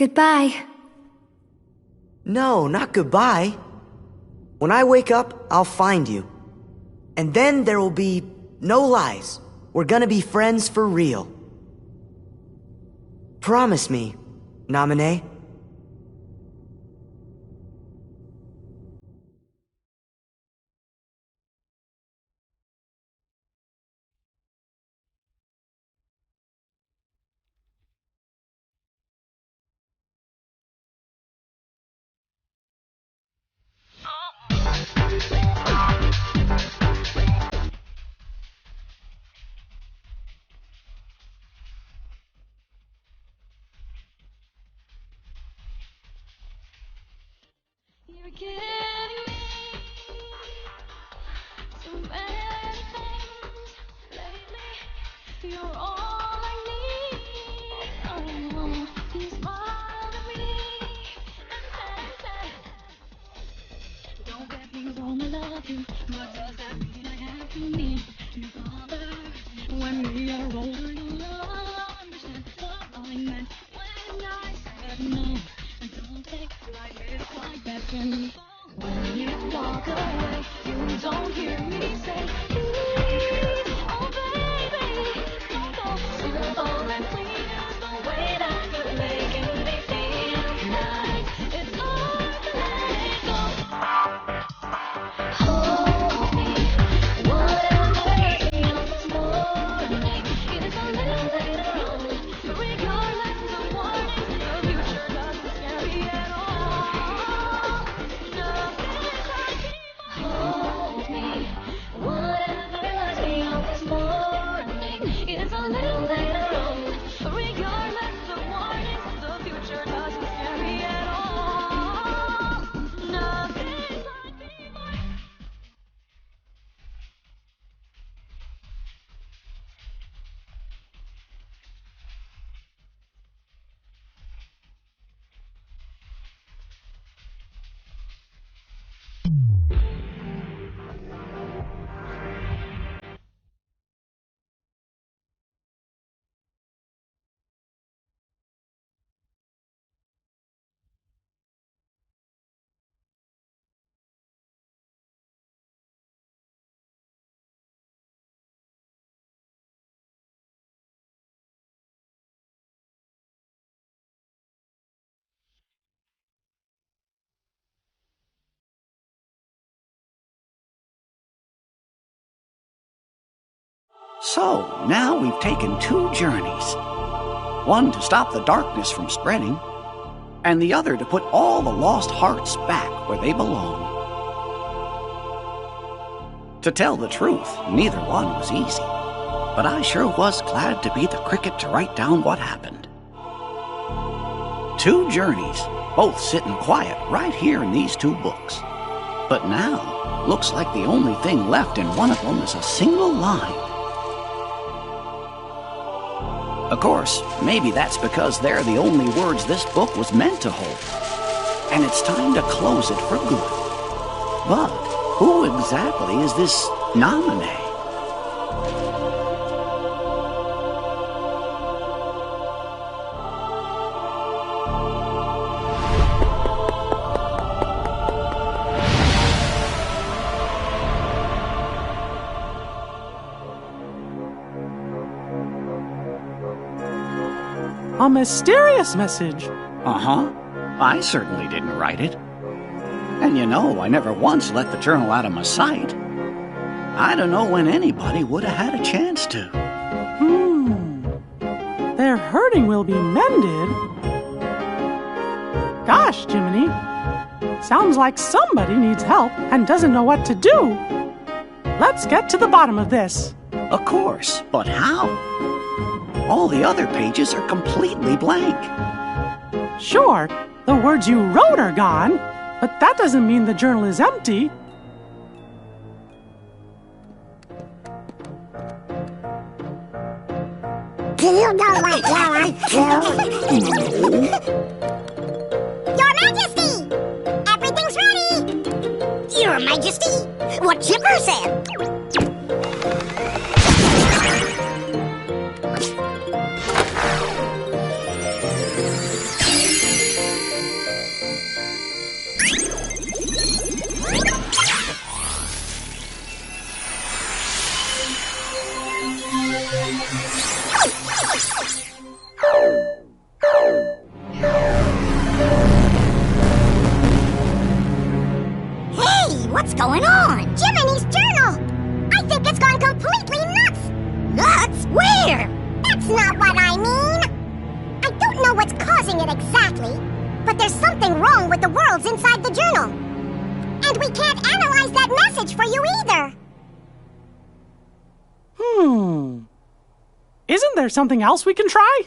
Goodbye. No, not goodbye. When I wake up, I'll find you. And then there will be no lies. We're gonna be friends for real. Promise me, Namine. You're giving me so many things lately. You're all I need. Oh, you smile at me and say, don't get me wrong, I love you, but does that mean I have to meet your father? When we are older, you'll understand what I meant when I said no. And don't take like it's like that when you walk away, you don't hear me say, please, oh baby, don't go simple and please, the way that you're making me feel tonight, it's hard to let it go. Hold me, whatever feels morning, it's a little later on, regardless of warnings, the future doesn't scare me at all. Nothing's like hold me, whatever feels this morning, it's a little later on, regardless of warnings, the future doesn't scare me at all. Nothing's like before. So, now we've taken 2 journeys. One to stop the darkness from spreading, and the other to put all the lost hearts back where they belong. To tell the truth, neither one was easy, but I sure was glad to be the cricket to write down what happened. 2 journeys, both sitting quiet right here in these 2 books. But now, looks like the only thing left in one of them is a single line. Of course, maybe that's because they're the only words this book was meant to hold. And it's time to close it for good. But who exactly is this Namine? A mysterious message. Uh-huh. I certainly didn't write it. And you know, I never once let the journal out of my sight. I don't know when anybody would have had a chance to. Their hurting will be mended. Gosh, Jiminy. Sounds like somebody needs help and doesn't know what to do. Let's get to the bottom of this. Of course, but how? All the other pages are completely blank. Sure, the words you wrote are gone, but that doesn't mean the journal is empty. Do you know what you're up to? Your Majesty! Everything's ready! Your Majesty! What Chipper said! Hey, what's going on? Jiminy's journal! I think it's gone completely nuts! Nuts? Where? That's not what I mean! I don't know what's causing it exactly, but there's something wrong with the worlds inside the journal. And we can't analyze that message for you either. Isn't there something else we can try?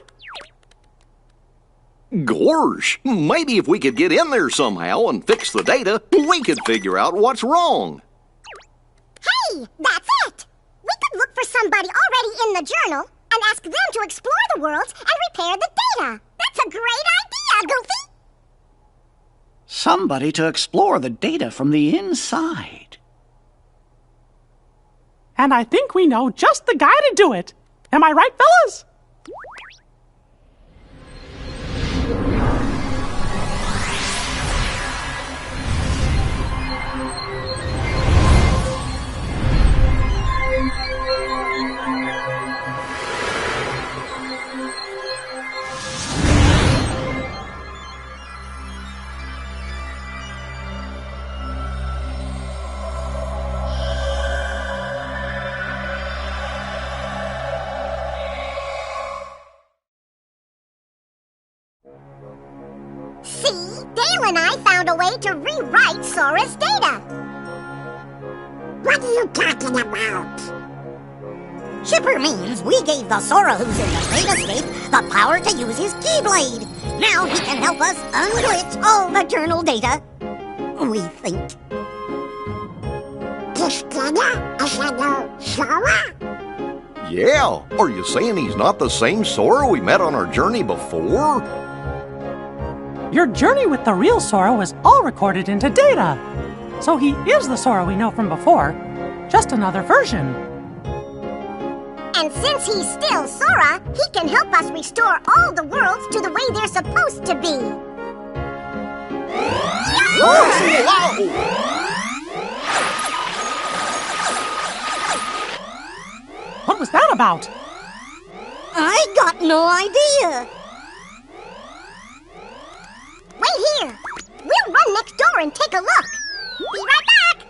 Gorsh, maybe if we could get in there somehow and fix the data, we could figure out what's wrong. Hey, that's it! We could look for somebody already in the journal and ask them to explore the worlds and repair the data. That's a great idea, Goofy! Somebody to explore the data from the inside. And I think we know just the guy to do it. Am I right, fellas? See, Dale and I found a way to rewrite Sora's data. What are you talking about? Chipper means we gave the Sora who's in the data state the power to use his Keyblade. Now he can help us unglitch all the journal data. We think. This data is a new Sora? Yeah, are you saying he's not the same Sora we met on our journey before? Your journey with the real Sora was all recorded into data. So he is the Sora we know from before, just another version. And since he's still Sora, he can help us restore all the worlds to the way they're supposed to be. Whoa! What was that about? I got no idea. Wait here. We'll run next door and take a look. Be right back.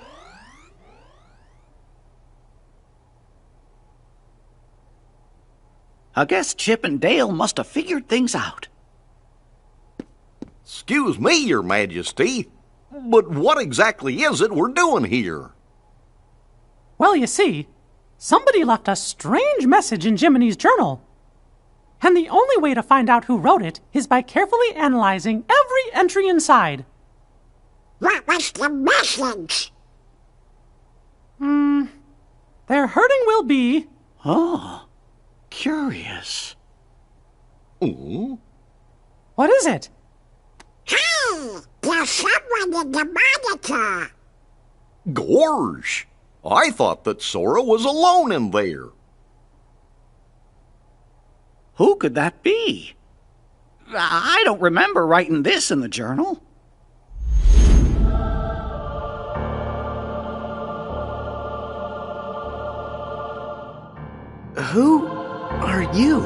I guess Chip and Dale must have figured things out. Excuse me, Your Majesty, but what exactly is it we're doing here? Well, you see, somebody left a strange message in Jiminy's journal. And the only way to find out who wrote it is by carefully analyzing every entry inside. What was the message? Their hurting will be... Oh, curious. Ooh. What is it? Hey, there's someone in the monitor. Gorge! I thought that Sora was alone in there. Who could that be? I don't remember writing this in the journal. Who are you?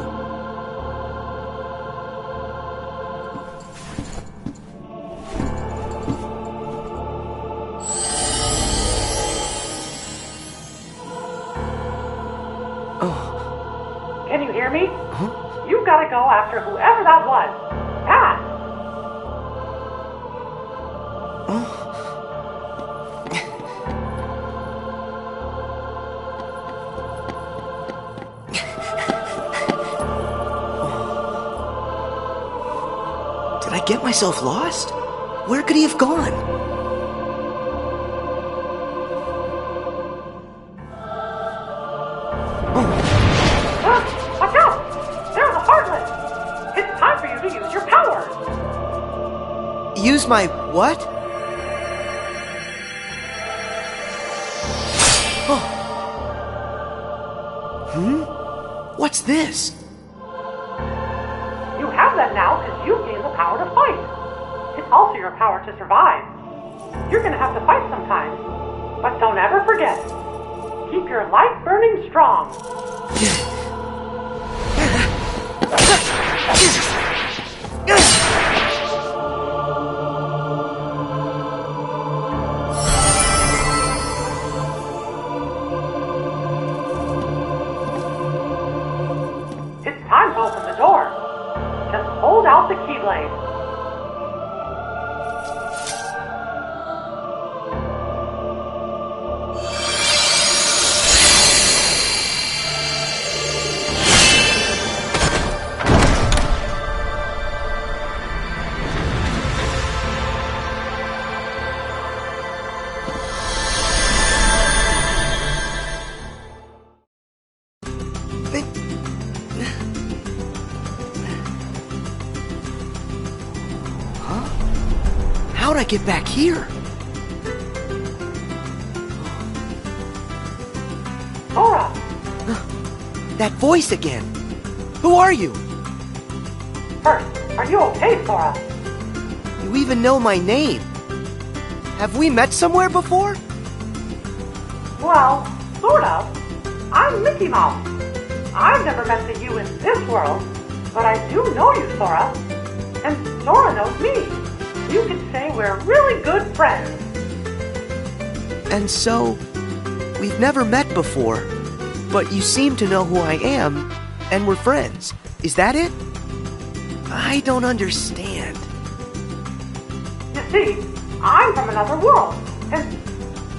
Can you hear me? You've got to go after whoever that was. Fast! Did I get myself lost? Where could he have gone? Watch out! There's a Heartless! It's time for you to use your power! Use my what? Oh. What's this? You have that now because you gain the power to fight. It's also your power to survive. You're going to have to fight sometimes. But don't ever forget, keep your light burning strong. I get back here? Sora! That voice again. Who are you? First, are you okay, Sora? You even know my name. Have we met somewhere before? Well, sort of. I'm Mickey Mouse. I've never met the you in this world, but I do know you, Sora. And Sora knows me. You could say we're really good friends. And so, we've never met before, but you seem to know who I am, and we're friends. Is that it? I don't understand. You see, I'm from another world, and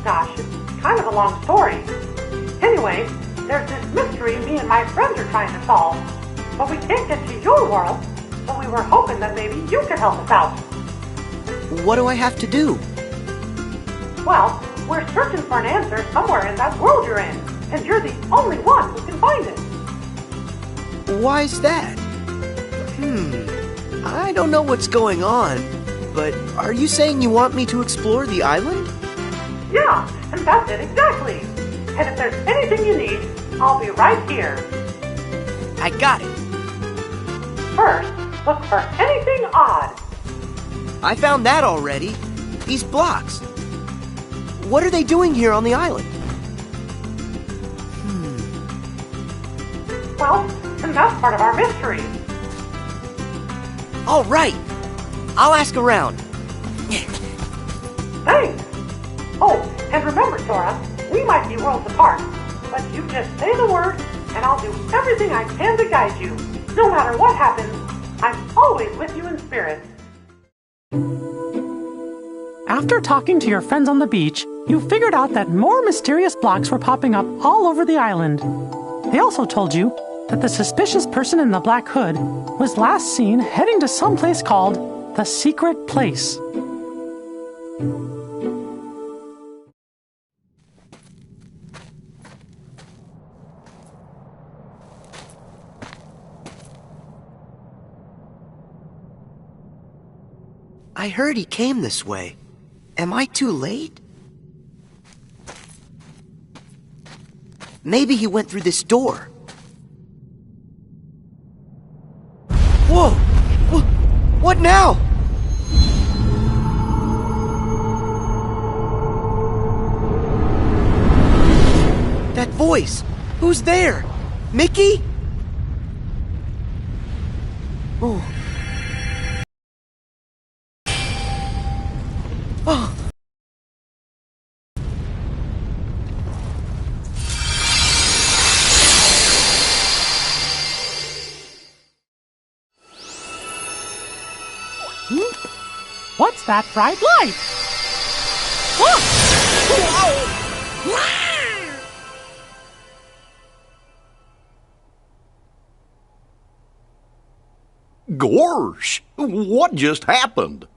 gosh, it's kind of a long story. Anyway, there's this mystery me and my friends are trying to solve, but we can't get to your world, so we were hoping that maybe you could help us out. What do I have to do? Well, we're searching for an answer somewhere in that world you're in, and you're the only one who can find it. Why's that? I don't know what's going on, but are you saying you want me to explore the island? Yeah, and that's it exactly. And if there's anything you need, I'll be right here. I got it. First, look for anything odd. I found that already. These blocks. What are they doing here on the island? Well, and that's part of our mystery. All right. I'll ask around. Thanks. Oh, and remember, Sora, we might be worlds apart, but you just say the word, and I'll do everything I can to guide you. No matter what happens, I'm always with you in spirit. After talking to your friends on the beach, you figured out that more mysterious blocks were popping up all over the island. They also told you that the suspicious person in the black hood was last seen heading to some place called the Secret Place. I heard he came this way. Am I too late? Maybe he went through this door. Whoa! What now? That voice! Who's there? Mickey? Oh. Oh. What's that bright light? Look! Gorsh, what just happened?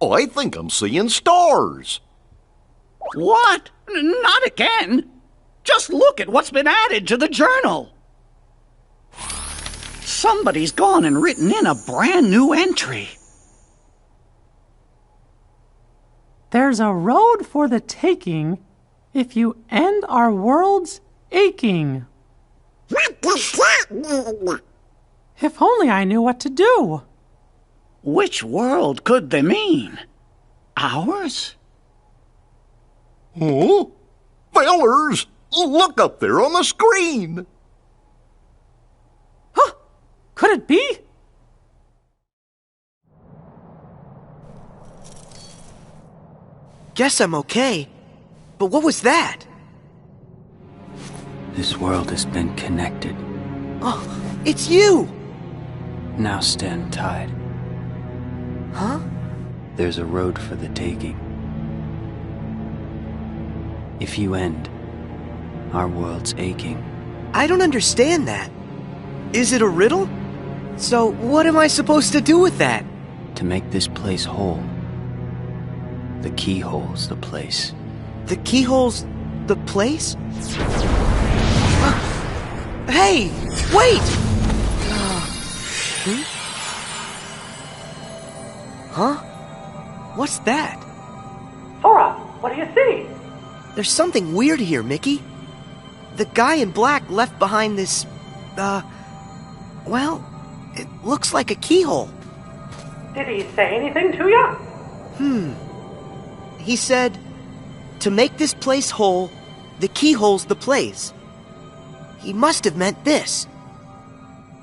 I think I'm seeing stars. What? Not again. Just look at what's been added to the journal. Somebody's gone and written in a brand new entry. There's a road for the taking if you end our world's aching. What does that mean? If only I knew what to do. Which world could they mean? Ours? Huh? Fellers, look up there on the screen. Huh? Could it be? Guess I'm okay. But what was that? This world has been connected. Oh, it's you! Now stand tied. Huh? There's a road for the taking. If you end, our world's aching. I don't understand that. Is it a riddle? So what am I supposed to do with that? To make this place whole, the keyhole's the place. The keyhole's the place? Hey, wait! Huh? What's that? Sora, what do you see? There's something weird here, Mickey. The guy in black left behind this, well, it looks like a keyhole. Did he say anything to you? He said, to make this place whole, the keyhole's the place. He must have meant this.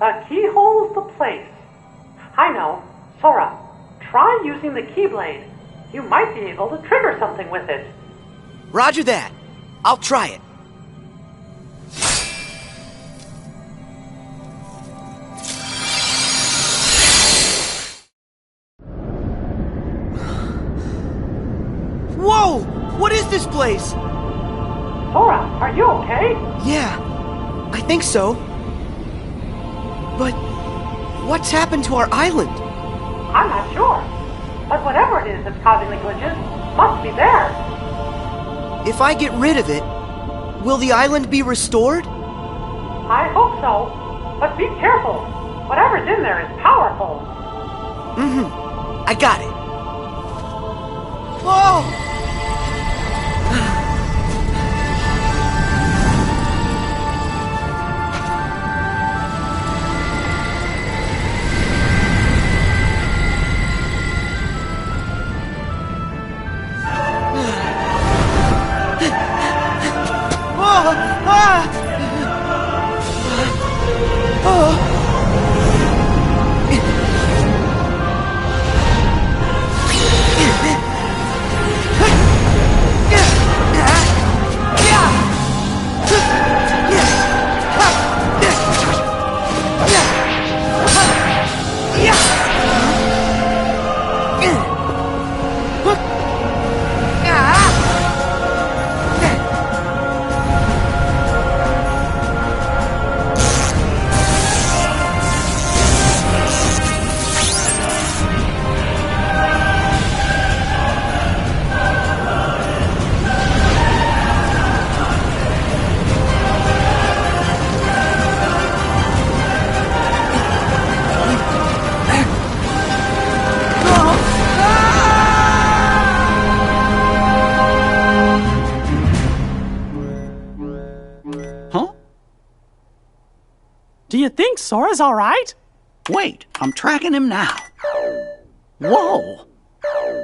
The keyhole's the place. I know. Sora, try using the Keyblade. You might be able to trigger something with it. Roger that. I'll try it. Whoa! What is this place? Sora, are you okay? Yeah, I think so. But what's happened to our island? I'm not sure. But whatever it is that's causing the glitches must be there. If I get rid of it, will the island be restored? I hope so. But be careful. Whatever's in there is powerful. I got it. Whoa! Do you think Sora's all right? Wait, I'm tracking him now. Whoa!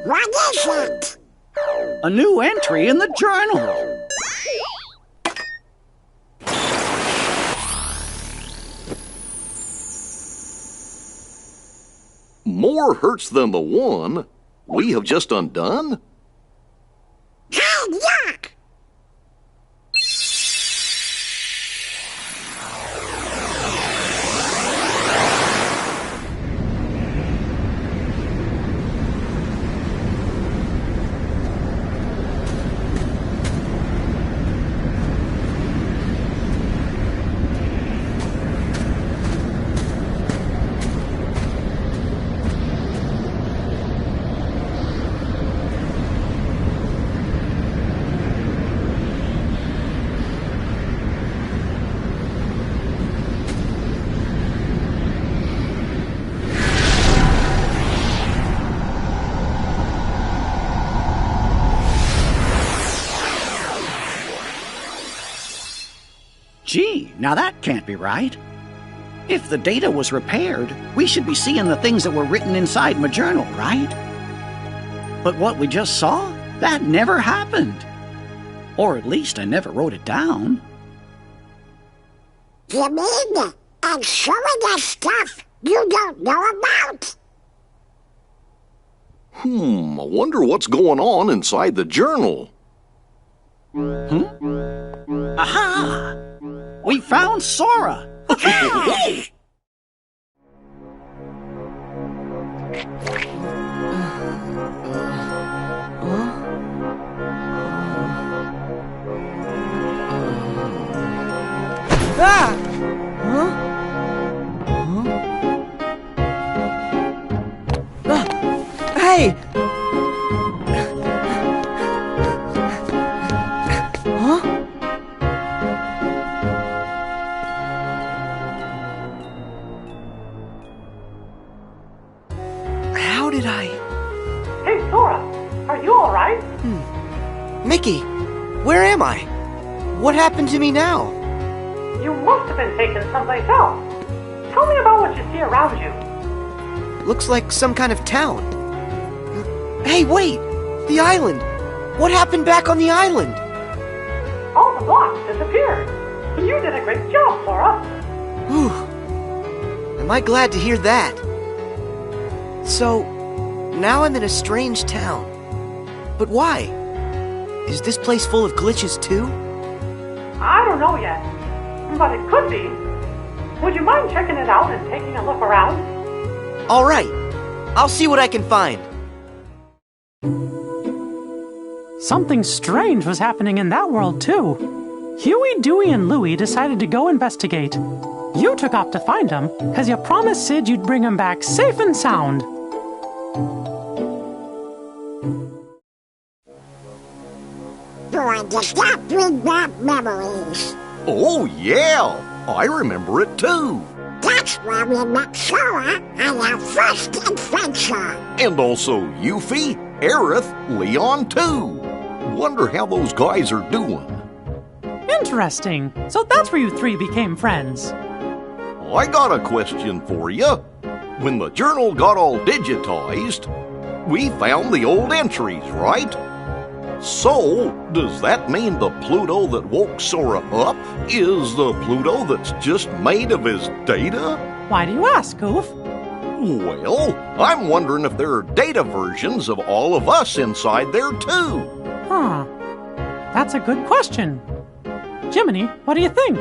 What is it? A new entry in the journal. More hurts than the one we have just undone? Hey, yuck! Gee, now that can't be right. If the data was repaired, we should be seeing the things that were written inside my journal, right? But what we just saw, that never happened. Or at least I never wrote it down. You mean and showing us stuff you don't know about? I wonder what's going on inside the journal. Aha! We found Sora! Ah! Hey! Hey, Sora, Where am I? What happened to me now? You must have been taken someplace else. Tell me about what you see around you. Looks like some kind of town. Hey, wait! The island! What happened back on the island? All the blocks disappeared. You did a great job, Sora. Whew. Am I glad to hear that? So, now I'm in a strange town. But why? Is this place full of glitches too? I don't know yet, but it could be. Would you mind checking it out and taking a look around? All right. I'll see what I can find. Something strange was happening in that world, too. Huey, Dewey, and Louie decided to go investigate. You took off to find them, because you promised Sid you'd bring him back safe and sound. Boy, does that bring back memories. Oh, yeah. I remember it too. That's where we met Sora on our first adventure. And also Yuffie, Aerith, Leon too. Wonder how those guys are doing. Interesting. So that's where you three became friends. I got a question for you. When the journal got all digitized, we found the old entries, right? So, does that mean the Pluto that woke Sora up is the Pluto that's just made of his data? Why do you ask, Goof? Well, I'm wondering if there are data versions of all of us inside there too. Huh. That's a good question. Jiminy, what do you think?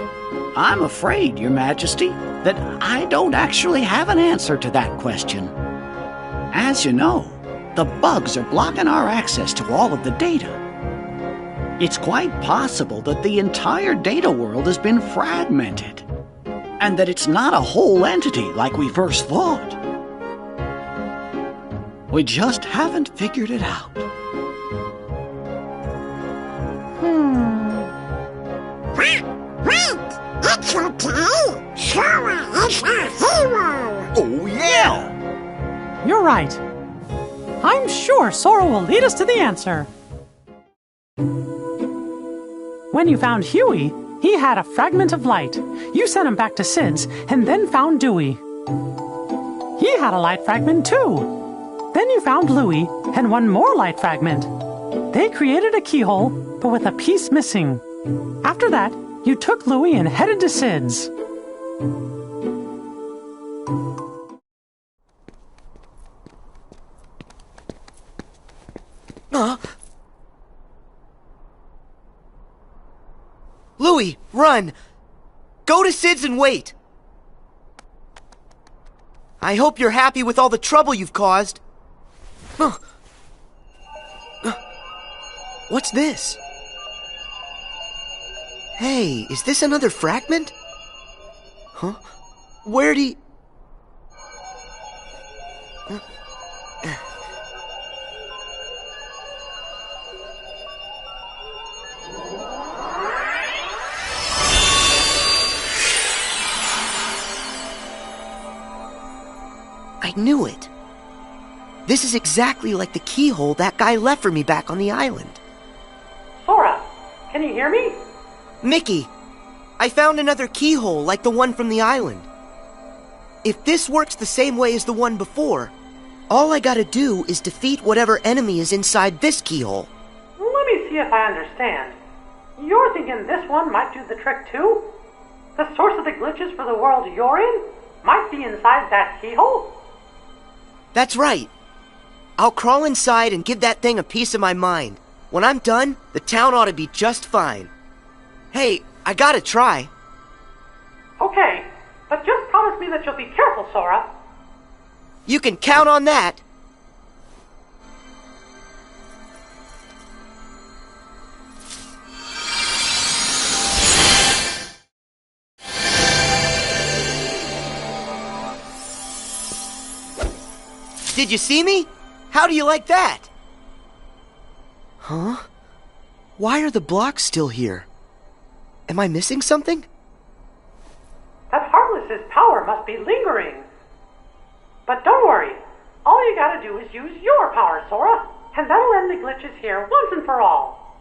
I'm afraid, Your Majesty, that I don't actually have an answer to that question. As you know, the bugs are blocking our access to all of the data. It's quite possible that the entire data world has been fragmented, and that it's not a whole entity like we first thought. We just haven't figured it out. Wait! It's okay! Sora is our hero! Oh, yeah! You're right. I'm sure Sora will lead us to the answer. When you found Huey, he had a fragment of light. You sent him back to Sid's and then found Dewey. He had a light fragment too. Then you found Louie and one more light fragment. They created a keyhole, but with a piece missing. After that, you took Louie and headed to Sid's. Louie, run! Go to Sid's and wait! I hope you're happy with all the trouble you've caused. What's this? Hey, is this another fragment? Huh? Where'd he... I knew it. This is exactly like the keyhole that guy left for me back on the island. Sora, can you hear me? Mickey, I found another keyhole like the one from the island. If this works the same way as the one before, all I gotta do is defeat whatever enemy is inside this keyhole. Let me see if I understand. You're thinking this one might do the trick too? The source of the glitches for the world you're in might be inside that keyhole? That's right. I'll crawl inside and give that thing a piece of my mind. When I'm done, the town ought to be just fine. Hey, I gotta try. Okay, but just promise me that you'll be careful, Sora. You can count on that. Did you see me? How do you like that? Huh? Why are the blocks still here? Am I missing something? That Heartless's power must be lingering. But don't worry. All you gotta do is use your power, Sora, and that'll end the glitches here once and for all.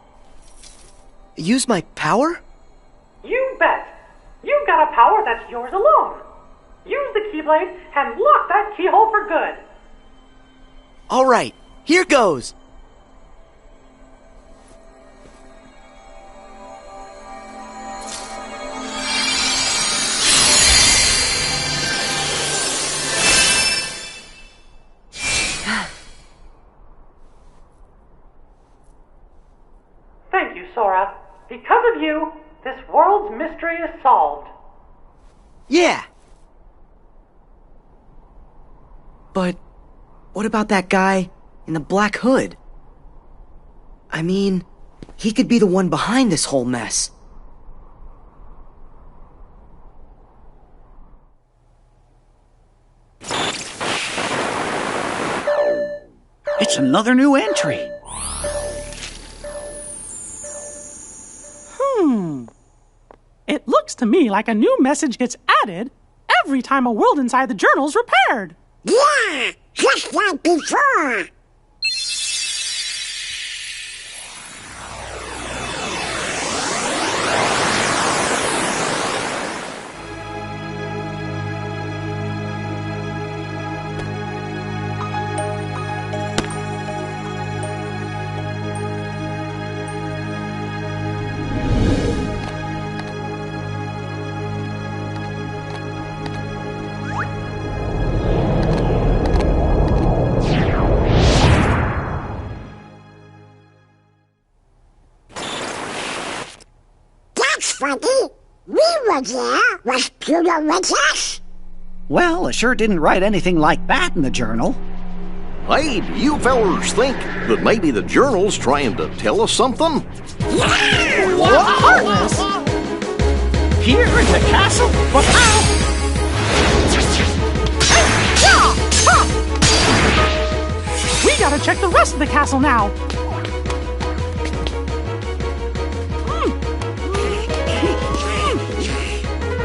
Use my power? You bet. You've got a power that's yours alone. Use the Keyblade and lock that keyhole for good. All right, here goes. Thank you, Sora. Because of you, this world's mystery is solved. Yeah. But what about that guy in the black hood? I mean, he could be the one behind this whole mess. It's another new entry. It looks to me like a new message gets added every time a world inside the journal's repaired. Yeah, just like before. Funny, we were there. Was Pluto with us? Well, I sure didn't write anything like that in the journal. Hey, do you fellers think that maybe the journal's trying to tell us something? Heartless! Here in the castle? But how? We gotta check the rest of the castle now.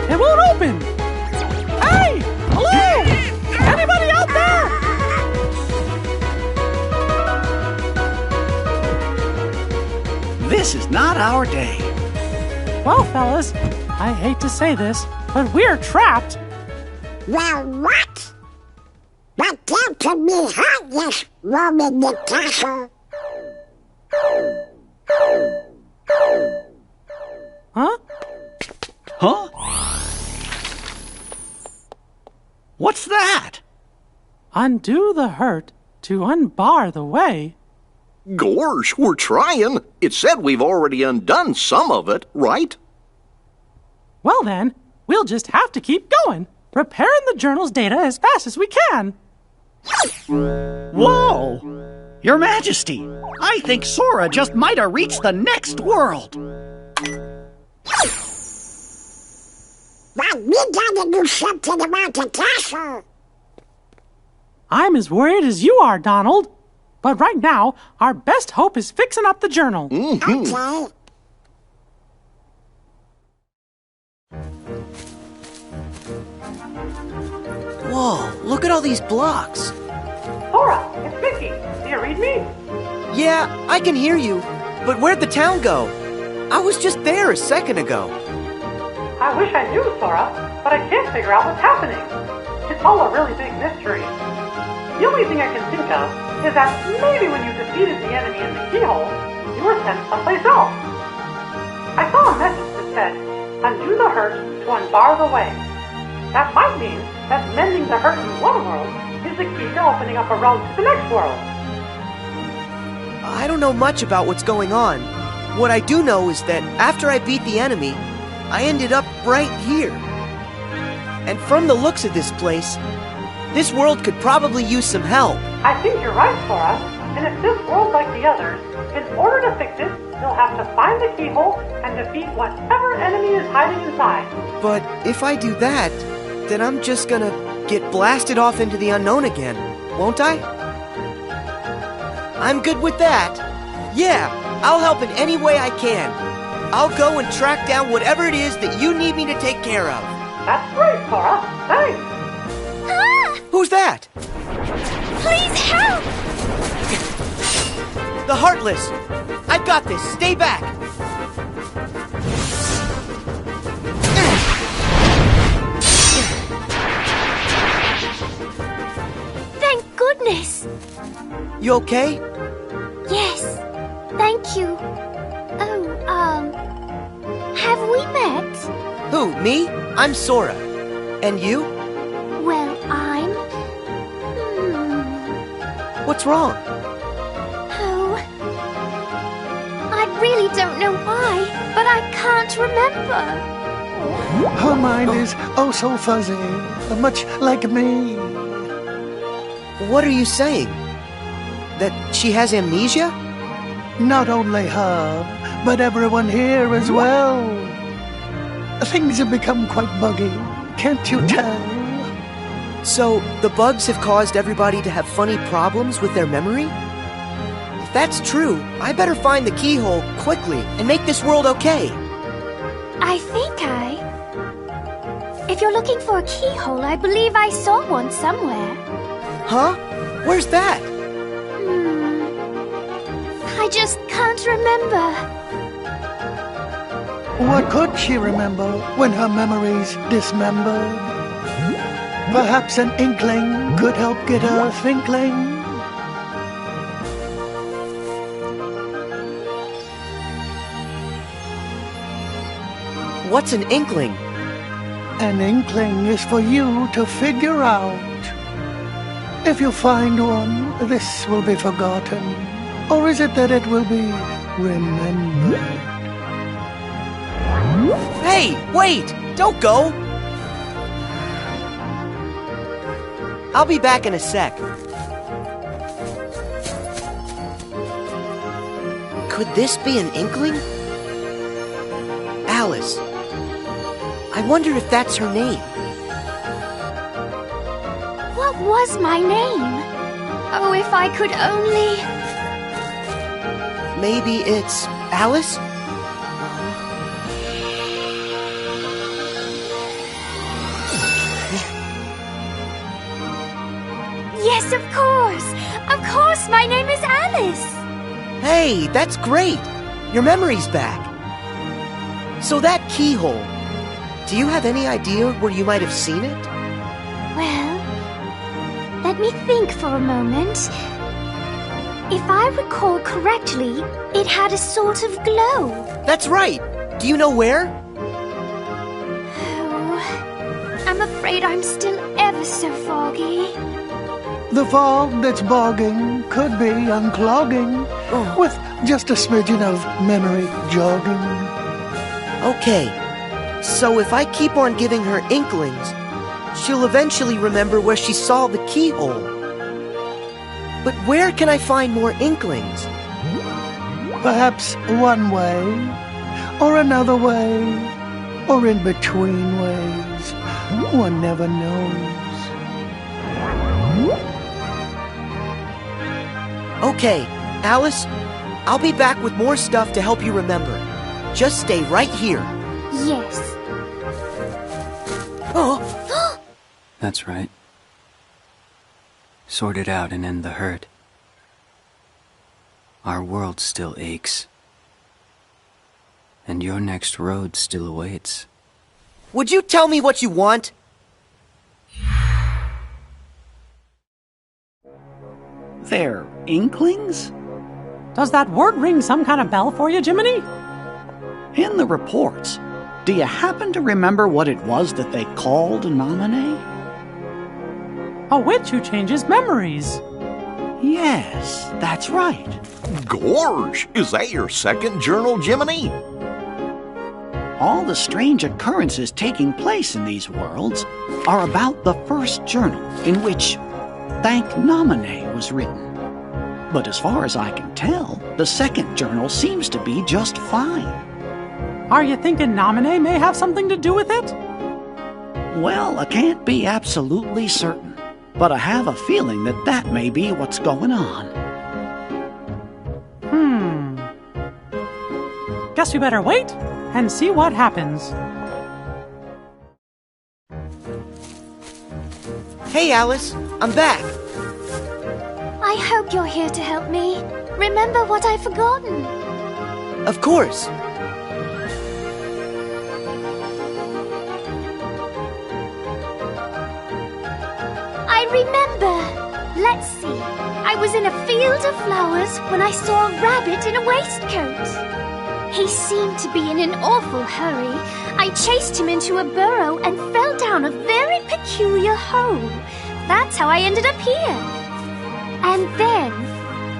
It won't open! Hey! Hello! Anybody out there? This is not our day. Well, fellas, I hate to say this, but we're trapped. Well, what? But there can be heartless roam in the castle. Huh? Huh? What's that? Undo the hurt to unbar the way. Gorsh, we're trying. It said we've already undone some of it, right? Well then, we'll just have to keep going, repairing the journal's data as fast as we can. Whoa! Your Majesty, I think Sora just might have reached the next world. Well, we gotta do something about the castle. I'm as worried as you are, Donald. But right now, our best hope is fixing up the journal. Okay. Whoa, look at all these blocks. Sora, it's Vicky. Do you read me? Yeah, I can hear you. But where'd the town go? I was just there a second ago. I wish I knew, Sora, but I can't figure out what's happening. It's all a really big mystery. The only thing I can think of is that maybe when you defeated the enemy in the keyhole, you were sent someplace else. I saw a message that said, undo the hurt to unbar the way. That might mean that mending the hurt in one world is the key to opening up a road to the next world. I don't know much about what's going on. What I do know is that after I beat the enemy, I ended up right here. And from the looks of this place, this world could probably use some help. I think you're right, Sora. And if this world's like the others, in order to fix it, you'll have to find the keyhole and defeat whatever enemy is hiding inside. But if I do that, then I'm just gonna get blasted off into the unknown again, won't I? I'm good with that. Yeah, I'll help in any way I can. I'll go and track down whatever it is that you need me to take care of. That's great, Sora. Thanks. Ah! Who's that? Please help! The Heartless! I've got this. Stay back. You okay? Yes, thank you. Oh, have we met? Who, me? I'm Sora. And you? Well, I'm... What's wrong? Oh, I really don't know why, but I can't remember. Her mind is oh so fuzzy, much like me. What are you saying? That she has amnesia? Not only her, but everyone here as well. Things have become quite buggy, can't you tell? So, the bugs have caused everybody to have funny problems with their memory? If that's true, I better find the keyhole quickly and make this world okay. I think If you're looking for a keyhole, I believe I saw one somewhere. Huh? Where's that? I just can't remember. What could she remember when her memory's dismembered? Perhaps an inkling could help get her thinkling. What's an inkling? An inkling is for you to figure out. If you find one, this will be forgotten. Or is it that it will be remembered? Hey, wait! Don't go! I'll be back in a sec. Could this be an inkling? Alice. I wonder if that's her name. What was my name? Oh, if I could only... Maybe it's Alice? Yes, of course! Of course, my name is Alice! Hey, that's great! Your memory's back. So that keyhole, do you have any idea where you might have seen it? Well, let me think for a moment. If I recall correctly, it had a sort of glow. That's right! Do you know where? Oh, I'm afraid I'm still ever so foggy. The fog that's bogging could be unclogging with just a smidgen of memory jogging. Okay, so if I keep on giving her inklings, she'll eventually remember where she saw the keyhole. But where can I find more inklings? Perhaps one way, or another way, or in between ways. One never knows. Okay, Alice, I'll be back with more stuff to help you remember. Just stay right here. Yes. Oh, That's right. Sort it out and end the hurt. Our world still aches. And your next road still awaits. would you tell me what you want? They're inklings? Does that word ring some kind of bell for you, Jiminy? In the reports, do you happen to remember what it was that they called Nominee? A witch who changes memories. Yes, that's right. Gorge, is that your second journal, Jiminy? All the strange occurrences taking place in these worlds are about the first journal in which Thank Nominee was written. But as far as I can tell, the second journal seems to be just fine. Are you thinking Nominee may have something to do with it? Well, I can't be absolutely certain, but I have a feeling that that may be what's going on. Guess we better wait and see what happens. Hey, Alice, I'm back. I hope you're here to help me. Remember what I've forgotten. Of course. I remember. Let's see. I I was in a field of flowers when I saw a rabbit in a waistcoat. He seemed to be in an awful hurry. I chased him into a burrow and fell down a very peculiar hole. That's how I ended up here. And then,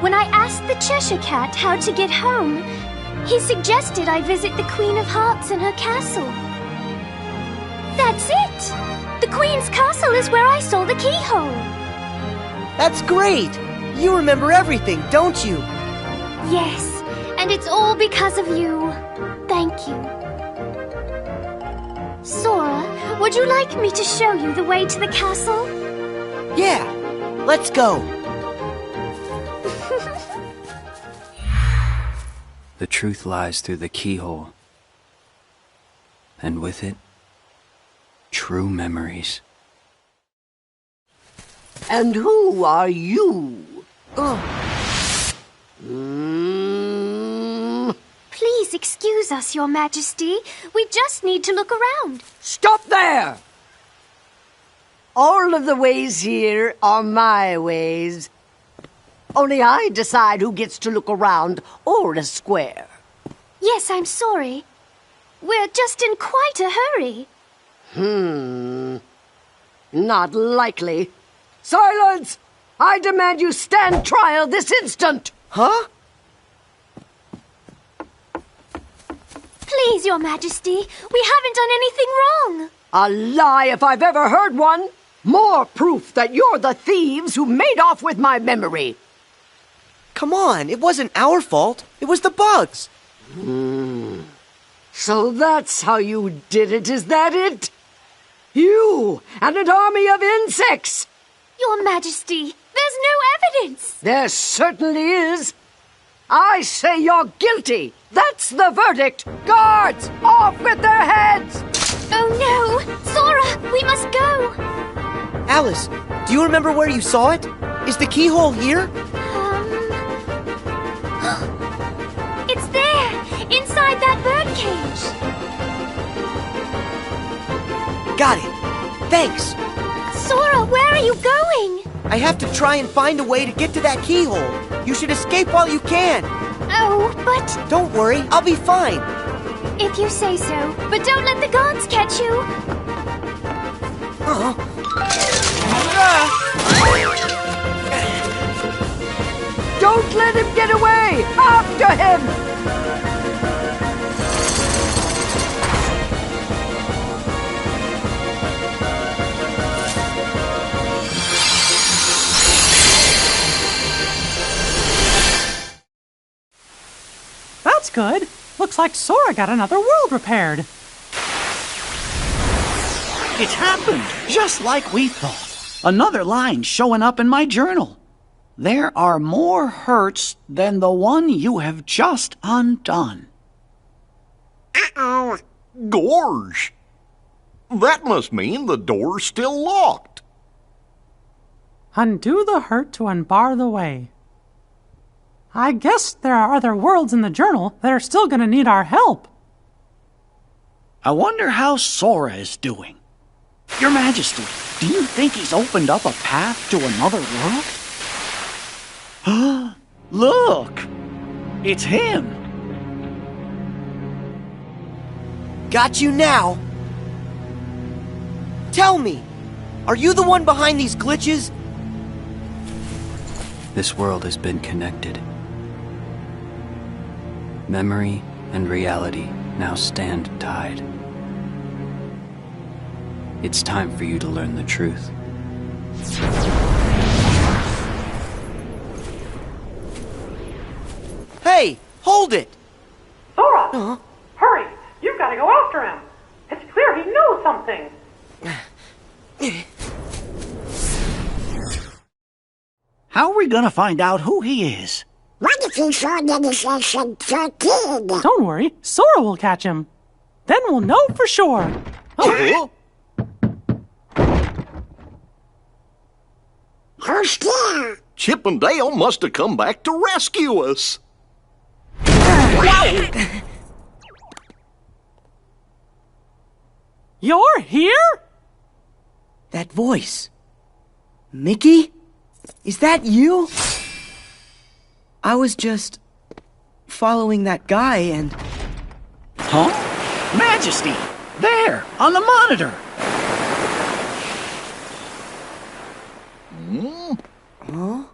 when I asked the Cheshire Cat how to get home, he suggested I visit the Queen of Hearts in her castle. That's it! The Queen's castle is where I saw the keyhole. That's great! You remember everything, don't you? Yes, and it's all because of you. Thank you. Sora, would you like me to show you the way to the castle? Yeah, let's go. The truth lies through the keyhole. And with it, true memories. And who are you? Please excuse us, Your Majesty. We just need to look around. Stop there! All of the ways here are my ways. Only I decide who gets to look around or a square. Yes, I'm sorry. We're just in quite a hurry. Not likely. Silence! I demand you stand trial this instant! Huh? Please, Your Majesty, we haven't done anything wrong. A lie if I've ever heard one! More proof that you're the thieves who made off with my memory! Come on, it wasn't our fault. It was the bugs. So that's how you did it, is that it? You and an army of insects! Your Majesty, there's no evidence. There certainly is. I say you're guilty. That's the verdict. Guards, off with their heads! Oh no! Sora, we must go! Alice, do you remember where you saw it? Is the keyhole here? It's there! Inside that birdcage! Got it. Thanks. Sora, where are you going? I have to try and find a way to get to that keyhole. You should escape while you can. Oh, but... Don't worry, I'll be fine. If you say so, but don't let the guards catch you. Don't let him get away! After him! That's good. Looks like Sora got another world repaired. It's happened, just like we thought. Another line showing up in my journal. There are more hurts than the one you have just undone. Uh-oh. Gorge! That must mean the door's still locked. Undo the hurt to unbar the way. I guess there are other worlds in the journal that are still going to need our help. I wonder how Sora is doing. Your Majesty, do you think he's opened up a path to another world? Look! It's him! Got you now. Tell me, are you the one behind these glitches? This world has been connected. Memory and reality now stand tied. It's time for you to learn the truth. Hey, hold it! Sora! Hurry! You've got to go after him! It's clear he knows something! How are we gonna find out who he is? What if you saw Nemesis 13? Don't worry, Sora will catch him. Then we'll know for sure. Oh. Who's there? Chip and Dale must have come back to rescue us. You're here? That voice. Mickey? Is that you? I was just following that guy and... Huh? Majesty! There, on the monitor! Huh?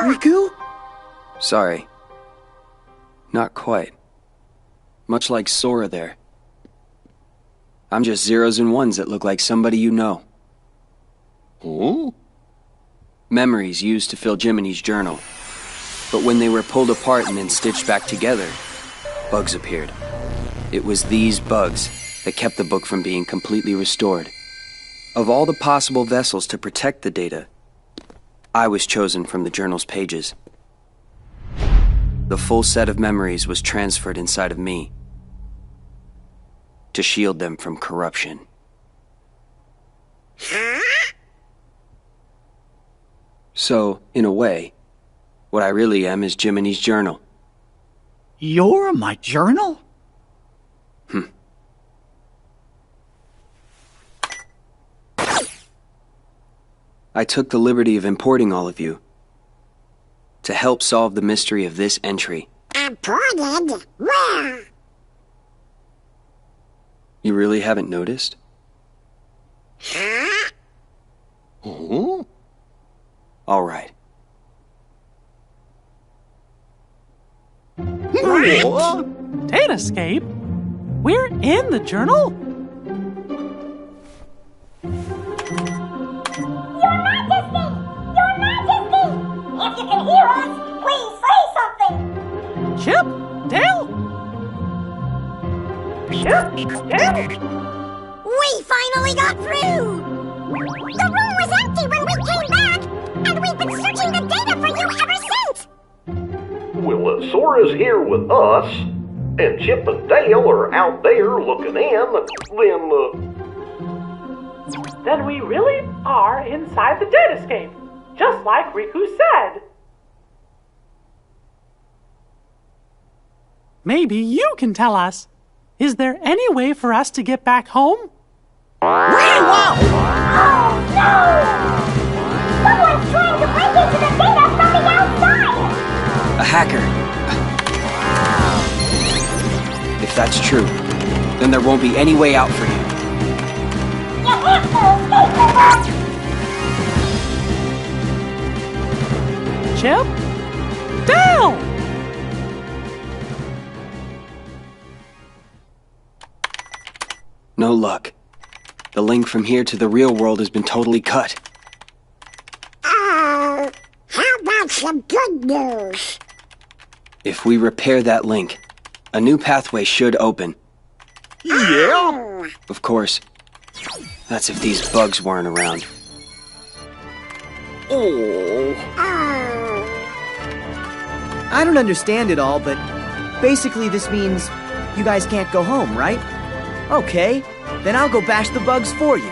Riku? Sorry. Not quite. Much like Sora there. I'm just zeros and ones that look like somebody you know. Oh? Memories used to fill Jiminy's journal. But when they were pulled apart and then stitched back together, bugs appeared. It was these bugs that kept the book from being completely restored. Of all the possible vessels to protect the data, I was chosen from the journal's pages. The full set of memories was transferred inside of me to shield them from corruption. So, in a way, what I really am is Jiminy's journal. You're my journal? I took the liberty of importing all of you to help solve the mystery of this entry. Imported? Where? You really haven't noticed? Huh? Oh? All right. What? Datascape? We're in the journal? Your Majesty! Your Majesty! If you can hear us, please say something! Chip? Dale? Chip? Dale? We finally got through! The room was empty when we came back, and we've been searching the data for you ever since! Well, Sora's here with us, and Chip and Dale are out there looking in, Then we really are inside the datascape, just like Riku said. Maybe you can tell us. Is there any way for us to get back home? Oh, no! Someone's trying to break into the data from the outside! A hacker. If that's true, then there won't be any way out for you. You have to escape the box! Chip? Dale! No luck. The link from here to the real world has been totally cut. Oh, how about some good news? If we repair that link, a new pathway should open. Yeah? Of course, that's if these bugs weren't around. Oh. I don't understand it all, but basically this means you guys can't go home, right? Okay, then I'll go bash the bugs for you.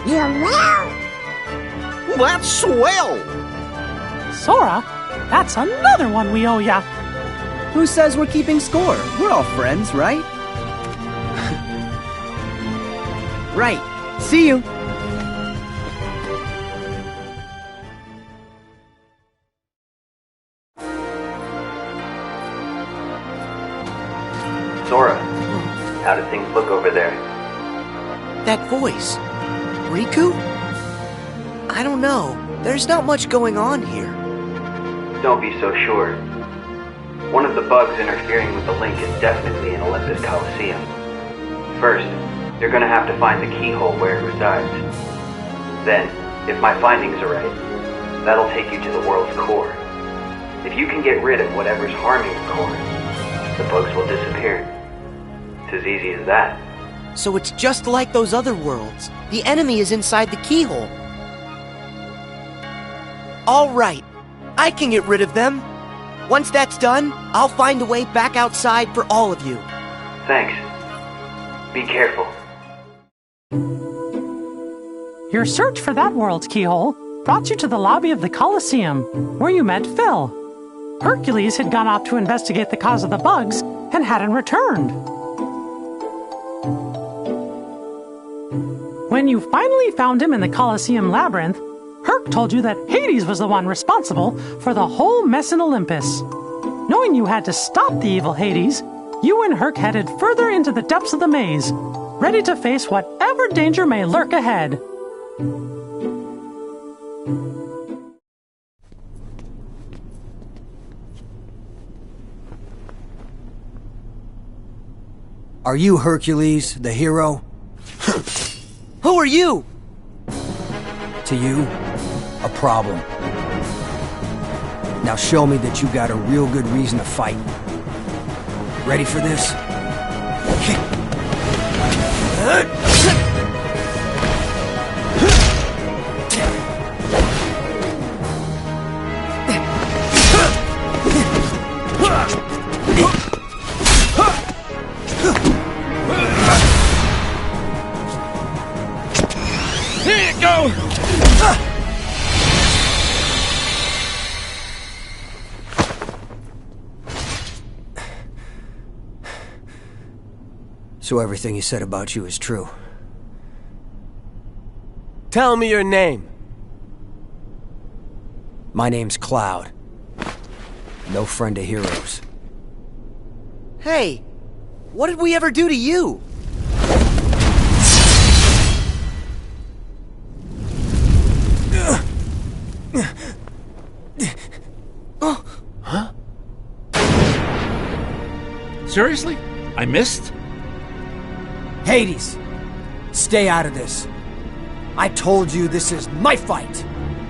You will? That's swell! Sora, that's another one we owe ya. Who says we're keeping score? We're all friends, right? Right. See you. Sora, how do things look over there? That voice. Riku? I don't know. There's not much going on here. Don't be so sure. One of the bugs interfering with the link is definitely in Olympus Coliseum. First, you're gonna have to find the keyhole where it resides. Then, if my findings are right, that'll take you to the world's core. If you can get rid of whatever's harming the core, the bugs will disappear. It's as easy as that. So it's just like those other worlds. The enemy is inside the keyhole. All right. I can get rid of them. Once that's done, I'll find a way back outside for all of you. Thanks. Be careful. Your search for that world's keyhole brought you to the lobby of the Colosseum, where you met Phil. Hercules had gone off to investigate the cause of the bugs and hadn't returned. When you finally found him in the Colosseum labyrinth, Herc told you that Hades was the one responsible for the whole mess in Olympus. Knowing you had to stop the evil Hades, you and Herc headed further into the depths of the maze, ready to face whatever danger may lurk ahead. Are you Hercules, the hero? Who are you? To you, a problem. Now show me that you got a real good reason to fight. Ready for this? Here you go! So everything he said about you is true. Tell me your name. My name's Cloud. No friend of heroes. Hey, what did we ever do to you? Huh? Seriously? I missed? Hades! Stay out of this. I told you this is my fight!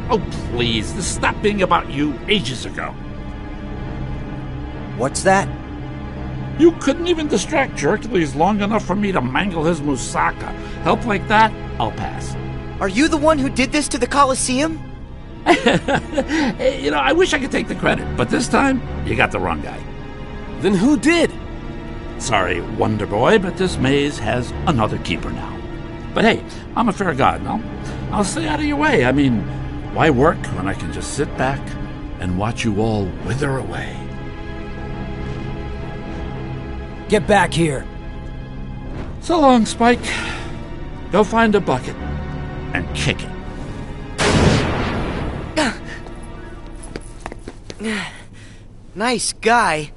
Oh, please. This stopped being about you ages ago. What's that? You couldn't even distract Hercules long enough for me to mangle his moussaka. Help like that? I'll pass. Are you the one who did this to the Colosseum? You know, I wish I could take the credit, but this time, you got the wrong guy. Then who did? Sorry, Wonder Boy, but this maze has another keeper now. But hey, I'm a fair god, and I'll stay out of your way. I mean, why work when I can just sit back and watch you all wither away? Get back here! So long, Spike. Go find a bucket and kick it. Nice guy.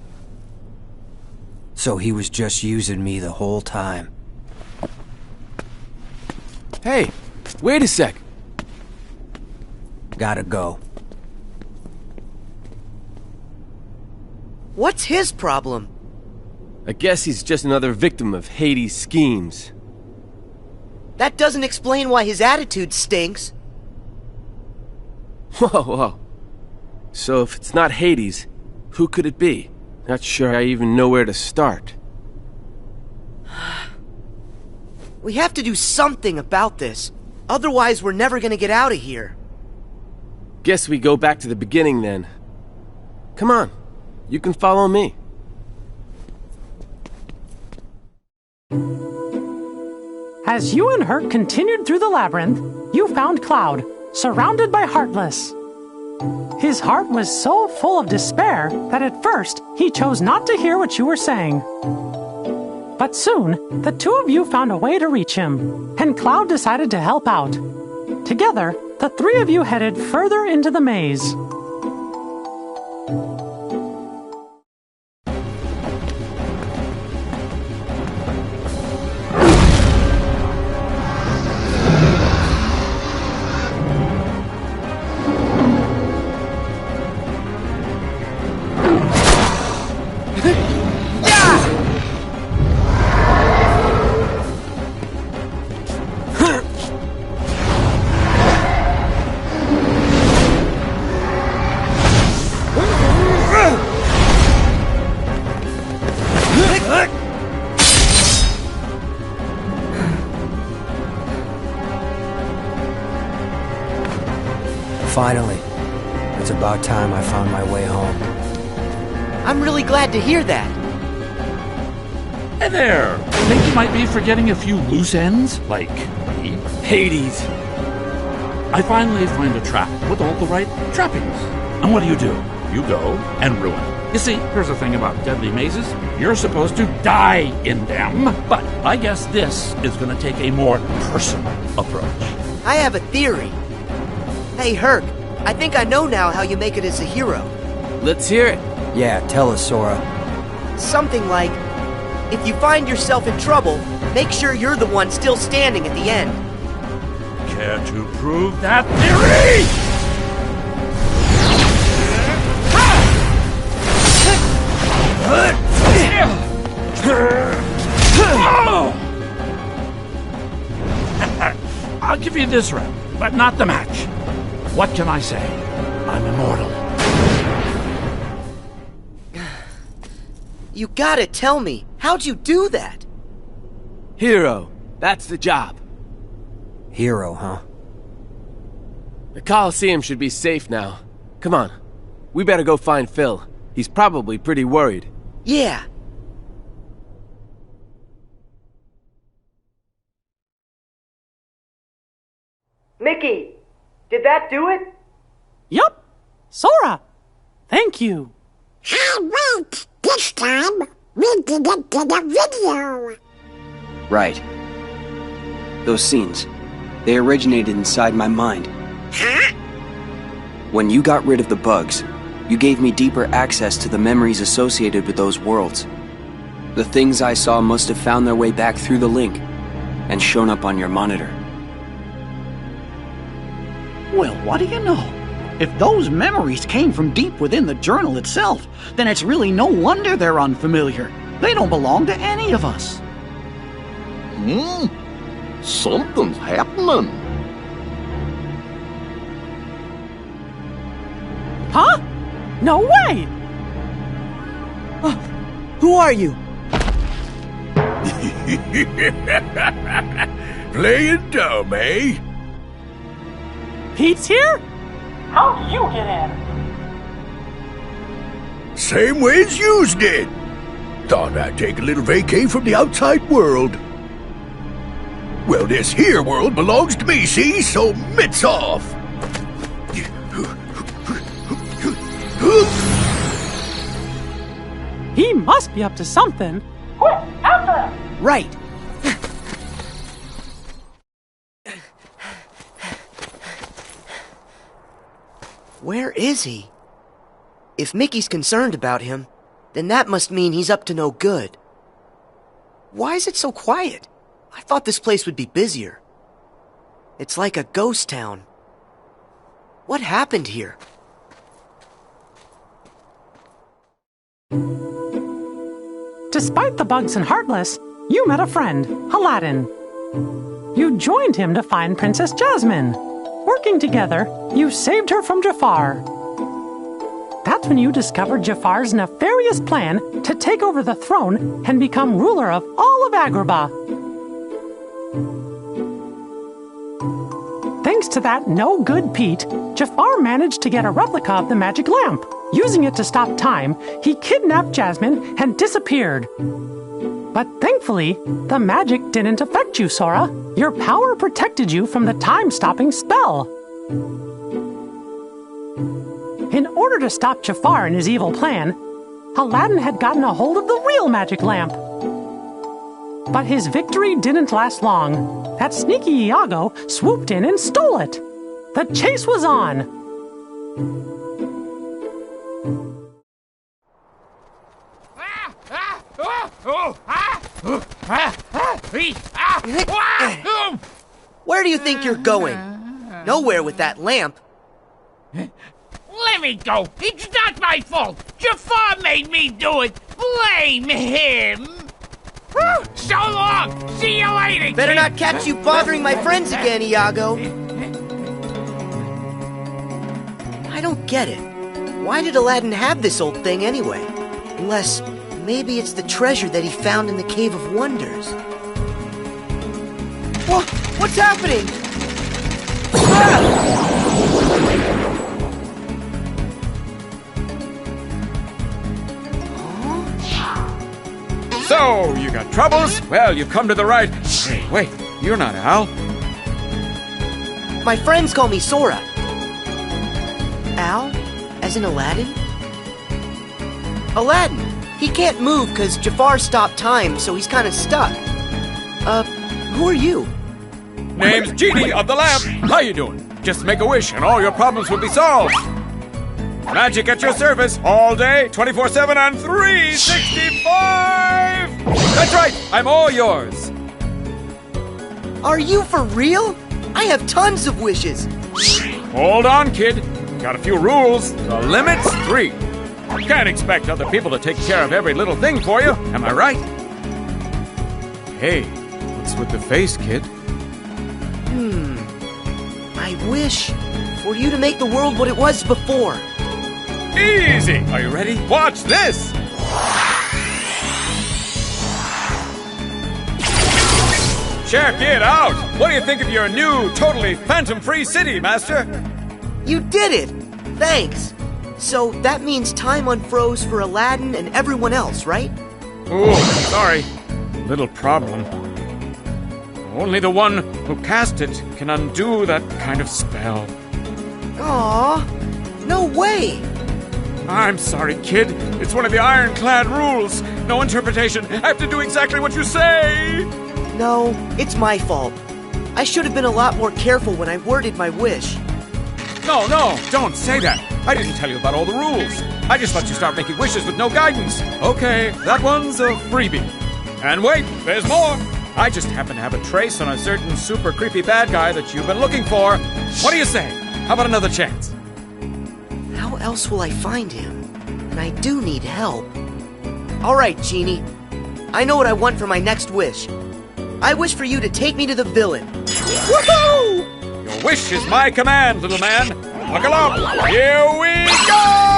So he was just using me the whole time. Hey, wait a sec. Gotta go. What's his problem? I guess he's just another victim of Hades' schemes. That doesn't explain why his attitude stinks. Whoa. So if it's not Hades, who could it be? Not sure I even know where to start. We have to do something about this. Otherwise, we're never gonna get out of here. Guess we go back to the beginning then. Come on, you can follow me. As you and Herc continued through the labyrinth, you found Cloud, surrounded by Heartless. His heart was so full of despair that at first he chose not to hear what you were saying. But soon, the two of you found a way to reach him, and Cloud decided to help out. Together, the three of you headed further into the maze. Finally. It's about time I found my way home. I'm really glad to hear that. Hey there! Think you might be forgetting a few loose ends? Like me? Hades, I finally find a trap with all the right trappings. And what do? You go and ruin it. You see, here's the thing about deadly mazes. You're supposed to die in them. But I guess this is going to take a more personal approach. I have a theory. Hey, Herc, I think I know now how you make it as a hero. Let's hear it. Yeah, tell us, Sora. Something like, if you find yourself in trouble, make sure you're the one still standing at the end. Care to prove that theory? I'll give you this round, but not the match. What can I say? I'm immortal. You gotta tell me, how'd you do that? Hero. That's the job. Hero, huh? The Coliseum should be safe now. Come on. We better go find Phil. He's probably pretty worried. Yeah. Mickey, did that do it? Yup. Sora, thank you. Hey, wait! This time, we didn't get a video! Right. Those scenes, they originated inside my mind. Huh? When you got rid of the bugs, you gave me deeper access to the memories associated with those worlds. The things I saw must have found their way back through the link and shown up on your monitor. Well, what do you know? If those memories came from deep within the journal itself, then it's really no wonder they're unfamiliar. They don't belong to any of us. Something's happening. Huh? No way! Who are you? Playing dumb, eh? Pete's here? How'd you get in? Same way as yous did. Thought I'd take a little vacay from the outside world. Well, this here world belongs to me, see? So mitts off. He must be up to something. Quick, after him! Right. Where is he? If Mickey's concerned about him, then that must mean he's up to no good. Why is it so quiet? I thought this place would be busier. It's like a ghost town. What happened here? Despite the bugs and Heartless, you met a friend, Aladdin. You joined him to find Princess Jasmine. Working together, you saved her from Jafar. That's when you discovered Jafar's nefarious plan to take over the throne and become ruler of all of Agrabah. Thanks to that no-good Pete, Jafar managed to get a replica of the magic lamp. Using it to stop time, he kidnapped Jasmine and disappeared. But thankfully, the magic didn't affect you, Sora. Your power protected you from the time-stopping spell. In order to stop Jafar in his evil plan, Aladdin had gotten a hold of the real magic lamp. But his victory didn't last long. That sneaky Iago swooped in and stole it. The chase was on. Where do you think you're going? Nowhere with that lamp. Let me go. It's not my fault. Jafar made me do it. Blame him. So long. See you later. Better not catch you bothering my friends again, Iago. I don't get it. Why did Aladdin have this old thing anyway? Unless maybe it's the treasure that he found in the Cave of Wonders. What's happening? So, you got troubles? Well, you've come to the right... Wait, you're not Al. My friends call me Sora. Al? As in Aladdin? Aladdin! He can't move because Jafar stopped time, so he's kind of stuck. Who are you? Name's Genie of the Lamp. How you doing? Just make a wish and all your problems will be solved. Magic at your service all day, 24/7 and 365! That's right, I'm all yours. Are you for real? I have tons of wishes. Hold on, kid. Got a few rules. The limit's 3. Can't expect other people to take care of every little thing for you, am I right? Hey, what's with the face, kid? I wish for you to make the world what it was before. Easy! Are you ready? Watch this! Check it out! What do you think of your new, totally phantom-free city, Master? You did it! Thanks. So that means time unfroze for Aladdin and everyone else, right? Ooh, sorry. Little problem. Only the one who cast it can undo that kind of spell. Aw, no way! I'm sorry, kid. It's one of the ironclad rules. No interpretation. I have to do exactly what you say. No, it's my fault. I should have been a lot more careful when I worded my wish. No, don't say that. I didn't tell you about all the rules. I just let you start making wishes with no guidance. Okay, that one's a freebie. And wait, there's more. I just happen to have a trace on a certain super creepy bad guy that you've been looking for. What do you say? How about another chance? How else will I find him? And I do need help. All right, Genie. I know what I want for my next wish. I wish for you to take me to the villain. Woohoo! Your wish is my command, little man. Buckle up. Here we go!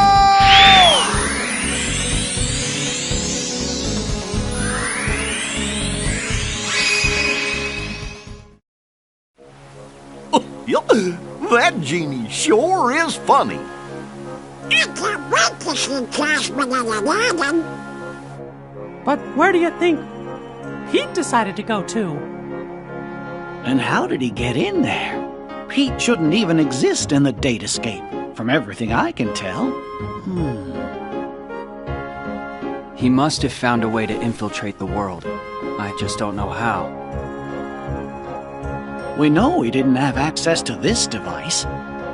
That genie sure is funny. I can't wait to see Crashman and Aladdin. But where do you think Pete decided to go to? And how did he get in there? Pete shouldn't even exist in the datascape, from everything I can tell. He must have found a way to infiltrate the world. I just don't know how. We know he didn't have access to this device,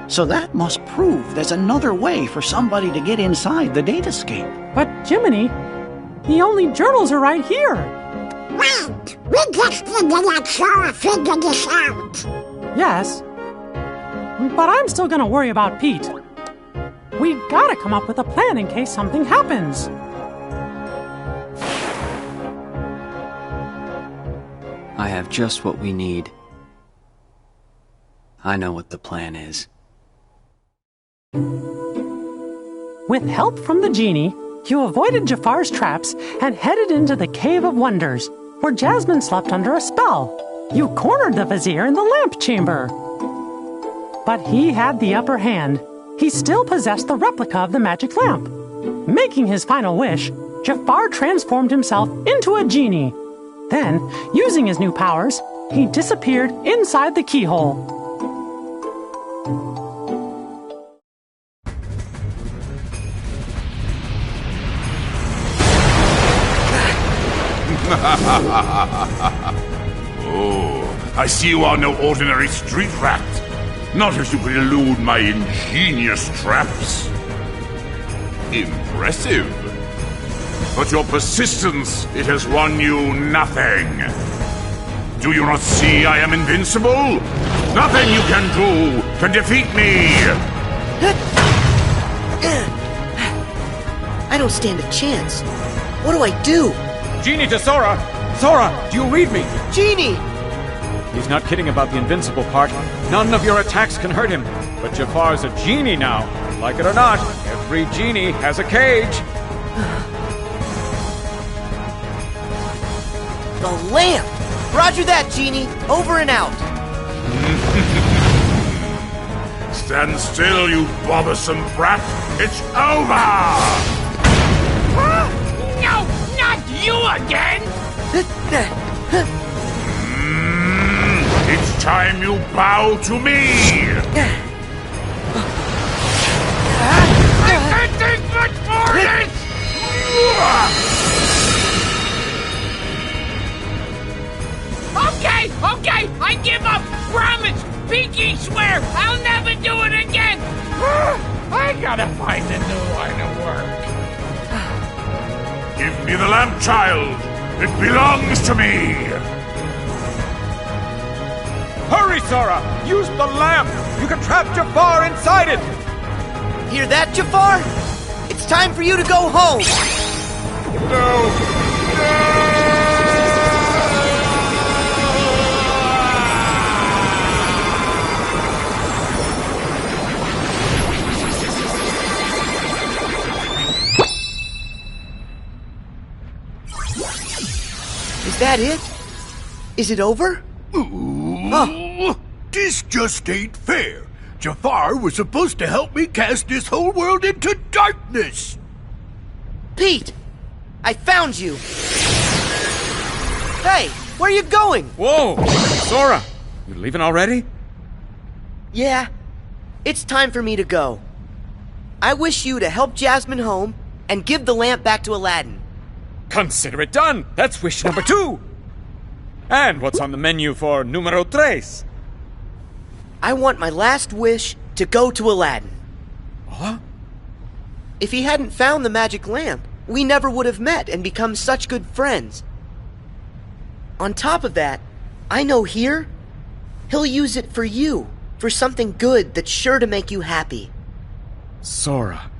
so that must prove there's another way for somebody to get inside the datascape. But Jiminy, the only journals are right here. Wait, we just need to let Sora figure this out. Yes, but I'm still gonna worry about Pete. We've gotta come up with a plan in case something happens. I have just what we need. I know what the plan is. With help from the genie, you avoided Jafar's traps and headed into the Cave of Wonders, where Jasmine slept under a spell. You cornered the vizier in the lamp chamber. But he had the upper hand. He still possessed the replica of the magic lamp. Making his final wish, Jafar transformed himself into a genie. Then, using his new powers, he disappeared inside the keyhole. Oh, I see you are no ordinary street rat. Not if you can elude my ingenious traps. Impressive. But your persistence, it has won you nothing. Do you not see I am invincible? Nothing you can do can defeat me! I don't stand a chance. What do I do? Genie to Sora! Sora, do you read me? Genie! He's not kidding about the invincible part. None of your attacks can hurt him. But Jafar's a genie now. Like it or not, every genie has a cage. The lamp! Roger that, Genie. Over and out. Stand still, you bothersome brat. It's over! No, not you again! It's time you you bow to me? I can't take much more of this! Okay, I give up! Promise! Pinky swear I'll never do it again! I gotta find a new line of work. Give me the lamp, child. It belongs to me. Hurry, Sora! Use the lamp! You can trap Jafar inside it! Hear that, Jafar? It's time for you to go home! Is that it? Is it over? This just ain't fair. Jafar was supposed to help me cast this whole world into darkness. Pete! I found you! Hey, where are you going? Whoa! Sora! You leaving already? Yeah, it's time for me to go. I wish you to help Jasmine home and give the lamp back to Aladdin. Consider it done! That's wish number 2! And what's on the menu for numero 3? I want my last wish to go to Aladdin. Huh? If he hadn't found the magic lamp, we never would have met and become such good friends. On top of that, I know here, he'll use it for you, for something good that's sure to make you happy. Sora.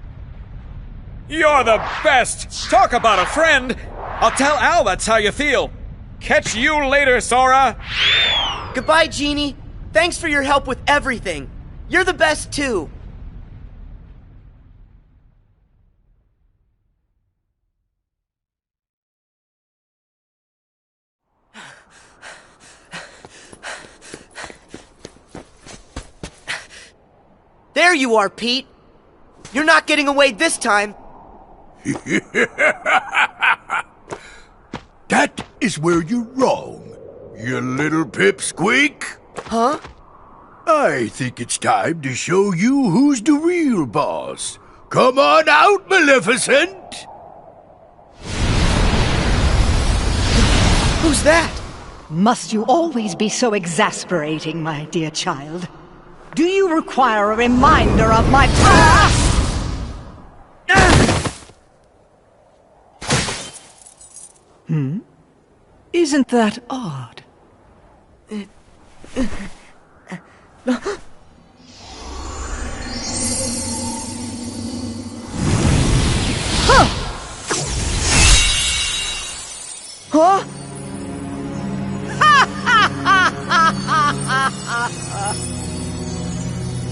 You're the best! Talk about a friend! I'll tell Al that's how you feel. Catch you later, Sora! Goodbye, Genie. Thanks for your help with everything. You're the best, too. There you are, Pete. You're not getting away this time. That is where you're wrong, you little pipsqueak. Huh? I think it's time to show you who's the real boss. Come on out, Maleficent! Who's that? Must you always be so exasperating, my dear child? Do you require a reminder of my past? Isn't that odd? Huh?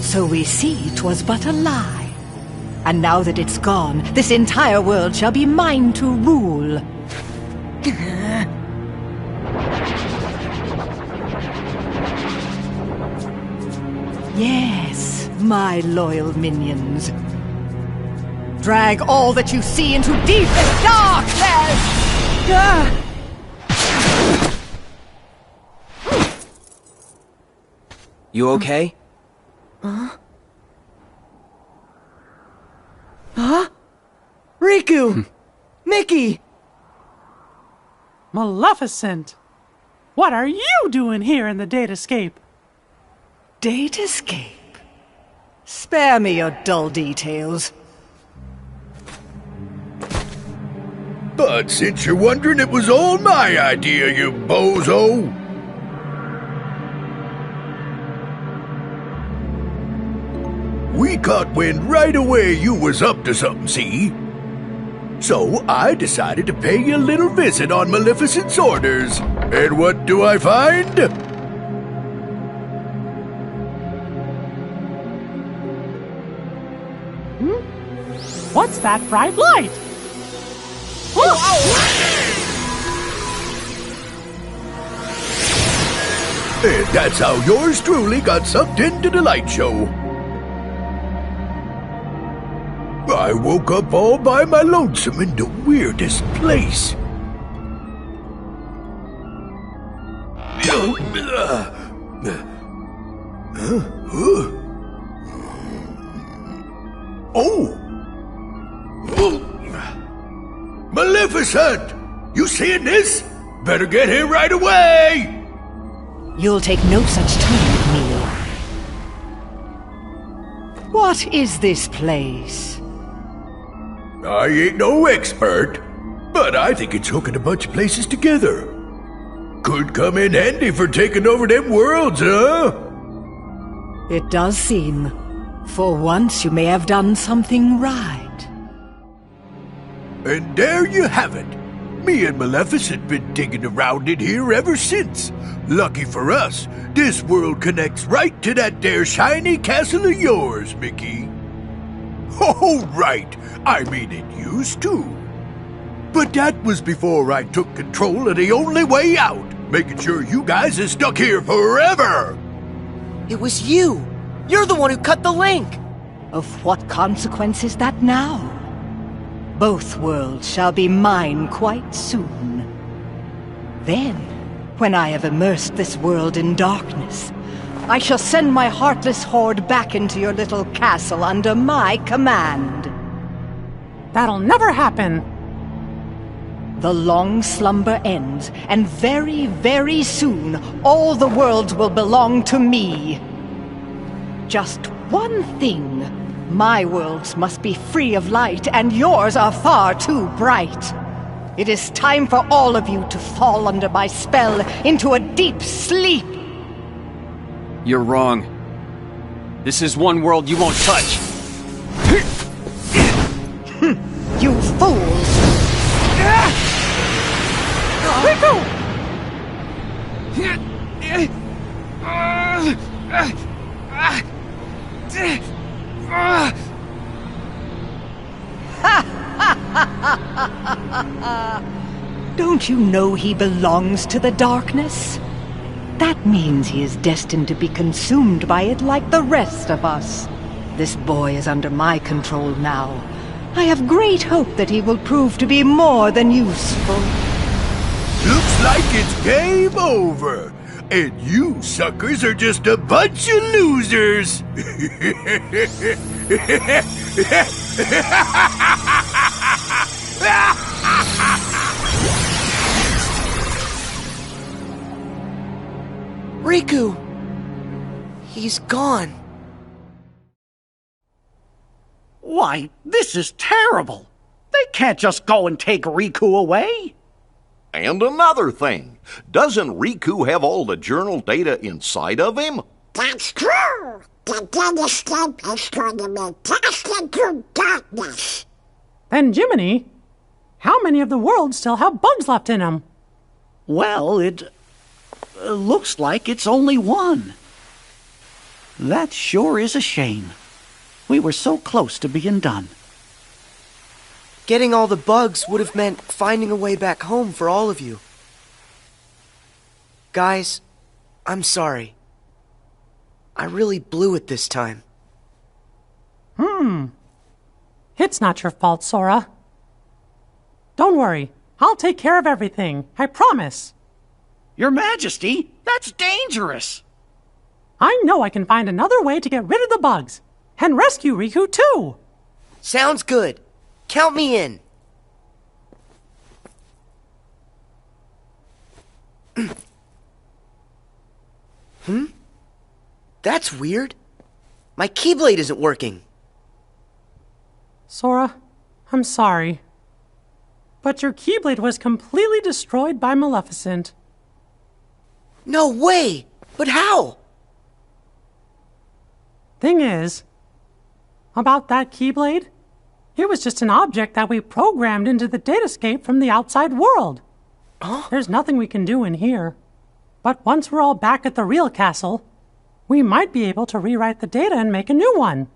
So we see 'twas but a lie. And now that it's gone, this entire world shall be mine to rule. Yes, my loyal minions. Drag all that you see into deepest darkness! You okay? Huh? Riku! Mickey! Maleficent! What are you doing here in the Datascape? Datascape? Spare me your dull details. But since you're wondering, it was all my idea, you bozo. We caught wind right away you was up to something, see? So I decided to pay you a little visit on Maleficent's orders. And what do I find? What's that bright light? And that's how yours truly got sucked into the light show. I woke up all by my lonesome in the weirdest place. Oh! Maleficent! You seeing this? Better get here right away! You'll take no such time with me. What is this place? I ain't no expert, but I think it's hooking a bunch of places together. Could come in handy for taking over them worlds, huh? It does seem. For once you may have done something right. And there you have it. Me and Maleficent been digging around in here ever since. Lucky for us, this world connects right to that there shiny castle of yours, Mickey. Oh, right. I mean, it used to. But that was before I took control of the only way out, making sure you guys are stuck here forever. It was you. You're the one who cut the link. Of what consequence is that now? Both worlds shall be mine quite soon. Then, when I have immersed this world in darkness, I shall send my heartless horde back into your little castle under my command. That'll never happen. The long slumber ends, and very, very soon, all the worlds will belong to me. Just one thing. My worlds must be free of light, and yours are far too bright. It is time for all of you to fall under my spell into a deep sleep. You're wrong. This is one world you won't touch. You fools! Riku! Don't you know he belongs to the darkness? That means he is destined to be consumed by it like the rest of us. This boy is under my control now. I have great hope that he will prove to be more than useful. Looks like it's game over. And you suckers are just a bunch of losers. Riku! He's gone. Why, this is terrible. They can't just go and take Riku away. And another thing, doesn't Riku have all the journal data inside of him? That's true. The dead escape is going to be cast into darkness. Then, Jiminy, how many of the worlds still have bugs left in them? Well, it looks like it's only one. That sure is a shame. We were so close to being done. Getting all the bugs would have meant finding a way back home for all of you. Guys, I'm sorry. I really blew it this time. It's not your fault, Sora. Don't worry. I'll take care of everything. I promise. Your Majesty, that's dangerous. I know I can find another way to get rid of the bugs. And rescue Riku, too. Sounds good. Count me in. That's weird. My Keyblade isn't working. Sora, I'm sorry. But your Keyblade was completely destroyed by Maleficent. No way! But how? Thing is, about that Keyblade, it was just an object that we programmed into the datascape from the outside world. There's nothing we can do in here. But once we're all back at the real castle, we might be able to rewrite the data and make a new one.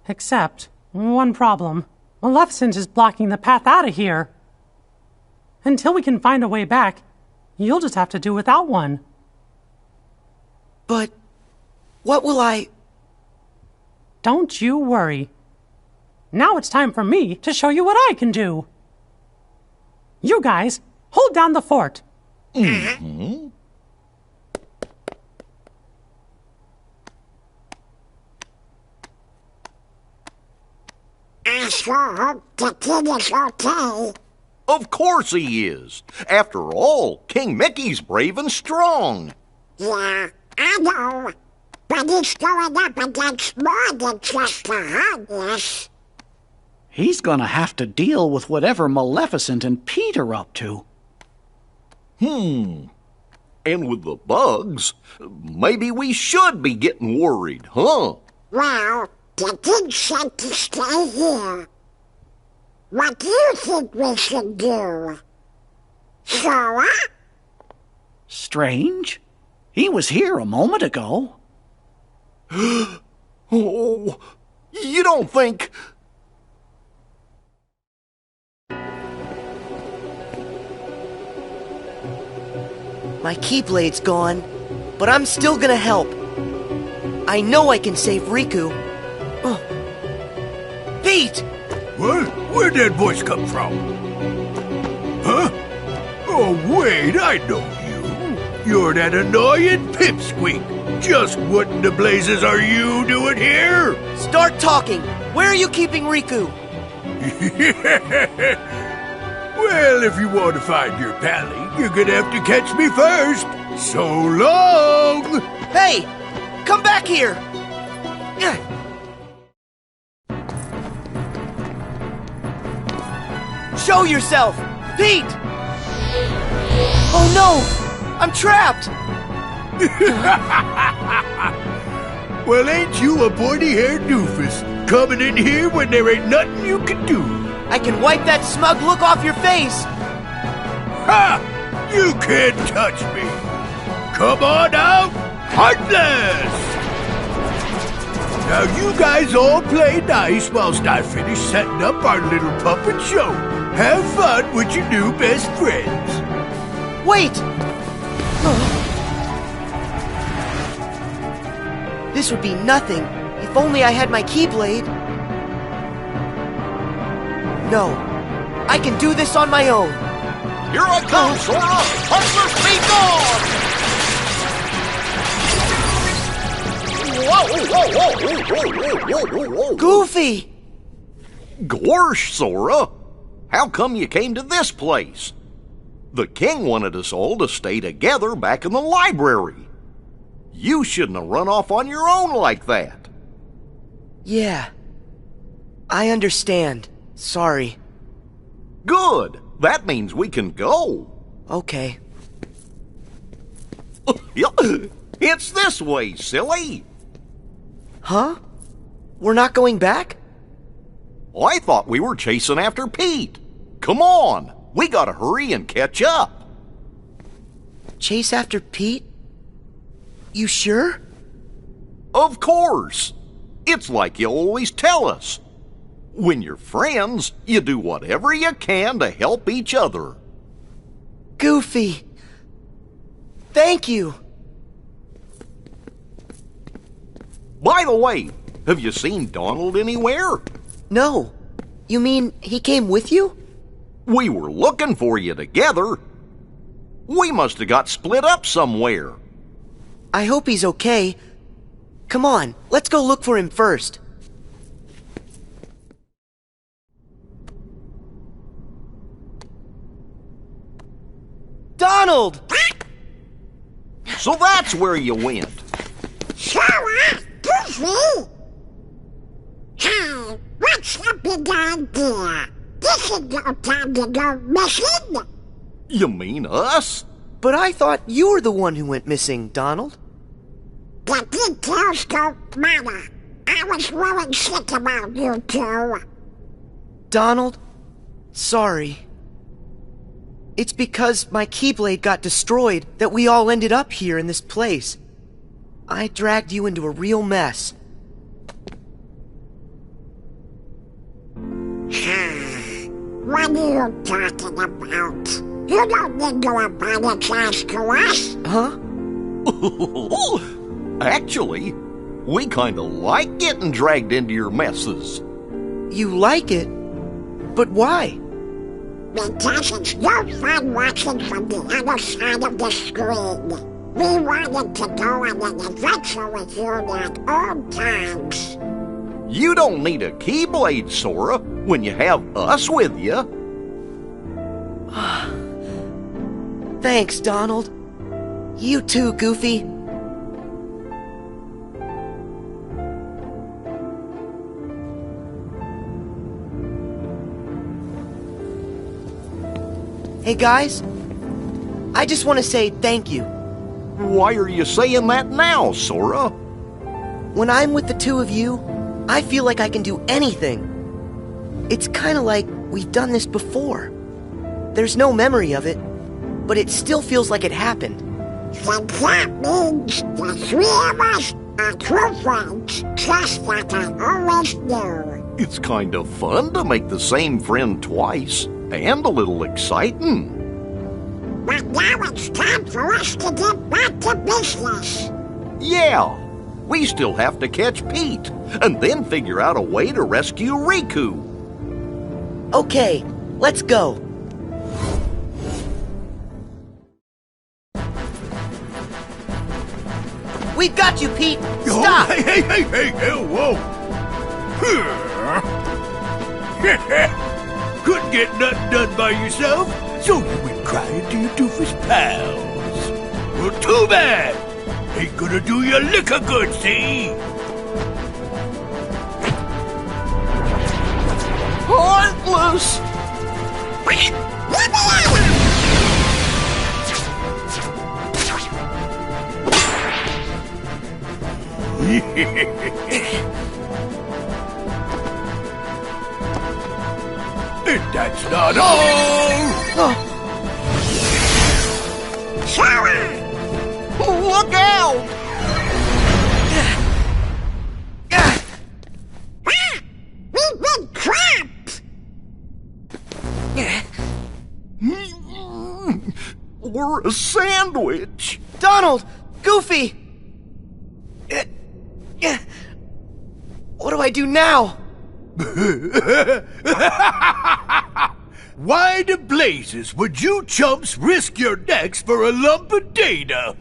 Except, one problem. Maleficent is blocking the path out of here. Until we can find a way back, you'll just have to do without one. But what will I... Don't you worry. Now it's time for me to show you what I can do. You guys, hold down the fort. I sure hope the kid is okay. Of course he is. After all, King Mickey's brave and strong. Yeah, I know. But he's going up against more than just the homeless. He's gonna have to deal with whatever Maleficent and Pete are up to. And with the bugs, maybe we should be getting worried, huh? Well, the kid said to stay here. What do you think we should do? Sora? Strange. He was here a moment ago. Oh, you don't think... My Keyblade's gone, but I'm still gonna help. I know I can save Riku. Pete! What? Where'd that voice come from? Huh? Oh, wait, I know you. You're that annoying pipsqueak. Just what in the blazes are you doing here? Start talking. Where are you keeping Riku? Well, if you want to find your pally, you're gonna have to catch me first. So long! Hey! Come back here! Show yourself! Pete! Oh no! I'm trapped! Well, ain't you a pointy-haired doofus coming in here when there ain't nothing you can do? I can wipe that smug look off your face! Ha! You can't touch me! Come on out, Heartless! Now you guys all play nice whilst I finish setting up our little puppet show. Have fun with your new best friends. Wait! This would be nothing if only I had my Keyblade. No, I can do this on my own. Here I come, Sora! Heartless, be gone! Whoa! Goofy! Gorsh, Sora! How come you came to this place? The king wanted us all to stay together back in the library. You shouldn't have run off on your own like that. Yeah. I understand. Sorry. Good. That means we can go. Okay. It's this way, silly. Huh? We're not going back? I thought we were chasing after Pete. Come on. We gotta hurry and catch up. Chase after Pete? You sure? Of course. It's like you always tell us. When you're friends, you do whatever you can to help each other. Goofy. Thank you. By the way, have you seen Donald anywhere? No. You mean he came with you? We were looking for you together. We must have got split up somewhere. I hope he's okay. Come on, let's go look for him first. Donald! So that's where you went. Sora, Goofy! Hey, what's the big idea? This is no time to go missing. You mean us? But I thought you were the one who went missing, Donald. The details don't matter. I was worried sick about you two. Donald, sorry. It's because my Keyblade got destroyed that we all ended up here in this place. I dragged you into a real mess. What are you talking about? You don't need to apologize to us. Huh? Actually, we kinda like getting dragged into your messes. You like it? But why? Because it's no fun watching from the other side of the screen. We wanted to go on an adventure with you like old times. You don't need a Keyblade, Sora, when you have us with you. Thanks, Donald. You too, Goofy. Hey guys, I just want to say thank you. Why are you saying that now, Sora? When I'm with the two of you, I feel like I can do anything. It's kind of like we've done this before. There's no memory of it, but it still feels like it happened. Then that means the three of us are true friends, just like I always knew. It's kind of fun to make the same friend twice, and a little exciting. But now it's time for us to get back to business. Yeah, we still have to catch Pete, and then figure out a way to rescue Riku. Okay, let's go. We got you, Pete! Stop! Oh, hey, whoa! Couldn't get nothing done by yourself, so you went crying to your doofus pals. Well, too bad! Ain't gonna do you lick a good, see? Heartless! And that's not all! Look out! We've been trapped! We're a sandwich! Donald! Goofy! What do I do now? Why the blazes would you chumps risk your necks for a lump of data?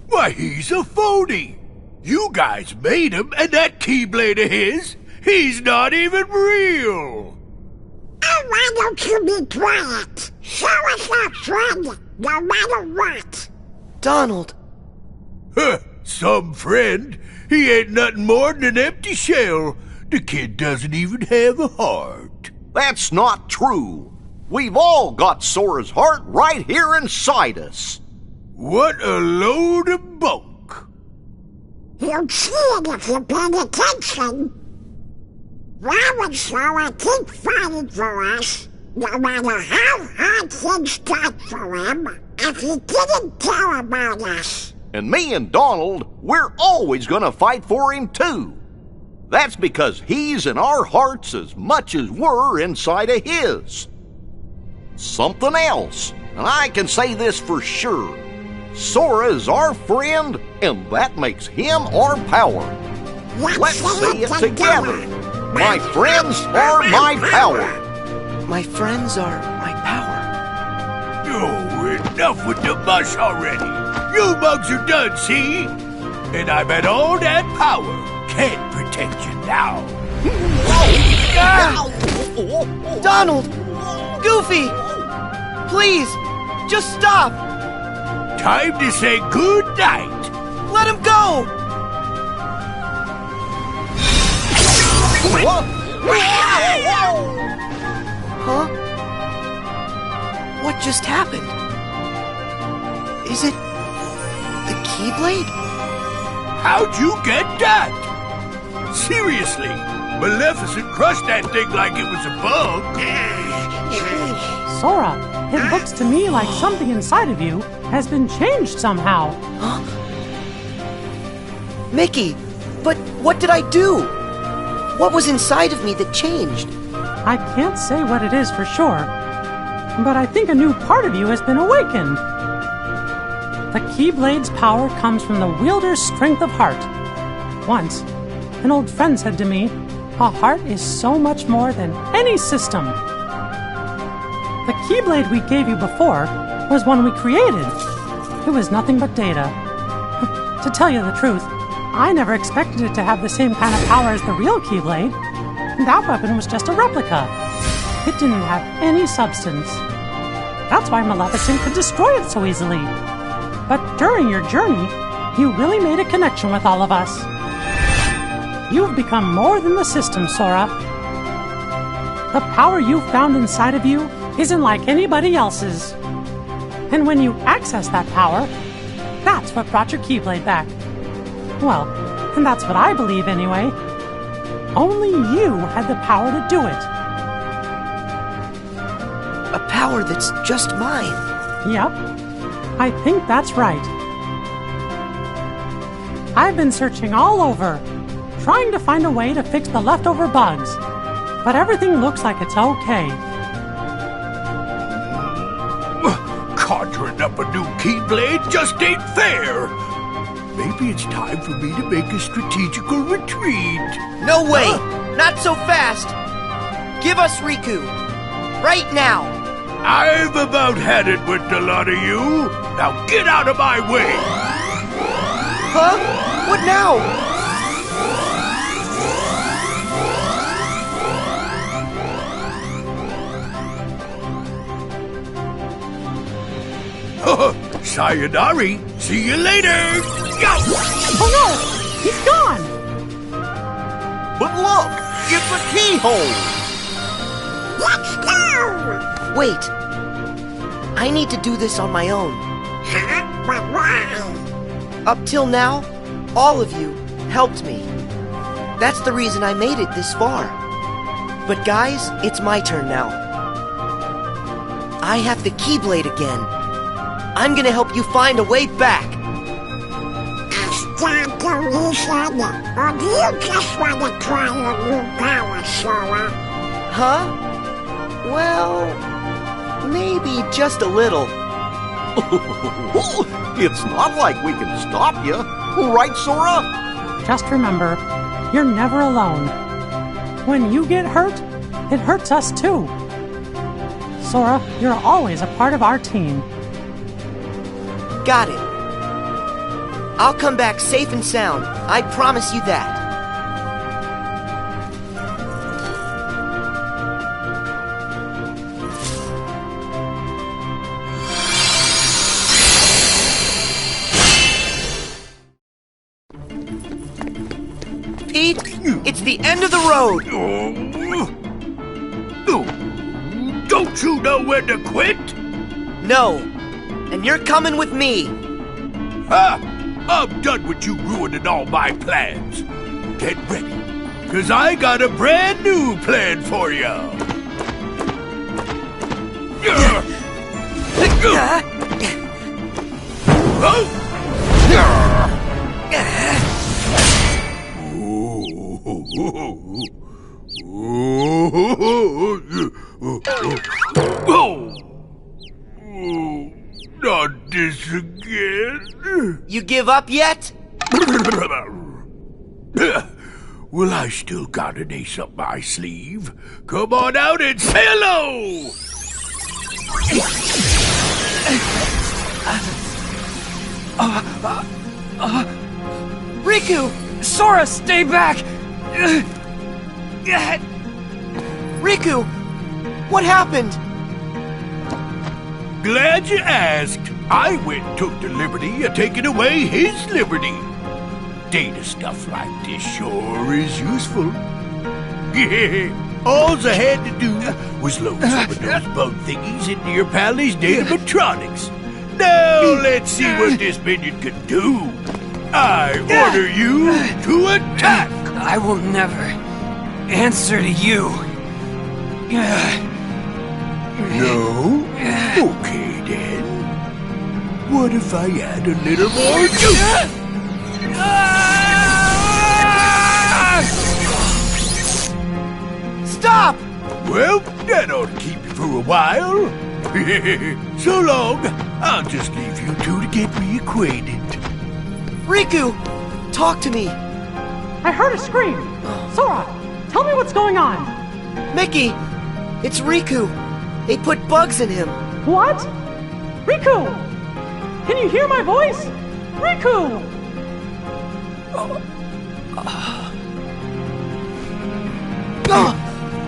Why, he's a phony. You guys made him, and that Keyblade of his, he's not even real. Oh, why don't you be quiet? Show us our friend, no matter what. Donald. Huh, some friend. He ain't nothing more than an empty shell. The kid doesn't even have a heart. That's not true. We've all got Sora's heart right here inside us. What a load of bunk. You'll see it if you pay attention. Why would Sora keep fighting for us, no matter how hard things got for him, if he didn't care about us? And me and Donald, we're always gonna fight for him too. That's because he's in our hearts as much as we're inside of his. Something else, and I can say this for sure. Sora is our friend, and that makes him our power. Let's say it together. My friends are my power. My friends are my power. Oh, enough with the mush already. You mugs are done, see? And I bet all that power can't protect you now. Donald! Goofy! Please, just stop! Time to say good night. Let him go! Huh? What just happened? Is it the Keyblade? How'd you get that? Seriously, Maleficent crushed that thing like it was a bug. Sora, it looks to me like something inside of you has been changed somehow. Mickey, but what did I do? What was inside of me that changed? I can't say what it is for sure, but I think a new part of you has been awakened. The Keyblade's power comes from the wielder's strength of heart. Once, an old friend said to me, a heart is so much more than any system. The Keyblade we gave you before was one we created. It was nothing but data. To tell you the truth, I never expected it to have the same kind of power as the real Keyblade. That weapon was just a replica. It didn't have any substance. That's why Maleficent could destroy it so easily. But during your journey, you really made a connection with all of us. You've become more than the system, Sora. The power you've found inside of you isn't like anybody else's. And when you access that power, that's what brought your Keyblade back. Well, and that's what I believe anyway. Only you had the power to do it. A power that's just mine. Yep, I think that's right. I've been searching all over, trying to find a way to fix the leftover bugs, but everything looks like it's okay. Conjuring up a new Keyblade just ain't fair. Maybe it's time for me to make a strategical retreat. No way! Not so fast! Give us Riku! Right now! I've about had it with the lot of you. Now get out of my way! Huh? What now? Sayonari! See you later! Go! Oh no! He's gone! But look! It's a keyhole! Let's go! Wait. I need to do this on my own. Huh? But why? Up till now, all of you helped me. That's the reason I made it this far. But guys, it's my turn now. I have the Keyblade again. I'm gonna help you find a way back. You said, or do you just want to try your new power, Sora? Huh? Well, maybe just a little. It's not like we can stop you. Right, Sora? Just remember, you're never alone. When you get hurt, it hurts us too. Sora, you're always a part of our team. Got it. I'll come back safe and sound. I promise you that. Pete, it's the end of the road. Don't you know when to quit? No. And you're coming with me. Ha! I'm done with you ruining all my plans. Get ready, because I got a brand new plan for you. Not this again. You give up yet? Well, I still got an ace up my sleeve. Come on out and say hello! Riku! Sora, stay back! Riku! What happened? Glad you asked. I went and took the liberty of taking away his liberty. Data stuff like this sure is useful. All I had to do was load some of those bug thingies into your pally's datatronics. Now let's see what this minion can do. I order you to attack. I will never answer to you. No? Okay then. What if I add a little more juice? Stop! Well, that ought to keep you for a while. So long. I'll just leave you two to get reacquainted. Riku! Talk to me. I heard a scream. Sora, tell me what's going on. Mickey! It's Riku. They put bugs in him. What? Riku! Can you hear my voice? Riku!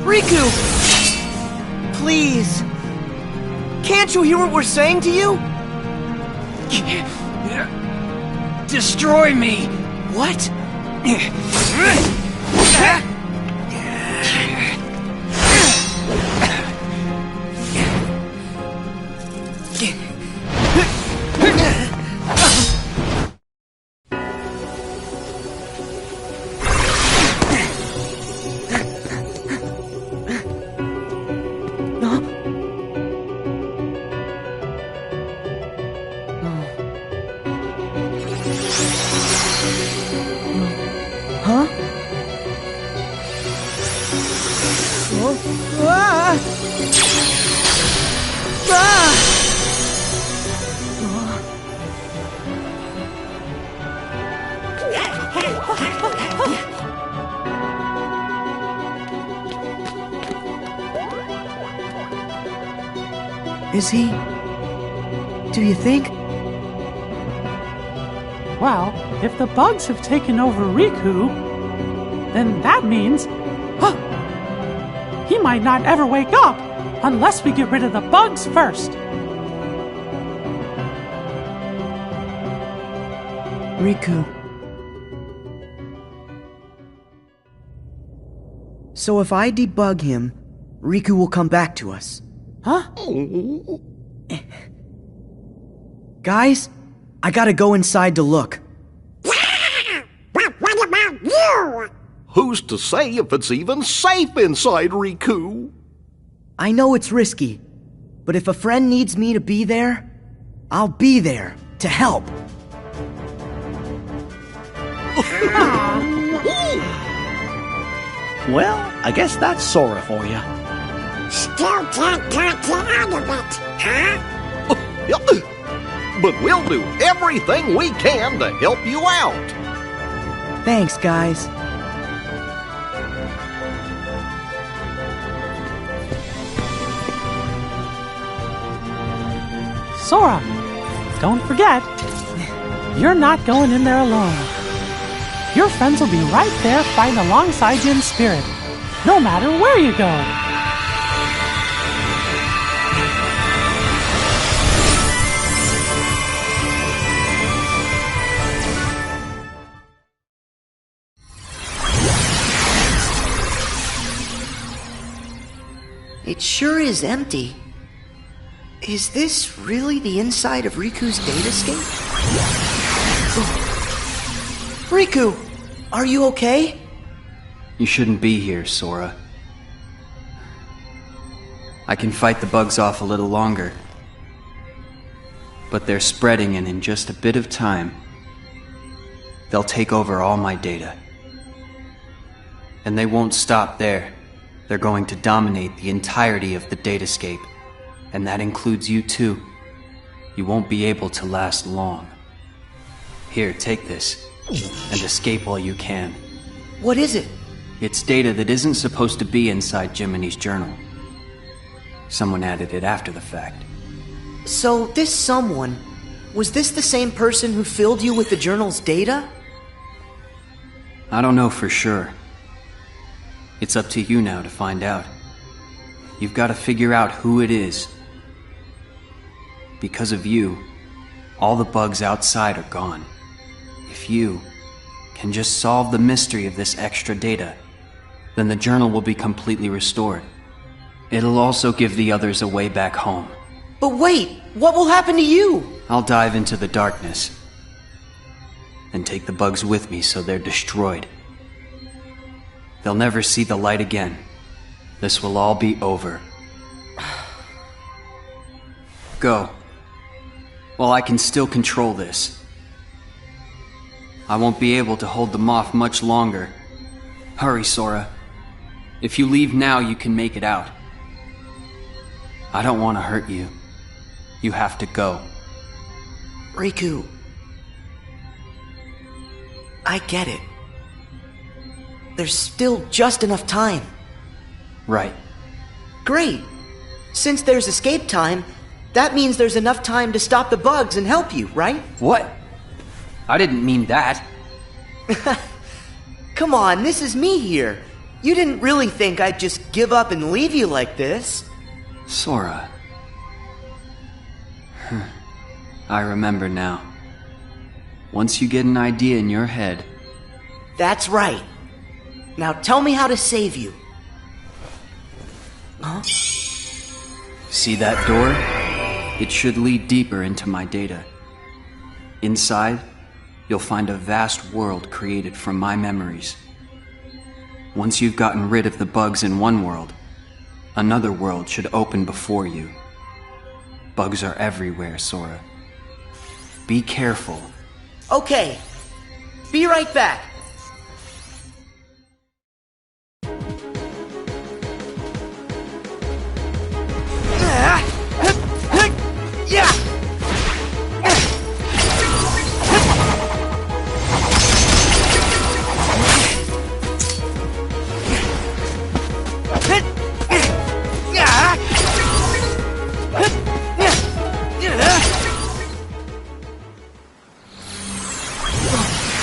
Riku! Please! Can't you hear what we're saying to you? Destroy me! What? Huh? Oh. Ah! Ah! Is he? Do you think? Well, if the bugs have taken over Riku, then that means... he might not ever wake up unless we get rid of the bugs first. Riku. So if I debug him, Riku will come back to us. Huh? Guys, I gotta go inside to look. But what about you? Who's to say if it's even safe inside Riku? I know it's risky, but if a friend needs me to be there, I'll be there to help. Well, I guess that's Sora for you. Still can't talk you out of it, huh? But we'll do everything we can to help you out. Thanks, guys. Sora, don't forget, you're not going in there alone. Your friends will be right there fighting alongside you in spirit, no matter where you go. It sure is empty. Is this really the inside of Riku's datascape? Riku, are you okay? You shouldn't be here, Sora. I can fight the bugs off a little longer. But they're spreading, and in just a bit of time, they'll take over all my data. And they won't stop there. They're going to dominate the entirety of the datascape. And that includes you too. You won't be able to last long. Here, take this, and escape while you can. What is it? It's data that isn't supposed to be inside Jiminy's journal. Someone added it after the fact. So, this someone, was this the same person who filled you with the journal's data? I don't know for sure. It's up to you now to find out. You've got to figure out who it is. Because of you, all the bugs outside are gone. If you can just solve the mystery of this extra data, then the journal will be completely restored. It'll also give the others a way back home. But wait, what will happen to you? I'll dive into the darkness and take the bugs with me so they're destroyed. They'll never see the light again. This will all be over. Go. While I can still control this. I won't be able to hold them off much longer. Hurry, Sora. If you leave now, you can make it out. I don't want to hurt you. You have to go. Riku, I get it. There's still just enough time. Right. Great. Since there's escape time, that means there's enough time to stop the bugs and help you, right? What? I didn't mean that. Come on, this is me here. You didn't really think I'd just give up and leave you like this. Sora. I remember now. Once you get an idea in your head... That's right. Now tell me how to save you. Huh? See that door? It should lead deeper into my data. Inside, you'll find a vast world created from my memories. Once you've gotten rid of the bugs in one world, another world should open before you. Bugs are everywhere, Sora. Be careful. Okay. Be right back. Yeah!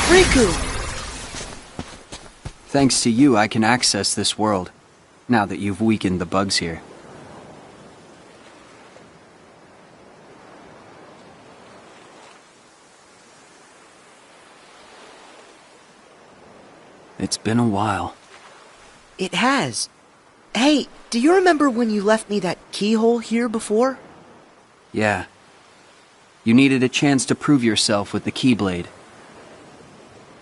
Riku! Thanks to you, I can access this world, now that you've weakened the bugs here. It's been a while. It has. Hey, do you remember when you left me that keyhole here before? Yeah. You needed a chance to prove yourself with the Keyblade.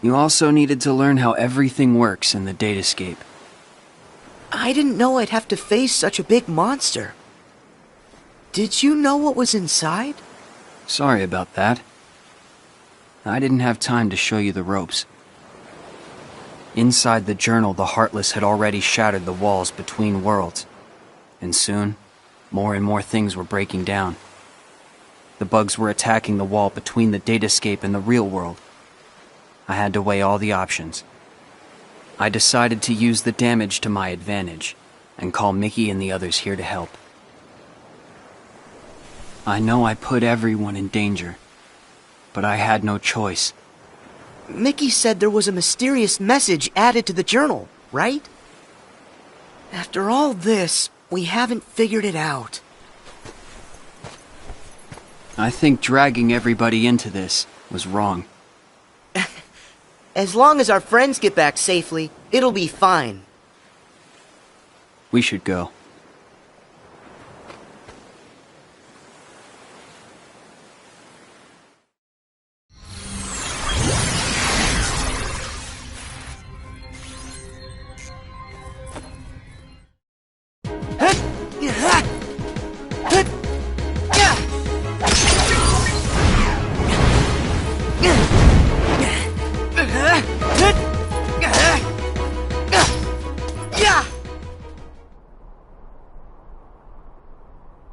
You also needed to learn how everything works in the datascape. I didn't know I'd have to face such a big monster. Did you know what was inside? Sorry about that. I didn't have time to show you the ropes. Inside the journal, the Heartless had already shattered the walls between worlds. And soon, more and more things were breaking down. The bugs were attacking the wall between the datascape and the real world. I had to weigh all the options. I decided to use the damage to my advantage, and call Mickey and the others here to help. I know I put everyone in danger, but I had no choice. Mickey said there was a mysterious message added to the journal, right? After all this, we haven't figured it out. I think dragging everybody into this was wrong. As long as our friends get back safely, it'll be fine. We should go.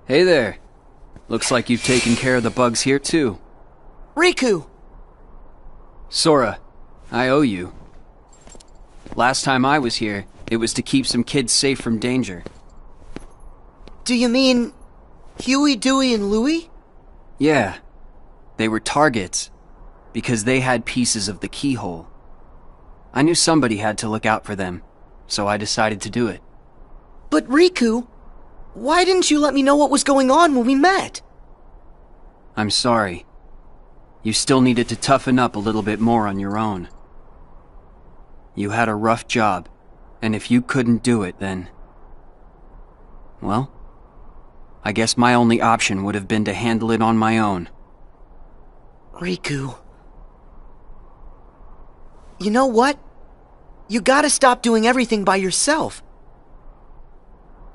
Hey there. Looks like you've taken care of the bugs here too. Riku! Sora, I owe you. Last time I was here, it was to keep some kids safe from danger. Do you mean Huey, Dewey, and Louie? Yeah. They were targets, because they had pieces of the keyhole. I knew somebody had to look out for them, so I decided to do it. But Riku, why didn't you let me know what was going on when we met? I'm sorry. You still needed to toughen up a little bit more on your own. You had a rough job, and if you couldn't do it, then... well, I guess my only option would have been to handle it on my own. Riku... you know what? You gotta stop doing everything by yourself.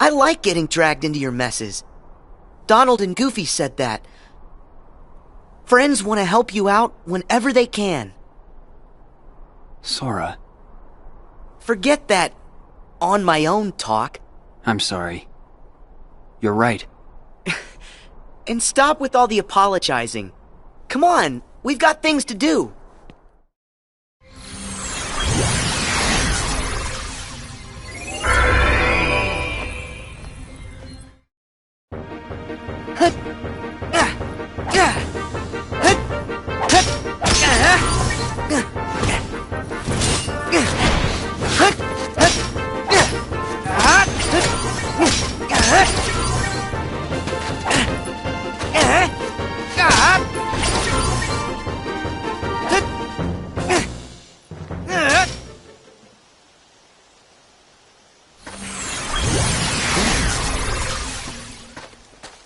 I like getting dragged into your messes. Donald and Goofy said that. Friends want to help you out whenever they can. Sora. Forget that on my own talk. I'm sorry. You're right. And stop with all the apologizing. Come on, we've got things to do.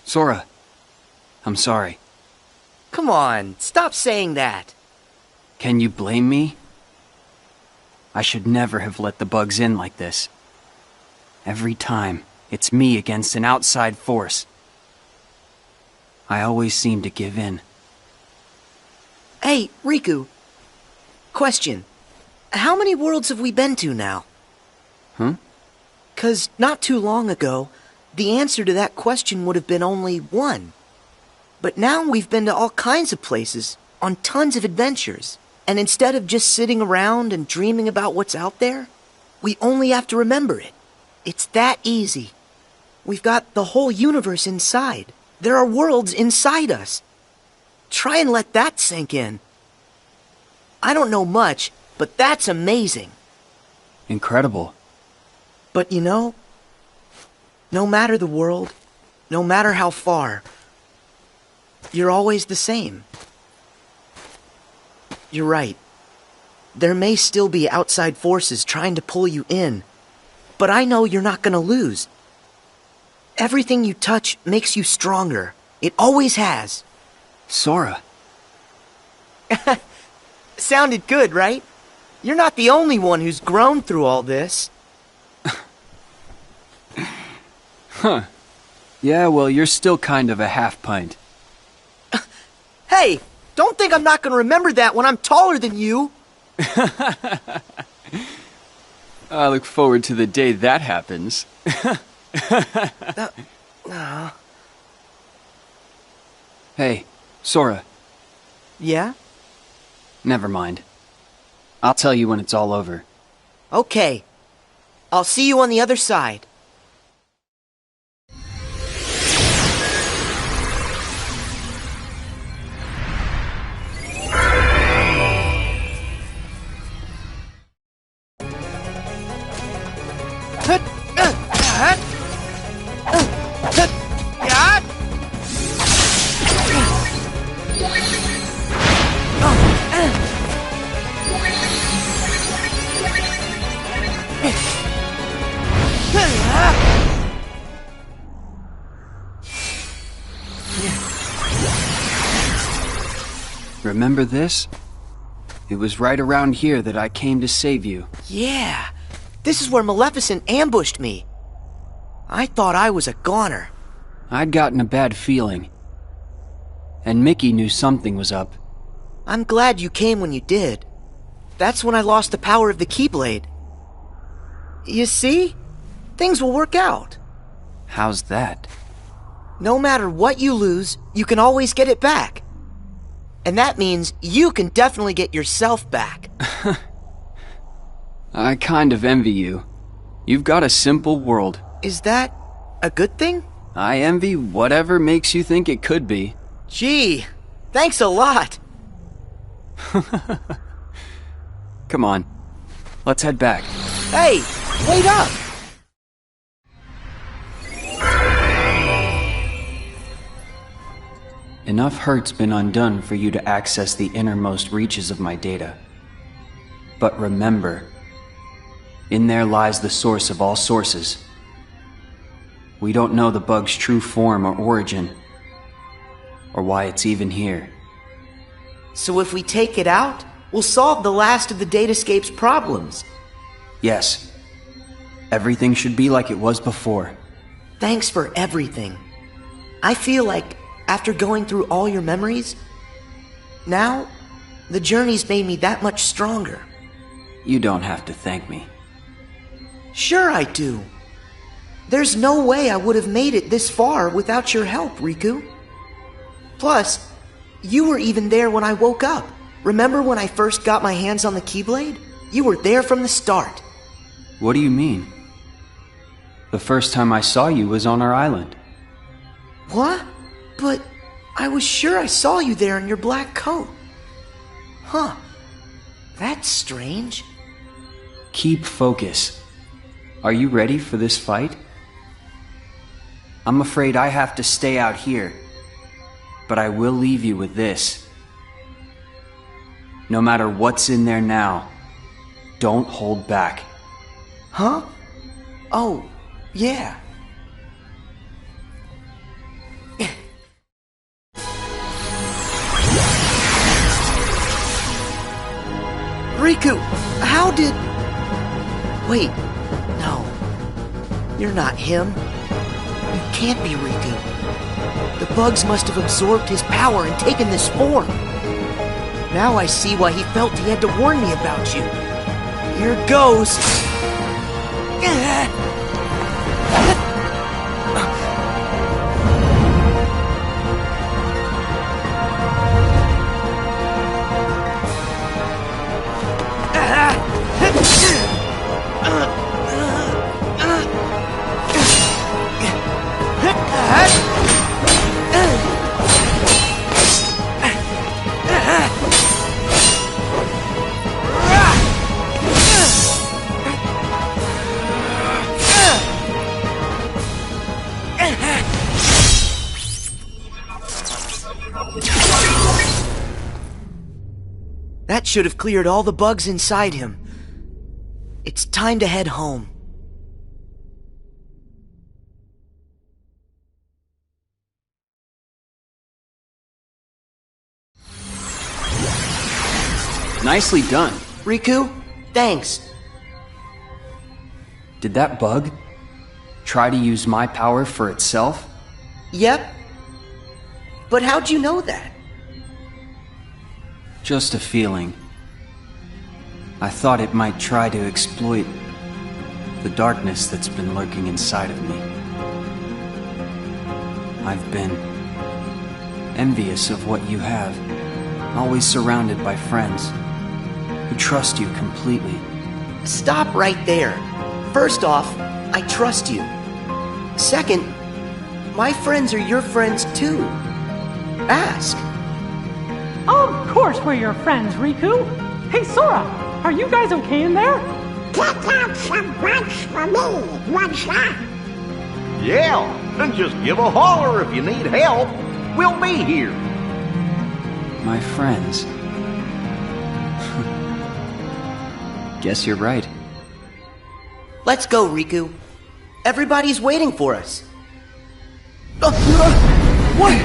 Sora, I'm sorry. Come on, stop saying that. Can you blame me? I should never have let the bugs in like this. Every time, it's me against an outside force. I always seem to give in. Hey, Riku. Question. How many worlds have we been to now? Huh? 'Cause not too long ago, the answer to that question would have been only one. But now we've been to all kinds of places, on tons of adventures. And instead of just sitting around and dreaming about what's out there, we only have to remember it. It's that easy. We've got the whole universe inside. There are worlds inside us. Try and let that sink in. I don't know much, but that's amazing. Incredible. But you know, no matter the world, no matter how far, you're always the same. You're right. There may still be outside forces trying to pull you in, but I know you're not gonna lose. Everything you touch makes you stronger. It always has. Sora. Sounded good, right? You're not the only one who's grown through all this. Huh. Yeah, well, you're still kind of a half-pint. Hey, don't think I'm not gonna remember that when I'm taller than you. I look forward to the day that happens. Hey, Sora. Yeah? Never mind. I'll tell you when it's all over. Okay. I'll see you on the other side. Remember this? It was right around here that I came to save you. Yeah, this is where Maleficent ambushed me. I thought I was a goner. I'd gotten a bad feeling. And Mickey knew something was up. I'm glad you came when you did. That's when I lost the power of the Keyblade. You see? Things will work out. How's that? No matter what you lose, you can always get it back. And that means you can definitely get yourself back. I kind of envy you. You've got a simple world. Is that a good thing? I envy whatever makes you think it could be. Gee, thanks a lot. Come on, let's head back. Hey, wait up! Enough hurt's been undone for you to access the innermost reaches of my data. But remember, in there lies the source of all sources. We don't know the bug's true form or origin, or why it's even here. So if we take it out, we'll solve the last of the Datascape's problems. Yes. Everything should be like it was before. Thanks for everything. I feel like, after going through all your memories, now, the journey's made me that much stronger. You don't have to thank me. Sure I do. There's no way I would have made it this far without your help, Riku. Plus, you were even there when I woke up. Remember when I first got my hands on the Keyblade? You were there from the start. What do you mean? The first time I saw you was on our island. What? But I was sure I saw you there in your black coat. Huh. That's strange. Keep focus. Are you ready for this fight? I'm afraid I have to stay out here, but I will leave you with this. No matter what's in there now, don't hold back. Huh? Oh, yeah. Riku, how did... Wait, no. You're not him. You can't be Riku. The bugs must have absorbed his power and taken this form. Now I see why he felt he had to warn me about you. Here goes. That should have cleared all the bugs inside him. It's time to head home. Nicely done. Riku, thanks. Did that bug try to use my power for itself? Yep. But how'd you know that? Just a feeling. I thought it might try to exploit the darkness that's been lurking inside of me. I've been envious of what you have, always surrounded by friends who trust you completely. Stop right there. First off, I trust you. Second, my friends are your friends too. Ask. Of course we're your friends, Riku. Hey, Sora, are you guys okay in there? Pick out some bugs for me, what's that? Yeah, and just give a holler if you need help. We'll be here. My friends. Guess you're right. Let's go, Riku. Everybody's waiting for us. What?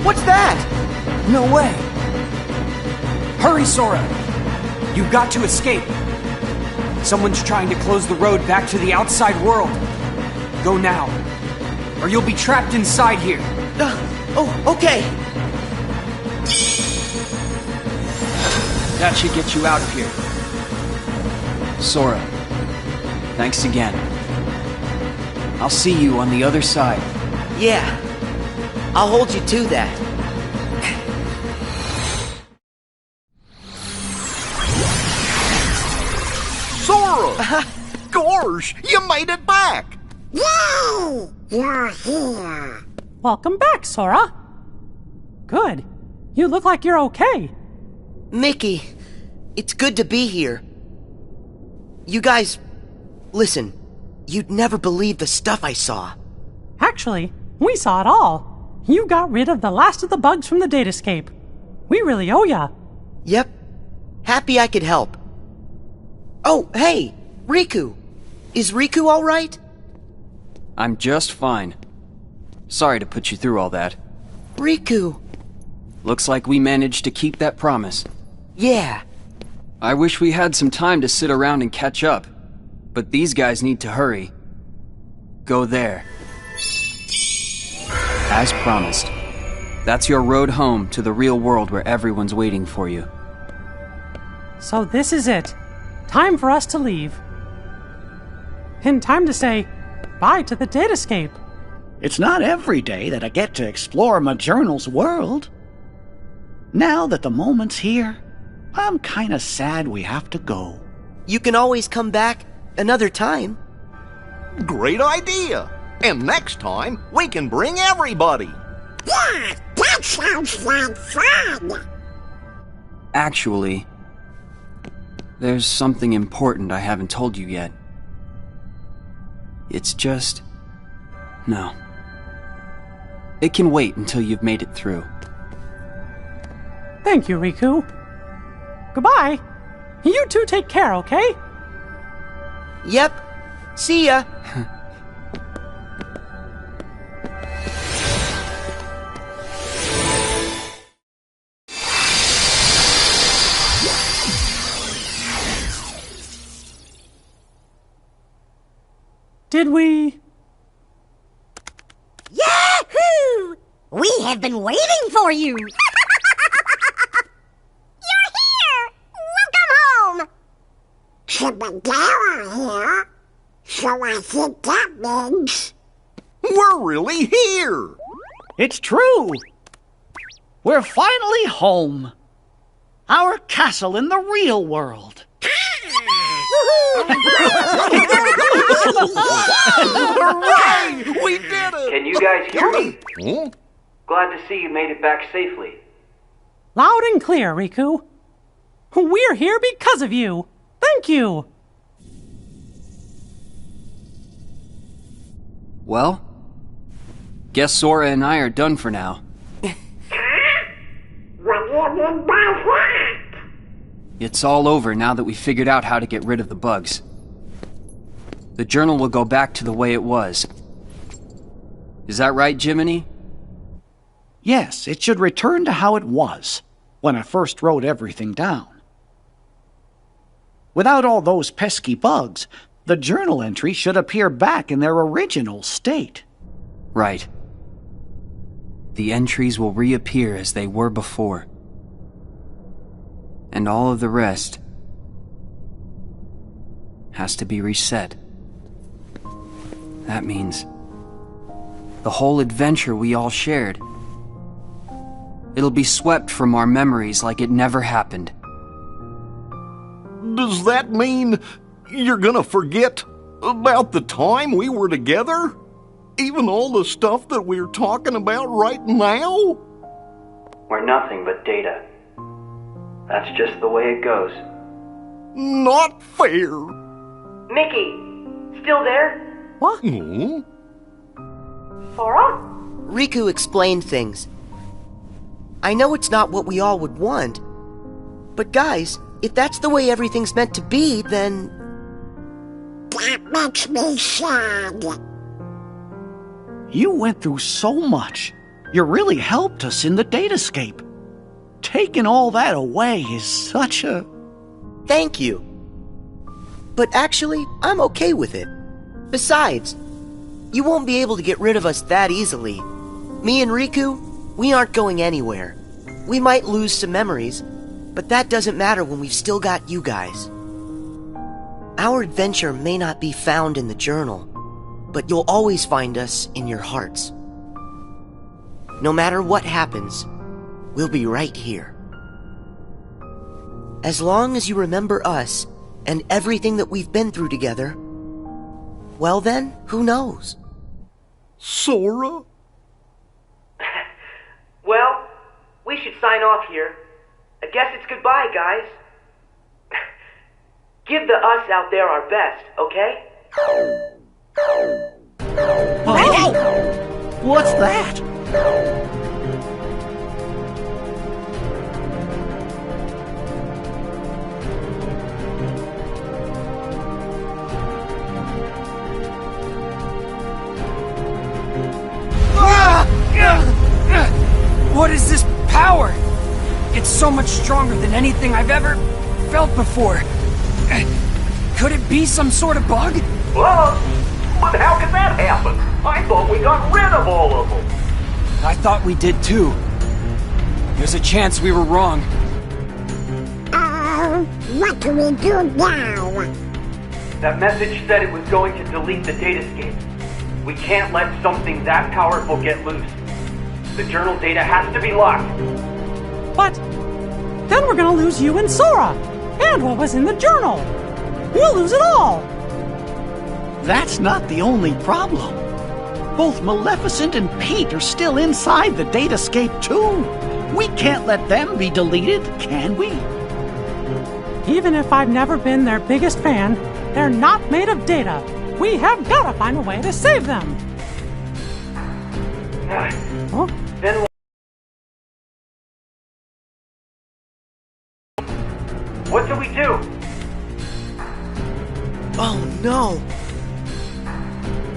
What's that? No way! Hurry, Sora! You've got to escape. Someone's trying to close the road back to the outside world. Go now, or you'll be trapped inside here. Okay. That should get you out of here. Sora, thanks again. I'll see you on the other side. Yeah, I'll hold you to that. Sora! Gosh, you made it back! Yay! You're here. Welcome back, Sora. Good. You look like you're okay. Mickey, it's good to be here. You guys, listen, you'd never believe the stuff I saw. Actually, we saw it all. You got rid of the last of the bugs from the datascape. We really owe ya. Yep. Happy I could help. Oh, hey, Riku. Is Riku all right? I'm just fine. Sorry to put you through all that. Riku. Looks like we managed to keep that promise. Yeah. I wish we had some time to sit around and catch up, but these guys need to hurry. Go there. As promised. That's your road home to the real world where everyone's waiting for you. So this is it. Time for us to leave. And time to say bye to the datascape. It's not every day that I get to explore my journal's world. Now that the moment's here, I'm kinda sad we have to go. You can always come back another time. Great idea! And next time, we can bring everybody! Yeah, that sounds like fun. Actually, there's something important I haven't told you yet. It's just... no. It can wait until you've made it through. Thank you, Riku. Goodbye. You two take care, okay? Yep. See ya. did we... Yahoo! We have been waiting for you! You're here! Welcome home! Chibadera here. So I think that means... We're really here! It's true! We're finally home. Our castle in the real world. Hooray! We did it! Can you guys hear me? Hmm? Glad to see you made it back safely. Loud and clear, Riku. We're here because of you. Thank you. Well, guess Sora and I are done for now. What do you mean by that? It's all over now that we figured out how to get rid of the bugs. The journal will go back to the way it was. Is that right, Jiminy? Yes, it should return to how it was when I first wrote everything down. Without all those pesky bugs, the journal entry should appear back in their original state. Right. The entries will reappear as they were before. And all of the rest has to be reset. That means the whole adventure we all shared. It'll be swept from our memories like it never happened. Does that mean you're gonna forget about the time we were together? Even all the stuff that we're talking about right now? We're nothing but data. That's just the way it goes. Not fair. Mickey, still there? What? Hmm? Sora? Riku explained things. I know it's not what we all would want, but guys, if that's the way everything's meant to be, then... That makes me sad. You went through so much. You really helped us in the datascape. Taking all that away is such a... Thank you. But actually, I'm okay with it. Besides, you won't be able to get rid of us that easily. Me and Riku, we aren't going anywhere. We might lose some memories, but that doesn't matter when we've still got you guys. Our adventure may not be found in the journal, but you'll always find us in your hearts. No matter what happens, we'll be right here. As long as you remember us and everything that we've been through together, well then, who knows? Sora? Well, we should sign off here. I guess it's goodbye, guys. Give the us out there our best, okay? Hey! What's that? What is this power? It's so much stronger than anything I've ever felt before. Could it be some sort of bug? Well, but how could that happen? I thought we got rid of all of them. I thought we did too. There's a chance we were wrong. What do we do now? That message said it was going to delete the datascape. We can't let something that powerful get loose. The journal data has to be locked. But then we're gonna lose you and Sora, and what was in the journal. We'll lose it all. That's not the only problem. Both Maleficent and Pete are still inside the datascape too. We can't let them be deleted, can we? Even if I've never been their biggest fan, they're not made of data. We have gotta find a way to save them. Huh? Then what do we do? Oh no!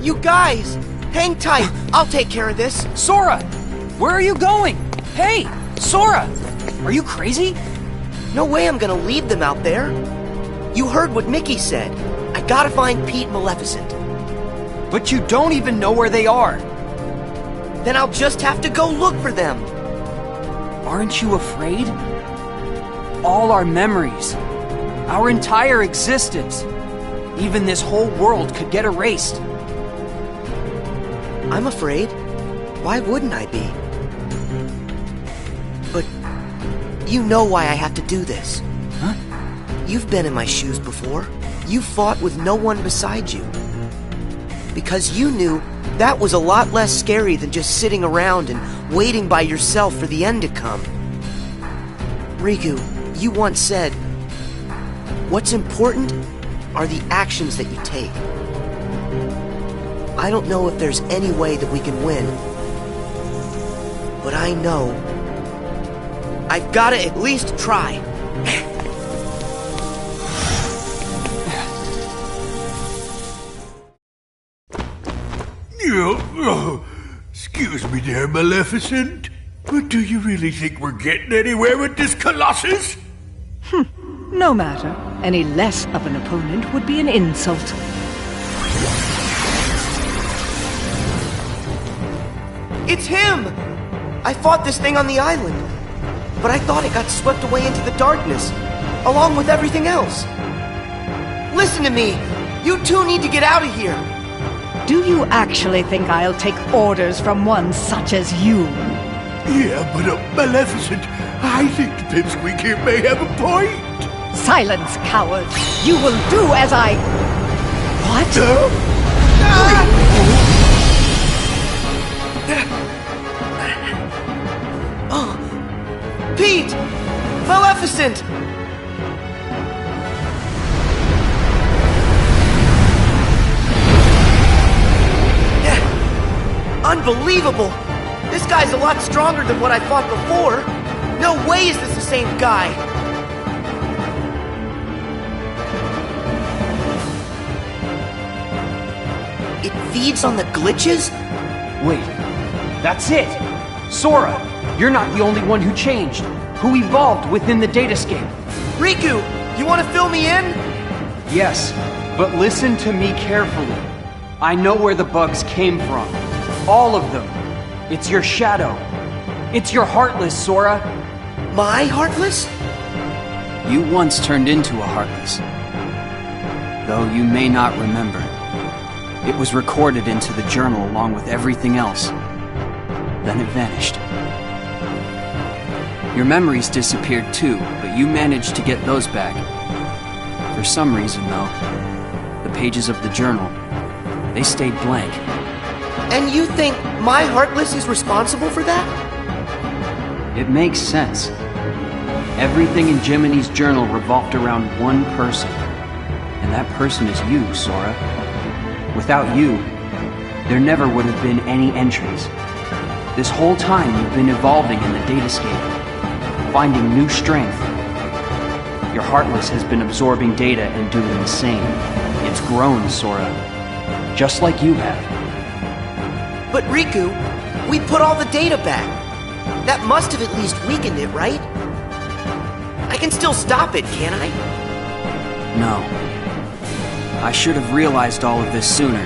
You guys! Hang tight! I'll take care of this! Sora! Where are you going? Hey! Sora! Are you crazy? No way I'm gonna leave them out there! You heard what Mickey said. I gotta find Pete and Maleficent. But you don't even know where they are. Then I'll just have to go look for them. Aren't you afraid? All our memories, our entire existence, even this whole world could get erased. I'm afraid. Why wouldn't I be? But you know why I have to do this. Huh? You've been in my shoes before. You fought with no one beside you. Because you knew that was a lot less scary than just sitting around and waiting by yourself for the end to come. Riku, you once said, what's important are the actions that you take. I don't know if there's any way that we can win, but I know I've got to at least try. Excuse me there, Maleficent, but do you really think we're getting anywhere with this Colossus? No matter. Any less of an opponent would be an insult. It's him! I fought this thing on the island, but I thought it got swept away into the darkness, along with everything else. Listen to me! You two need to get out of here! Do you actually think I'll take orders from one such as you? Yeah, but Maleficent, I think the pipsqueak here may have a point. Silence, coward! You will do as I... What? Oh, Pete! Maleficent! Unbelievable! This guy's a lot stronger than what I fought before. No way is this the same guy. It feeds on the glitches? Wait, that's it! Sora, you're not the only one who changed, who evolved within the datascape. Riku, you want to fill me in? Yes, but listen to me carefully. I know where the bugs came from. All of them. It's your shadow. It's your Heartless, Sora. My Heartless? You once turned into a Heartless. Though you may not remember. It was recorded into the journal along with everything else. Then it vanished. Your memories disappeared too, but you managed to get those back. For some reason, though, the pages of the journal, they stayed blank. And you think my Heartless is responsible for that? It makes sense. Everything in Jiminy's journal revolved around one person. And that person is you, Sora. Without you, there never would have been any entries. This whole time you've been evolving in the datascape, finding new strength. Your Heartless has been absorbing data and doing the same. It's grown, Sora. Just like you have. But Riku, we put all the data back. That must have at least weakened it, right? I can still stop it, can't I? No. I should have realized all of this sooner.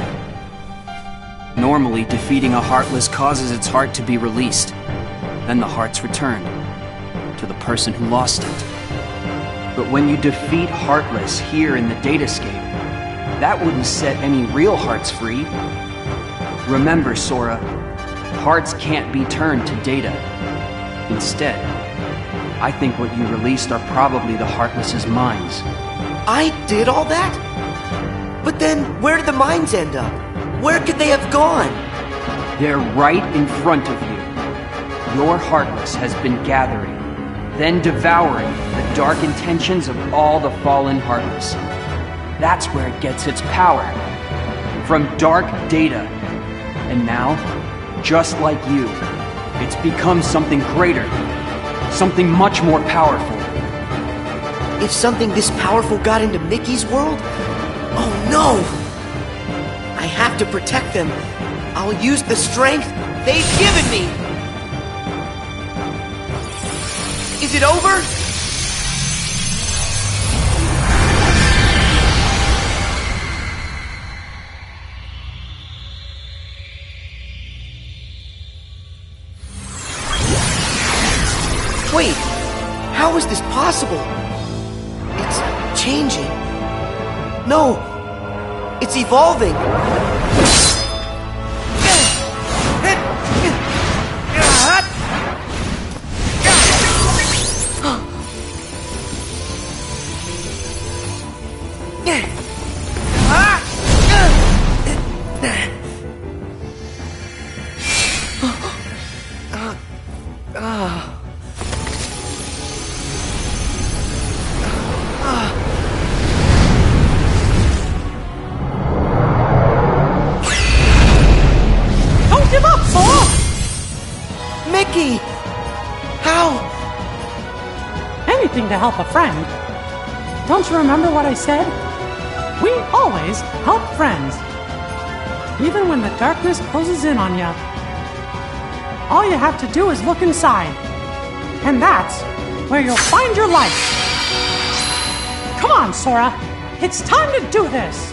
Normally, defeating a Heartless causes its heart to be released. Then the heart's returned to the person who lost it. But when you defeat Heartless here in the datascape, that wouldn't set any real hearts free. Remember, Sora, hearts can't be turned to data. Instead, I think what you released are probably the Heartless's minds. I did all that? But then, where did the minds end up? Where could they have gone? They're right in front of you. Your Heartless has been gathering, then devouring the dark intentions of all the fallen Heartless. That's where it gets its power. From dark data. And now, just like you, it's become something greater. Something much more powerful. If something this powerful got into Mickey's world? Oh no! I have to protect them. I'll use the strength they've given me! Is it over? Wait, how is this possible? It's changing. No, it's evolving. Don't give up, Sora! Mickey! How? Anything to help a friend. Don't you remember what I said? We always help friends. Even when the darkness closes in on you. All you have to do is look inside. And that's where you'll find your light. Come on, Sora. It's time to do this.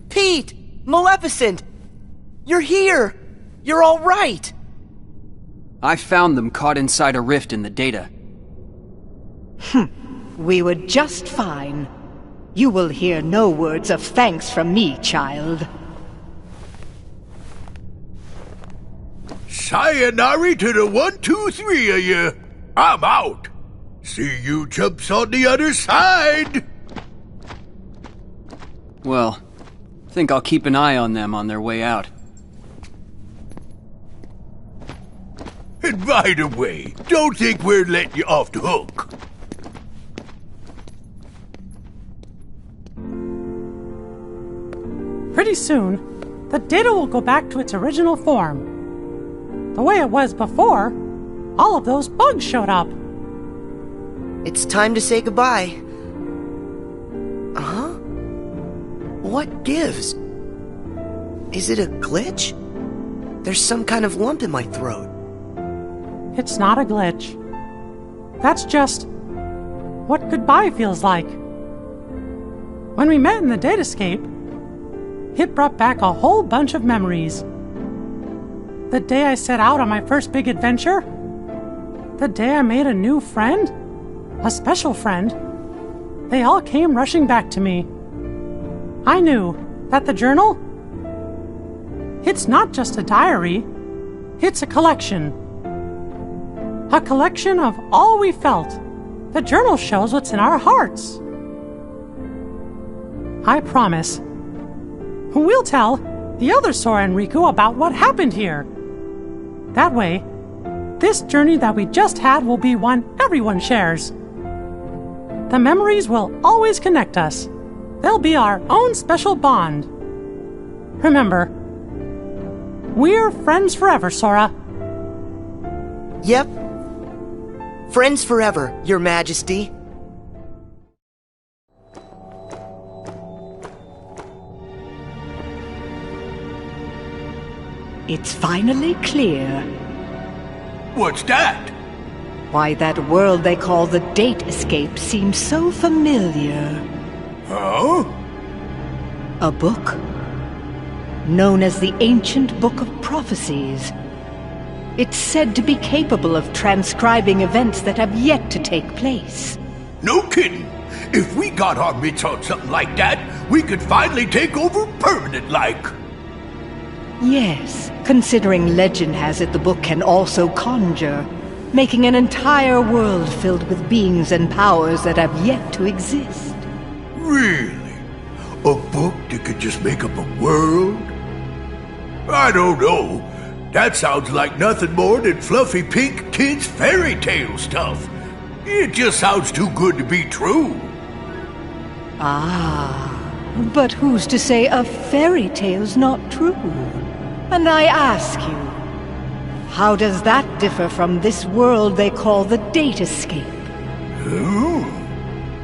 Pete! Maleficent! You're here! You're all right! I found them caught inside a rift in the data. We were just fine. You will hear no words of thanks from me, child. Sayonara to the 1, 2, 3 of you. I'm out. See you chumps on the other side. Well, think I'll keep an eye on them on their way out. And by the way, don't think we're letting you off the hook. Pretty soon, the data will go back to its original form. The way it was before, all of those bugs showed up. It's time to say goodbye. Huh? What gives? Is it a glitch? There's some kind of lump in my throat. It's not a glitch. That's just what goodbye feels like. When we met in the datascape, it brought back a whole bunch of memories. The day I set out on my first big adventure, the day I made a new friend, a special friend, they all came rushing back to me. I knew that the journal, it's not just a diary, it's a collection. A collection of all we felt. The journal shows what's in our hearts. I promise, we'll tell the other Sora and Riku about what happened here. That way, this journey that we just had will be one everyone shares. The memories will always connect us. They'll be our own special bond. Remember, we're friends forever, Sora. Yep. Friends forever, Your Majesty. It's finally clear. What's that? Why that world they call the Date Escape seems so familiar. Huh? A book? Known as the Ancient Book of Prophecies. It's said to be capable of transcribing events that have yet to take place. No kidding. If we got our mitts on something like that, we could finally take over permanent-like. Yes, considering legend has it the book can also conjure, making an entire world filled with beings and powers that have yet to exist. Really? A book that could just make up a world? I don't know. That sounds like nothing more than fluffy pink kids' fairy tale stuff. It just sounds too good to be true. Ah, but who's to say a fairy tale's not true? And I ask you, how does that differ from this world they call the Datascape?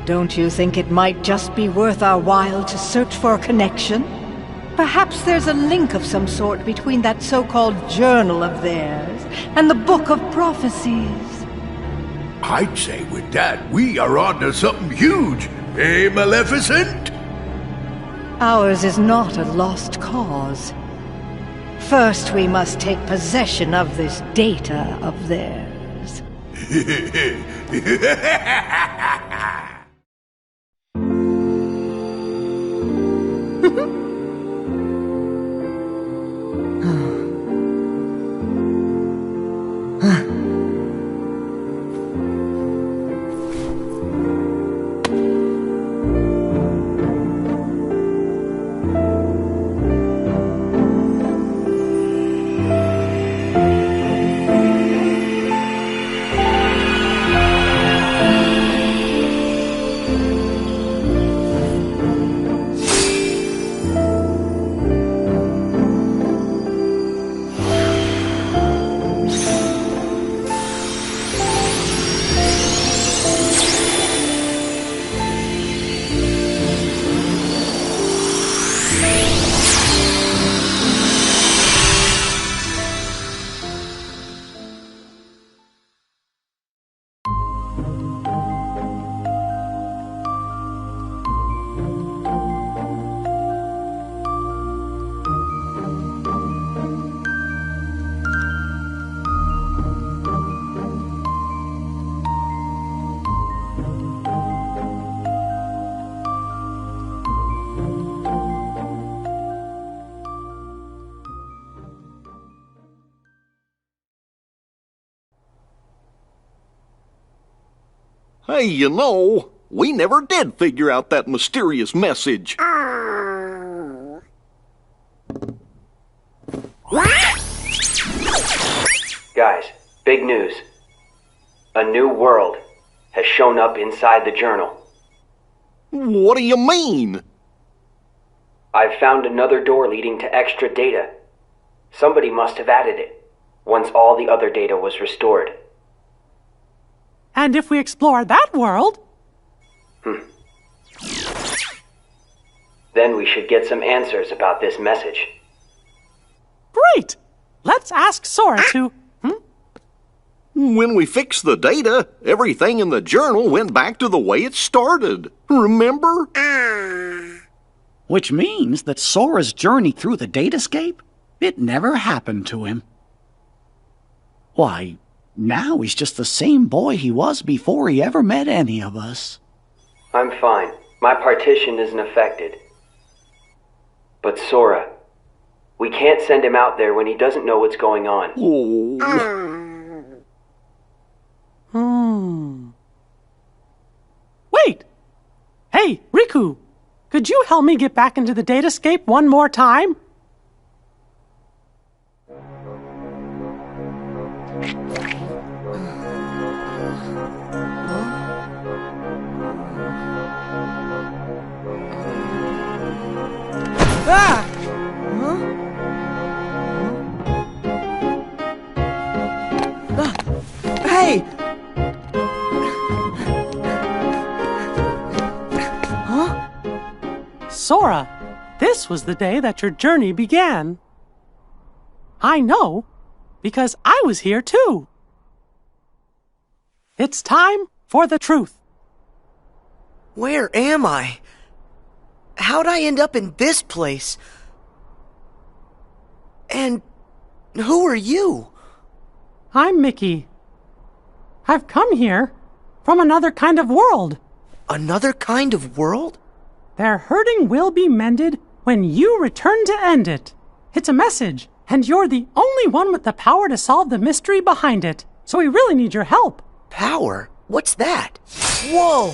Don't you think it might just be worth our while to search for a connection? Perhaps there's a link of some sort between that so-called journal of theirs and the Book of Prophecies. I'd say with that, we are onto something huge. Eh, Maleficent? Ours is not a lost cause. First, we must take possession of this data of theirs. Hey, you know, we never did figure out that mysterious message. Guys, big news. A new world has shown up inside the journal. What do you mean? I've found another door leading to extra data. Somebody must have added it, once all the other data was restored. And if we explore that world... Then we should get some answers about this message. Great! Let's ask Sora to... When we fixed the data, everything in the journal went back to the way it started. Remember? Which means that Sora's journey through the Datascape, it never happened to him. Why, now he's just the same boy he was before he ever met any of us. I'm fine. My partition isn't affected. But Sora, we can't send him out there when he doesn't know what's going on. Wait! Hey, Riku! Could you help me get back into the Datascape one more time? Ah! Hey! Sora, this was the day that your journey began. I know, because I was here too. It's time for the truth. Where am I? How'd I end up in this place? And who are you? I'm Mickey. I've come here from another kind of world. Another kind of world? Their hurting will be mended when you return to end it. It's a message, and you're the only one with the power to solve the mystery behind it. So we really need your help. Power? What's that? Whoa!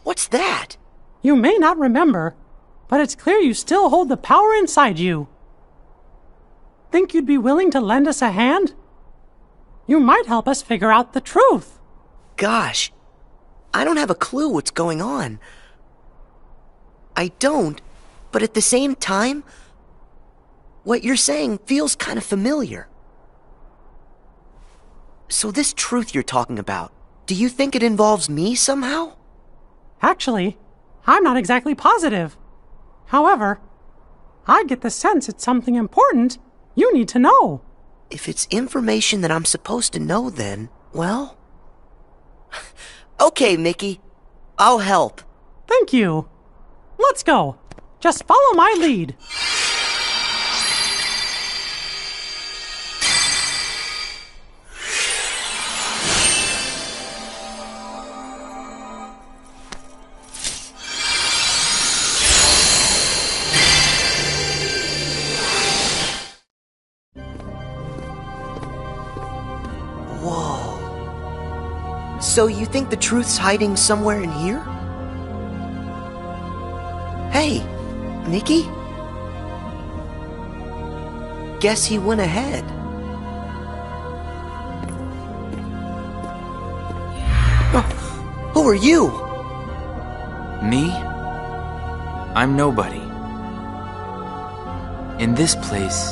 What's that? You may not remember, but it's clear you still hold the power inside you. Think you'd be willing to lend us a hand? You might help us figure out the truth. Gosh, I don't have a clue what's going on. I don't, but at the same time, what you're saying feels kind of familiar. So this truth you're talking about, do you think it involves me somehow? Actually, I'm not exactly positive. However, I get the sense it's something important you need to know. If it's information that I'm supposed to know, then, well... Okay, Mickey. I'll help. Thank you. Let's go. Just follow my lead. Whoa. So you think the truth's hiding somewhere in here? Hey, Mickey? Guess he went ahead. Who are you? Me? I'm nobody. In this place,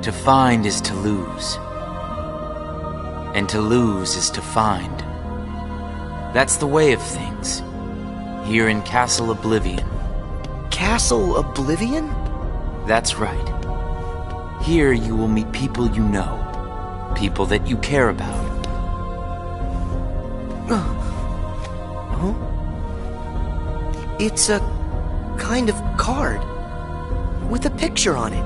to find is to lose. And to lose is to find. That's the way of things. Here in Castle Oblivion. Castle Oblivion? That's right. Here you will meet people you know. People that you care about. Huh? It's a kind of card with a picture on it.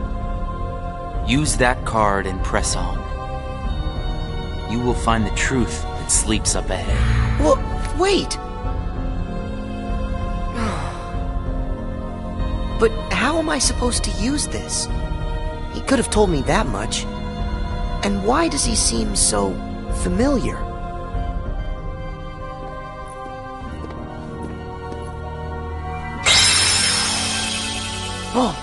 Use that card and press on. You will find the truth that sleeps up ahead. Well, wait! But how am I supposed to use this? He could have told me that much. And why does he seem so familiar? Oh!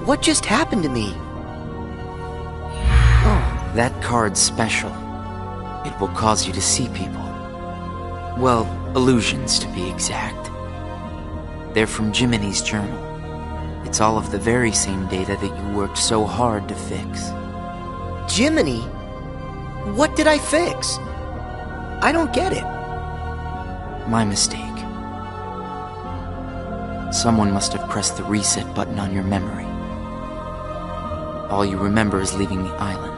What just happened to me? Oh, that card's special. It will cause you to see people. Well, illusions to be exact. They're from Jiminy's journal. It's all of the very same data that you worked so hard to fix. Jiminy? What did I fix? I don't get it. My mistake. Someone must have pressed the reset button on your memory. All you remember is leaving the island.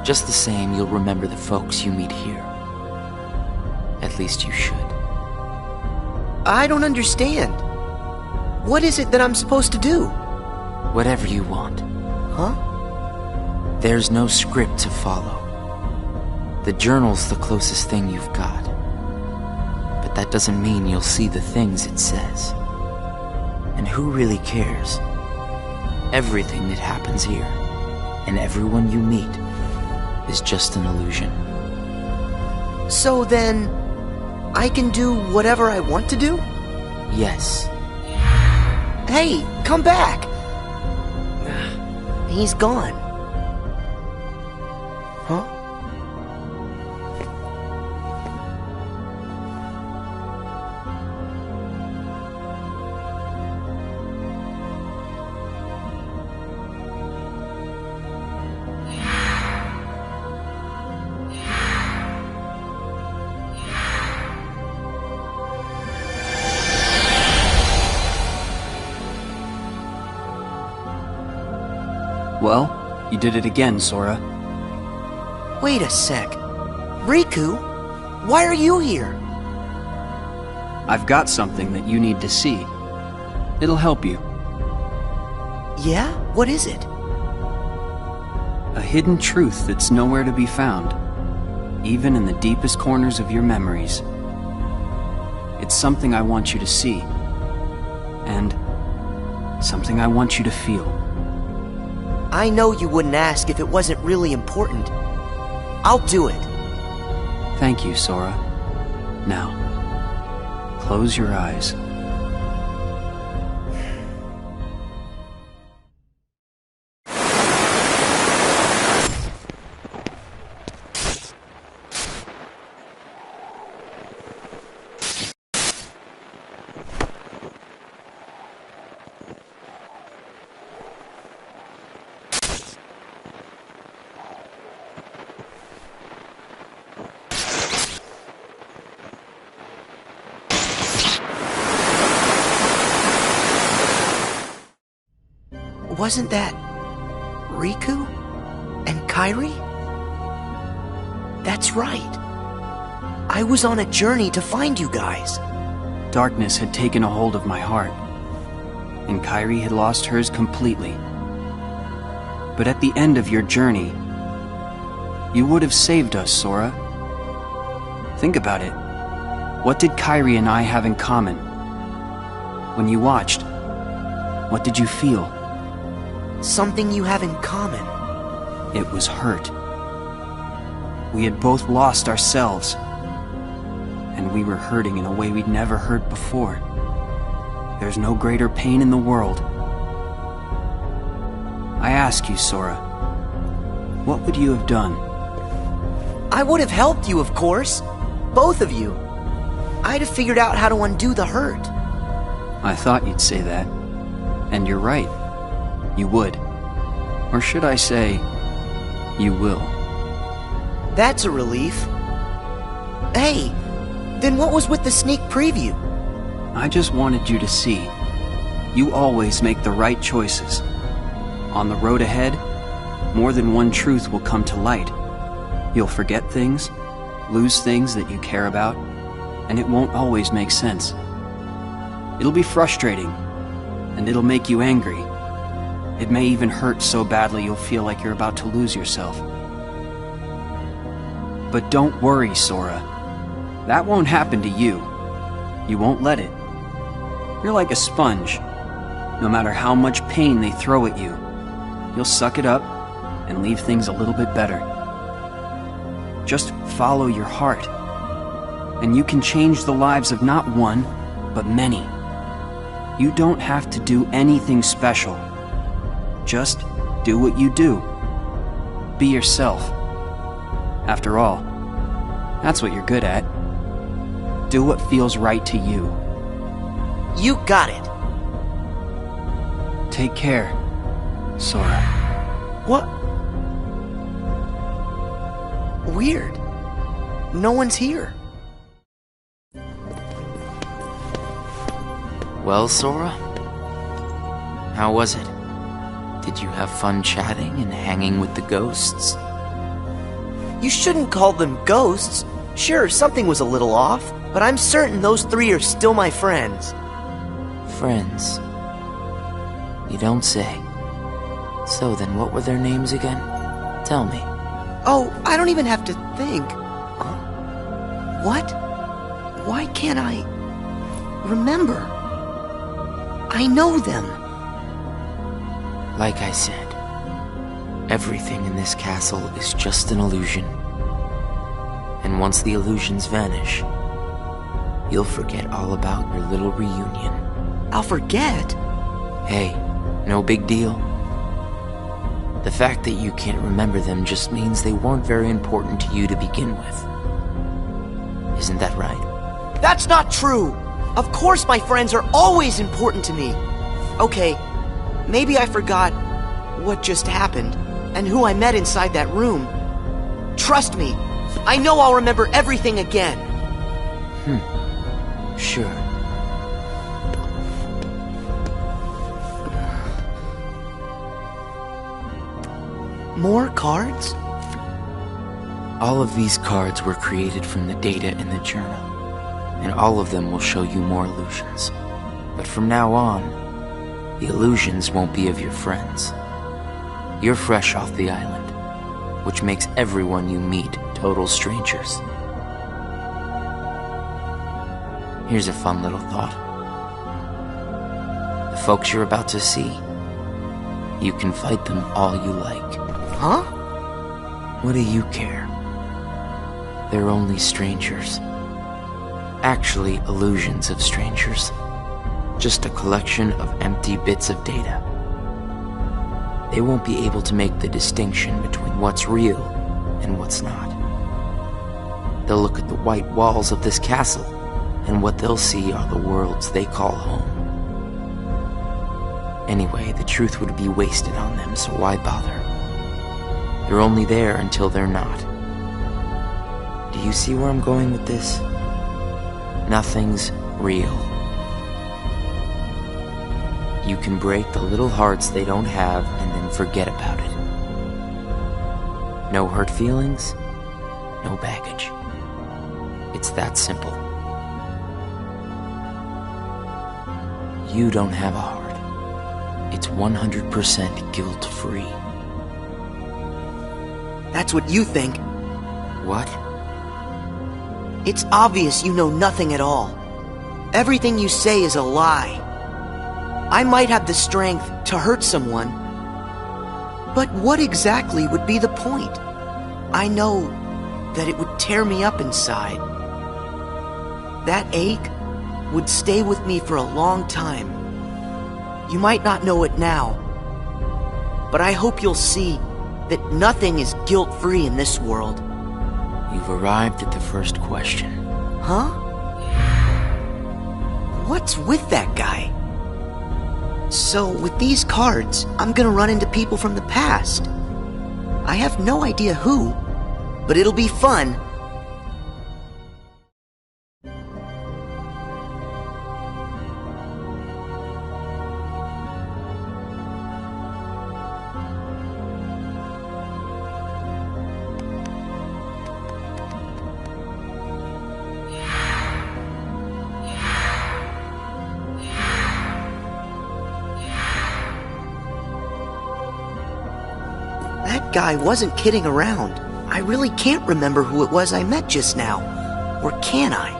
Just the same, you'll remember the folks you meet here. At least you should. I don't understand. What is it that I'm supposed to do? Whatever you want. Huh? There's no script to follow. The journal's the closest thing you've got. But that doesn't mean you'll see the things it says. And who really cares? Everything that happens here, and everyone you meet, is just an illusion. So then, I can do whatever I want to do? Yes. Hey, come back! He's gone. Huh? Well, you did it again, Sora. Wait a sec. Riku, why are you here? I've got something that you need to see. It'll help you. Yeah? What is it? A hidden truth that's nowhere to be found, even in the deepest corners of your memories. It's something I want you to see, and something I want you to feel. I know you wouldn't ask if it wasn't really important. I'll do it. Thank you, Sora. Now, close your eyes. Wasn't that Riku and Kairi? That's right. I was on a journey to find you guys. Darkness had taken a hold of my heart, and Kairi had lost hers completely. But at the end of your journey, you would have saved us, Sora. Think about it. What did Kairi and I have in common? When you watched, what did you feel? Something you have in common. It was hurt. We had both lost ourselves, and we were hurting in a way we'd never hurt before. There's no greater pain in the world. I ask you, Sora, what would you have done? I would have helped you, of course. Both of you. I'd have figured out how to undo the hurt. I thought you'd say that. And you're right. You would. Or should I say, you will. That's a relief. Hey, then what was with the sneak preview? I just wanted you to see. You always make the right choices. On the road ahead, more than one truth will come to light. You'll forget things, lose things that you care about, and it won't always make sense. It'll be frustrating, and it'll make you angry. It may even hurt so badly you'll feel like you're about to lose yourself. But don't worry, Sora. That won't happen to you. You won't let it. You're like a sponge. No matter how much pain they throw at you, you'll suck it up and leave things a little bit better. Just follow your heart, and you can change the lives of not one, but many. You don't have to do anything special. Just do what you do. Be yourself. After all, that's what you're good at. Do what feels right to you. You got it. Take care, Sora. What? Weird. No one's here. Well, Sora? How was it? Did you have fun chatting and hanging with the ghosts? You shouldn't call them ghosts. Sure, something was a little off, but I'm certain those three are still my friends. Friends? You don't say. So then what were their names again? Tell me. Oh, I don't even have to think. What? Why can't I remember? I know them. Like I said, everything in this castle is just an illusion. And once the illusions vanish, you'll forget all about your little reunion. I'll forget? Hey, no big deal. The fact that you can't remember them just means they weren't very important to you to begin with. Isn't that right? That's not true! Of course my friends are always important to me. Okay, maybe I forgot what just happened and who I met inside that room. Trust me, I know I'll remember everything again. Sure. More cards? All of these cards were created from the data in the journal, and all of them will show you more illusions. But from now on, the illusions won't be of your friends. You're fresh off the island, which makes everyone you meet total strangers. Here's a fun little thought. The folks you're about to see, you can fight them all you like. Huh? What do you care? They're only strangers. Actually, illusions of strangers. Just a collection of empty bits of data. They won't be able to make the distinction between what's real and what's not. They'll look at the white walls of this castle, and what they'll see are the worlds they call home. Anyway, the truth would be wasted on them, so why bother? They're only there until they're not. Do you see where I'm going with this? Nothing's real. You can break the little hearts they don't have and then forget about it. No hurt feelings, no baggage. It's that simple. You don't have a heart. It's 100% guilt-free. That's what you think. What? It's obvious you know nothing at all. Everything you say is a lie. I might have the strength to hurt someone, but what exactly would be the point? I know that it would tear me up inside. That ache would stay with me for a long time. You might not know it now, but I hope you'll see that nothing is guilt-free in this world. You've arrived at the first question. Huh? What's with that guy? So, with these cards, I'm gonna run into people from the past. I have no idea who, but it'll be fun. That guy wasn't kidding around. I really can't remember who it was I met just now. Or can I?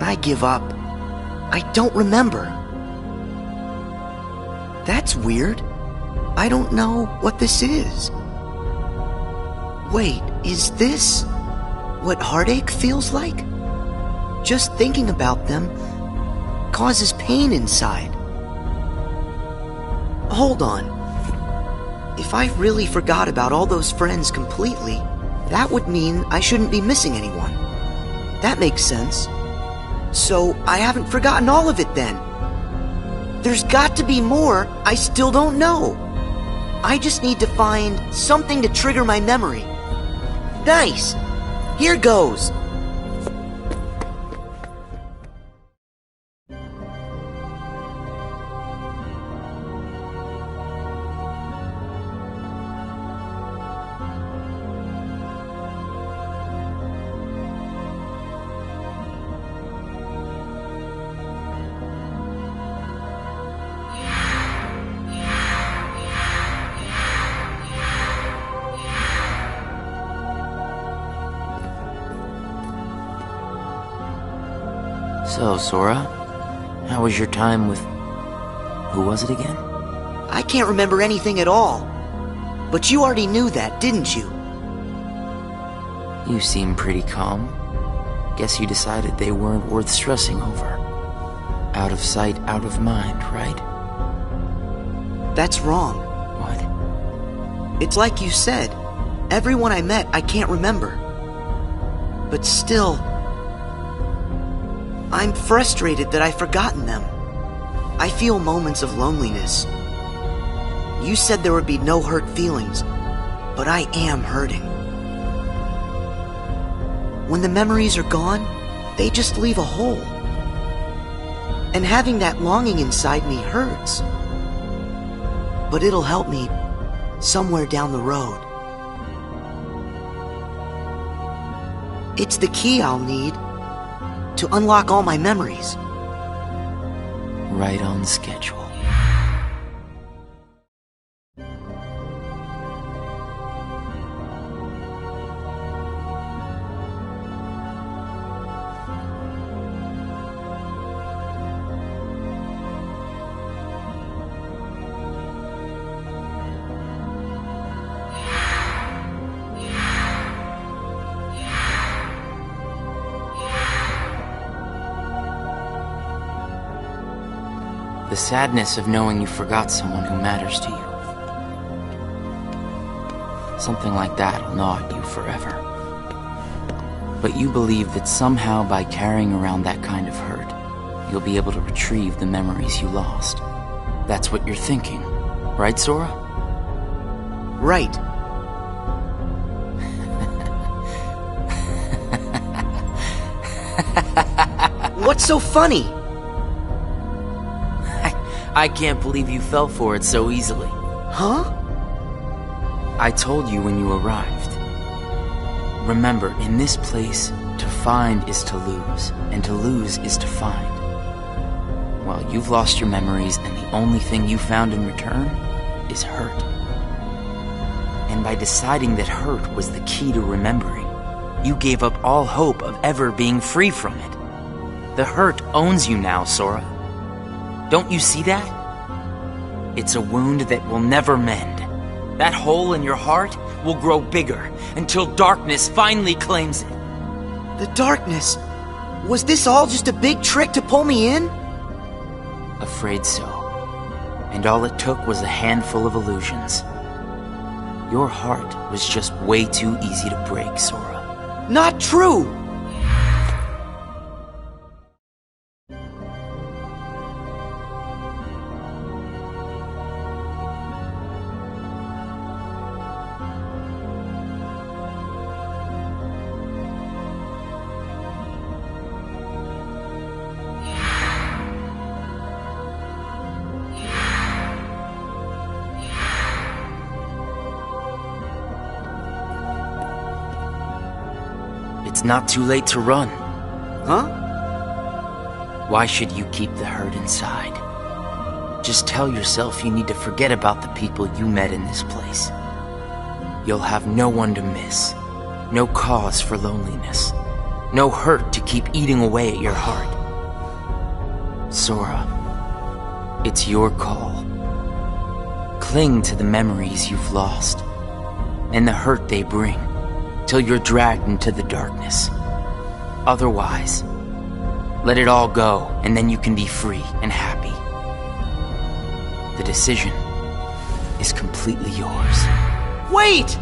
I give up. I don't remember. That's weird. I don't know what this is. Wait, is this what heartache feels like? Just thinking about them causes pain inside. Hold on. If I really forgot about all those friends completely, that would mean I shouldn't be missing anyone. That makes sense. So I haven't forgotten all of it then. There's got to be more I still don't know. I just need to find something to trigger my memory. Nice! Here goes! So, Sora, how was your time with... who was it again? I can't remember anything at all. But you already knew that, didn't you? You seem pretty calm. Guess you decided they weren't worth stressing over. Out of sight, out of mind, right? That's wrong. What? It's like you said. Everyone I met, I can't remember. But still, I'm frustrated that I've forgotten them. I feel moments of loneliness. You said there would be no hurt feelings, but I am hurting. When the memories are gone, they just leave a hole. And having that longing inside me hurts. But it'll help me somewhere down the road. It's the key I'll need to unlock all my memories. Right on schedule. The sadness of knowing you forgot someone who matters to you. Something like that will gnaw at you forever. But you believe that somehow by carrying around that kind of hurt, you'll be able to retrieve the memories you lost. That's what you're thinking, right, Sora? Right. What's so funny? I can't believe you fell for it so easily. Huh? I told you when you arrived. Remember, in this place, to find is to lose, and to lose is to find. Well, you've lost your memories, and the only thing you found in return is hurt. And by deciding that hurt was the key to remembering, you gave up all hope of ever being free from it. The hurt owns you now, Sora. Don't you see that? It's a wound that will never mend. That hole in your heart will grow bigger until darkness finally claims it. The darkness? Was this all just a big trick to pull me in? Afraid so. And all it took was a handful of illusions. Your heart was just way too easy to break, Sora. Not true! It's not too late to run. Huh? Why should you keep the hurt inside? Just tell yourself you need to forget about the people you met in this place. You'll have no one to miss, no cause for loneliness, no hurt to keep eating away at your heart. Sora, it's your call. Cling to the memories you've lost, and the hurt they bring, till you're dragged into the darkness. Otherwise, let it all go, and then you can be free and happy. The decision is completely yours. Wait!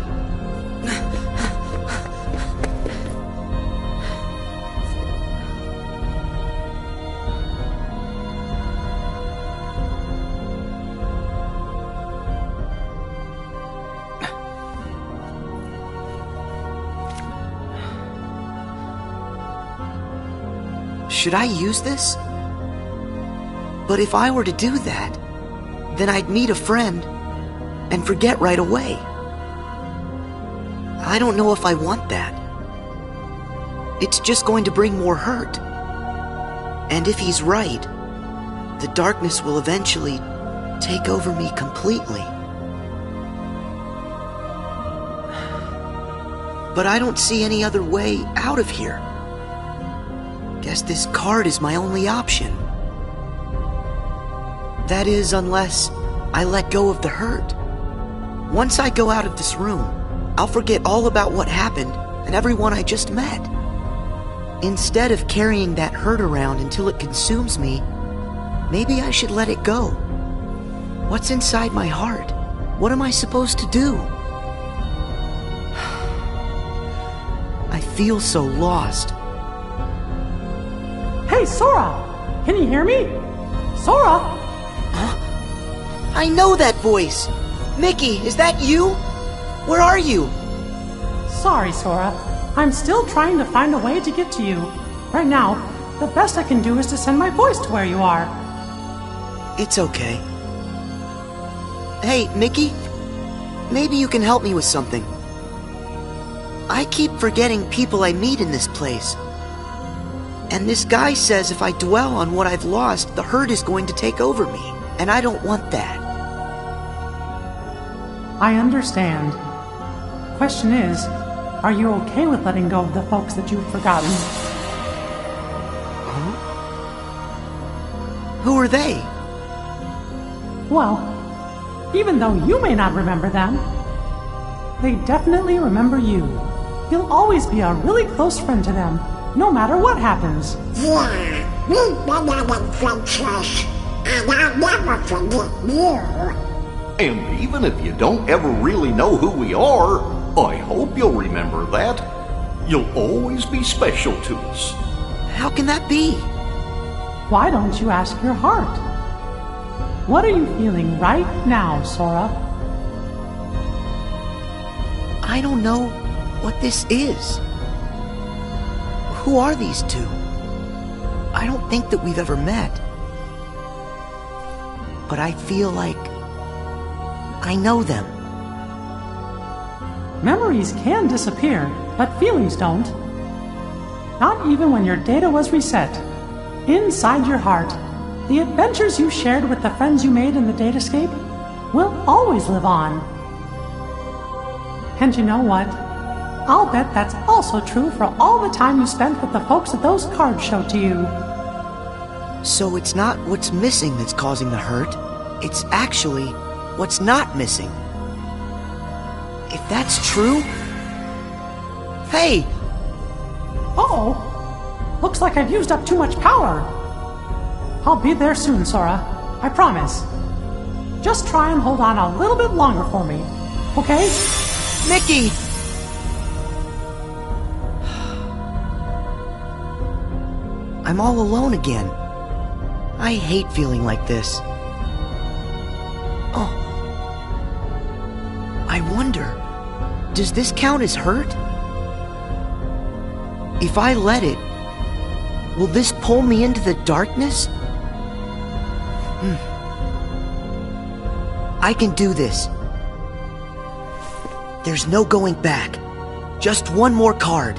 Should I use this? But if I were to do that, then I'd meet a friend and forget right away. I don't know if I want that. It's just going to bring more hurt. And if he's right, the darkness will eventually take over me completely. But I don't see any other way out of here. Guess this card is my only option. That is, unless I let go of the hurt. Once I go out of this room, I'll forget all about what happened and everyone I just met. Instead of carrying that hurt around until it consumes me, maybe I should let it go. What's inside my heart? What am I supposed to do? I feel so lost. Hey, Sora! Can you hear me? Sora! Huh? I know that voice! Mickey, is that you? Where are you? Sorry, Sora. I'm still trying to find a way to get to you. Right now, the best I can do is to send my voice to where you are. It's okay. Hey, Mickey? Maybe you can help me with something. I keep forgetting people I meet in this place. And this guy says if I dwell on what I've lost, the hurt is going to take over me. And I don't want that. I understand. Question is, are you okay with letting go of the folks that you've forgotten? Huh? Who are they? Well, even though you may not remember them, they definitely remember you. You'll always be a really close friend to them, no matter what happens. Yeah, we've been having friendships, and I'll never forget you. And even if you don't ever really know who we are, I hope you'll remember that. You'll always be special to us. How can that be? Why don't you ask your heart? What are you feeling right now, Sora? I don't know what this is. Who are these two? I don't think that we've ever met. But I feel like I know them. Memories can disappear, but feelings don't. Not even when your data was reset. Inside your heart, the adventures you shared with the friends you made in the datascape will always live on. And you know what? I'll bet that's also true for all the time you spent with the folks that those cards showed to you. So it's not what's missing that's causing the hurt. It's actually what's not missing. If that's true... Hey! Uh-oh! Looks like I've used up too much power. I'll be there soon, Sora. I promise. Just try and hold on a little bit longer for me, okay? Mickey! I'm all alone again. I hate feeling like this. Oh. I wonder, does this count as hurt? If I let it, will this pull me into the darkness? I can do this. There's no going back. Just one more card.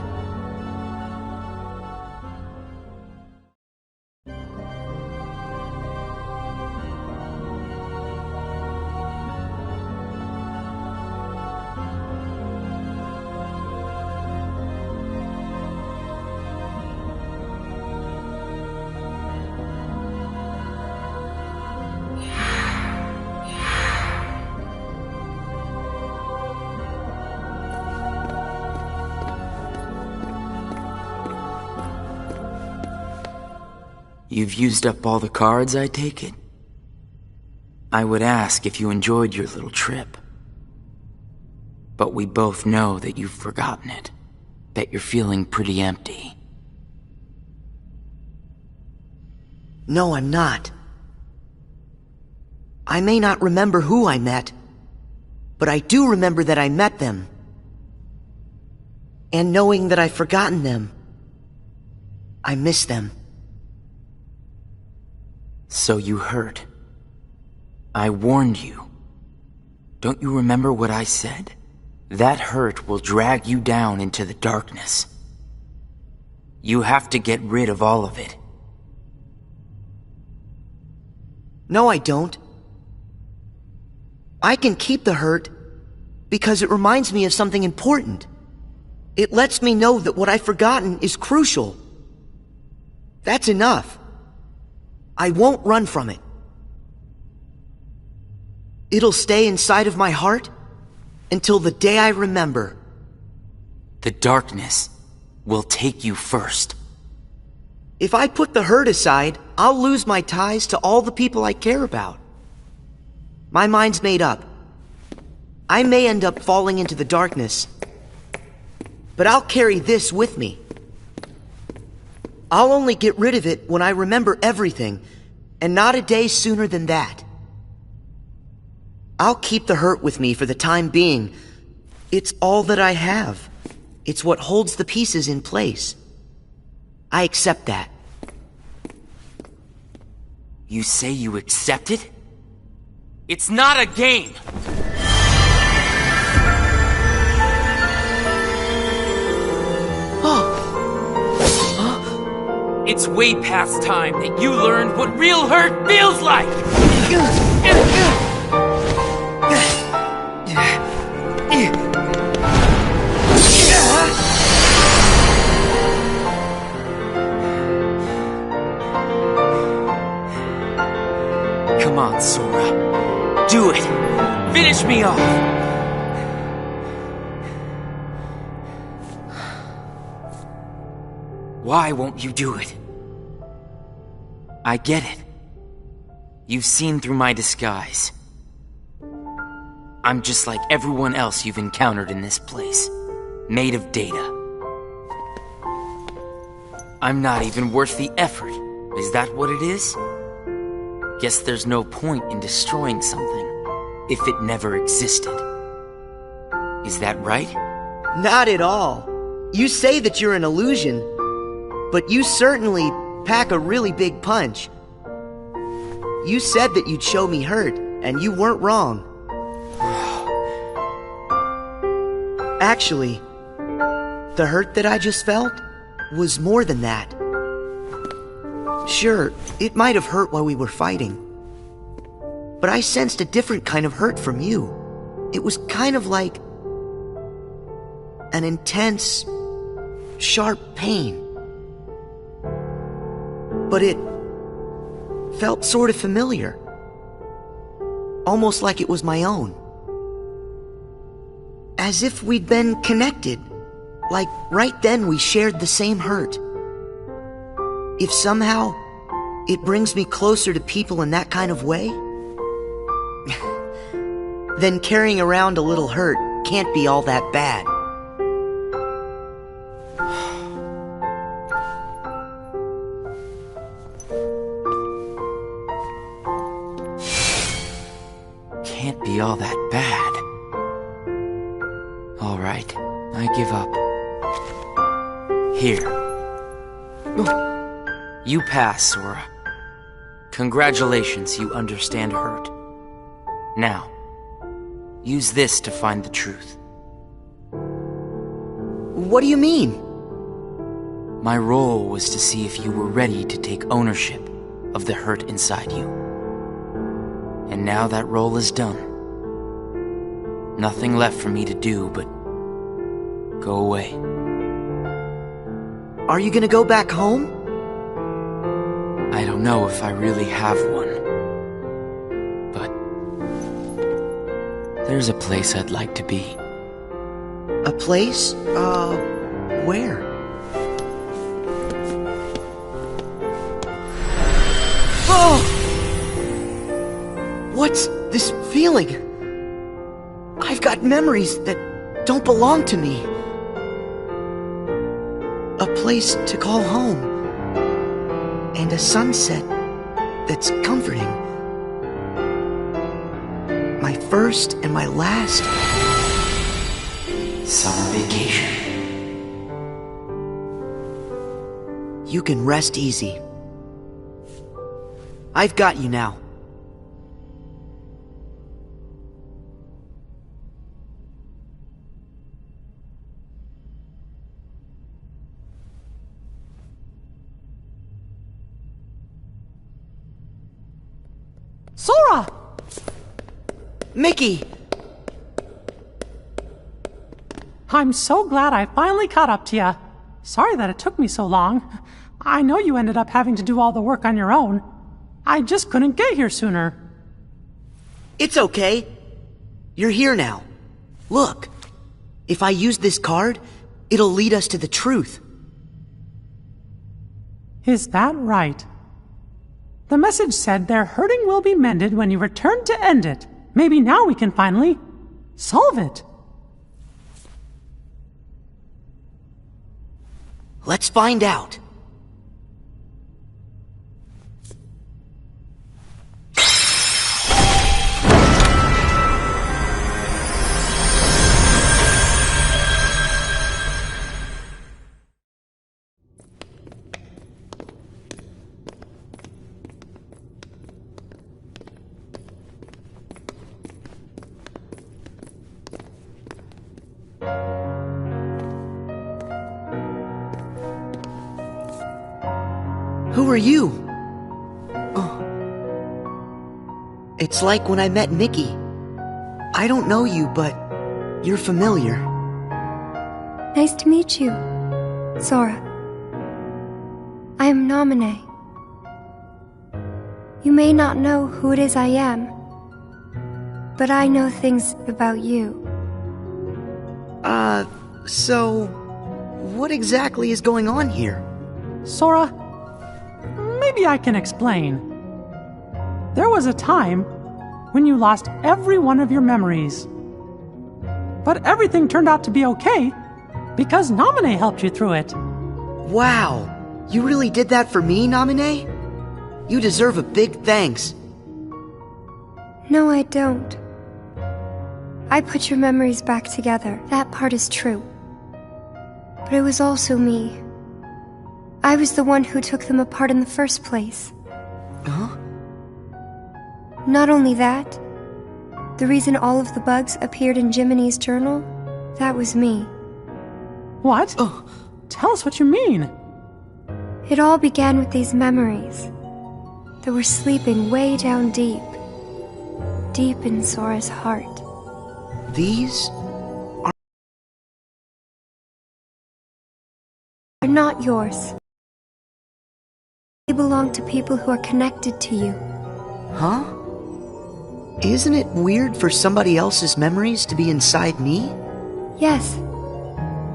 You've used up all the cards, I take it? I would ask if you enjoyed your little trip. But we both know that you've forgotten it. That you're feeling pretty empty. No, I'm not. I may not remember who I met, but I do remember that I met them. And knowing that I've forgotten them, I miss them. So you hurt. I warned you. Don't you remember what I said? That hurt will drag you down into the darkness. You have to get rid of all of it. No, I don't. I can keep the hurt because it reminds me of something important. It lets me know that what I've forgotten is crucial. That's enough. I won't run from it. It'll stay inside of my heart until the day I remember. The darkness will take you first. If I put the hurt aside, I'll lose my ties to all the people I care about. My mind's made up. I may end up falling into the darkness, but I'll carry this with me. I'll only get rid of it when I remember everything, and not a day sooner than that. I'll keep the hurt with me for the time being. It's all that I have. It's what holds the pieces in place. I accept that. You say you accept it? It's not a game! It's way past time that you learned what real hurt feels like! Come on, Sora. Do it! Finish me off! Why won't you do it? I get it. You've seen through my disguise. I'm just like everyone else you've encountered in this place. Made of data. I'm not even worth the effort. Is that what it is? Guess there's no point in destroying something if it never existed. Is that right? Not at all. You say that you're an illusion, but you certainly pack a really big punch. You said that you'd show me hurt, and you weren't wrong. Actually, the hurt that I just felt was more than that. Sure, it might have hurt while we were fighting, but I sensed a different kind of hurt from you. It was kind of like an intense, sharp pain. But it felt sort of familiar. Almost like it was my own. As if we'd been connected. Like right then we shared the same hurt. If somehow it brings me closer to people in that kind of way, then carrying around a little hurt can't be all that bad. Can't be all that bad. All right, I give up. Here. You pass, Sora. Congratulations, you understand hurt. Now, use this to find the truth. What do you mean? My role was to see if you were ready to take ownership of the hurt inside you. And now that role is done. Nothing left for me to do but go away. Are you gonna go back home? I don't know if I really have one. But there's a place I'd like to be. A place? Where? Oh! What's this feeling? I've got memories that don't belong to me. A place to call home. And a sunset that's comforting. My first and my last summer vacation. You can rest easy. I've got you now. Sora! Mickey! I'm so glad I finally caught up to you. Sorry that it took me so long. I know you ended up having to do all the work on your own. I just couldn't get here sooner. It's okay. You're here now. Look, if I use this card, it'll lead us to the truth. Is that right? The message said their hurting will be mended when you return to end it. Maybe now we can finally solve it. Let's find out. Who are you? Oh. It's like when I met Mickey. I don't know you, but you're familiar. Nice to meet you, Sora. I am Naminé. You may not know who it is I am, but I know things about you. So what exactly is going on here? Sora, maybe I can explain. There was a time when you lost every one of your memories. But everything turned out to be okay because Naminé helped you through it. Wow, you really did that for me, Naminé? You deserve a big thanks. No, I don't. I put your memories back together. That part is true. But it was also me. I was the one who took them apart in the first place. Huh? Not only that, the reason all of the bugs appeared in Jiminy's journal, that was me. What? Tell us what you mean. It all began with these memories that were sleeping way down deep in Sora's heart. These are not yours. They belong to people who are connected to you. Huh? Isn't it weird for somebody else's memories to be inside me? Yes.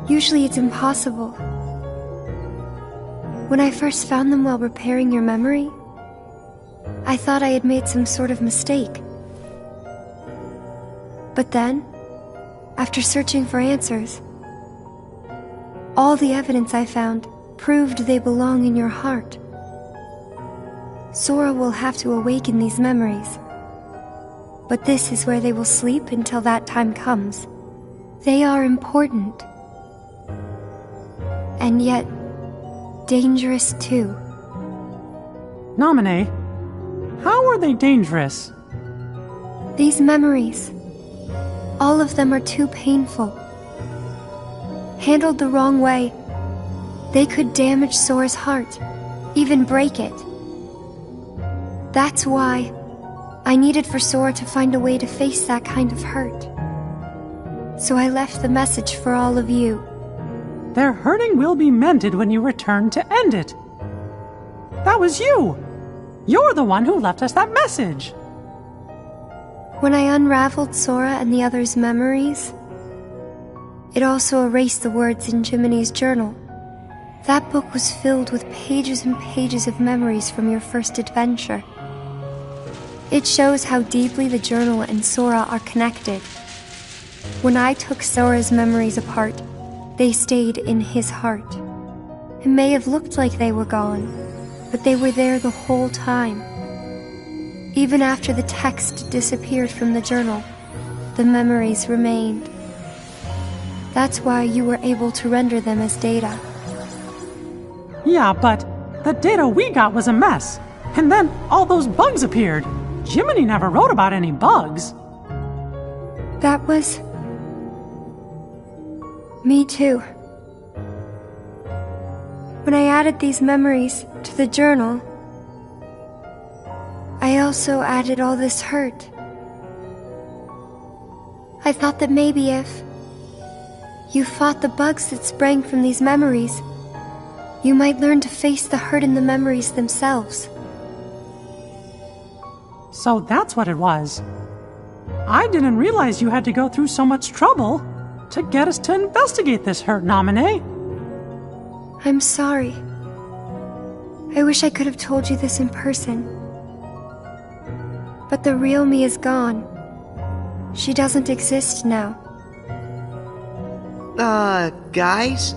Usually it's impossible. When I first found them while repairing your memory, I thought I had made some sort of mistake. But then, after searching for answers, all the evidence I found proved they belong in your heart. Sora will have to awaken these memories, but this is where they will sleep until that time comes. They are important, and yet dangerous too. Naminé, how are they dangerous? These memories, all of them are too painful. Handled the wrong way, they could damage Sora's heart, even break it. That's why I needed for Sora to find a way to face that kind of hurt. So I left the message for all of you. Their hurting will be mended when you return to end it. That was you! You're the one who left us that message! When I unraveled Sora and the others' memories, it also erased the words in Jiminy's journal. That book was filled with pages and pages of memories from your first adventure. It shows how deeply the journal and Sora are connected. When I took Sora's memories apart, they stayed in his heart. It may have looked like they were gone, but they were there the whole time. Even after the text disappeared from the journal, the memories remained. That's why you were able to render them as data. Yeah, but the data we got was a mess. And then all those bugs appeared. Jiminy never wrote about any bugs. That was... me too. When I added these memories to the journal, I also added all this hurt. I thought that maybe if you fought the bugs that sprang from these memories, you might learn to face the hurt in the memories themselves. So that's what it was. I didn't realize you had to go through so much trouble to get us to investigate this hurt, Naminé. I'm sorry. I wish I could have told you this in person. But the real me is gone. She doesn't exist now. Guys?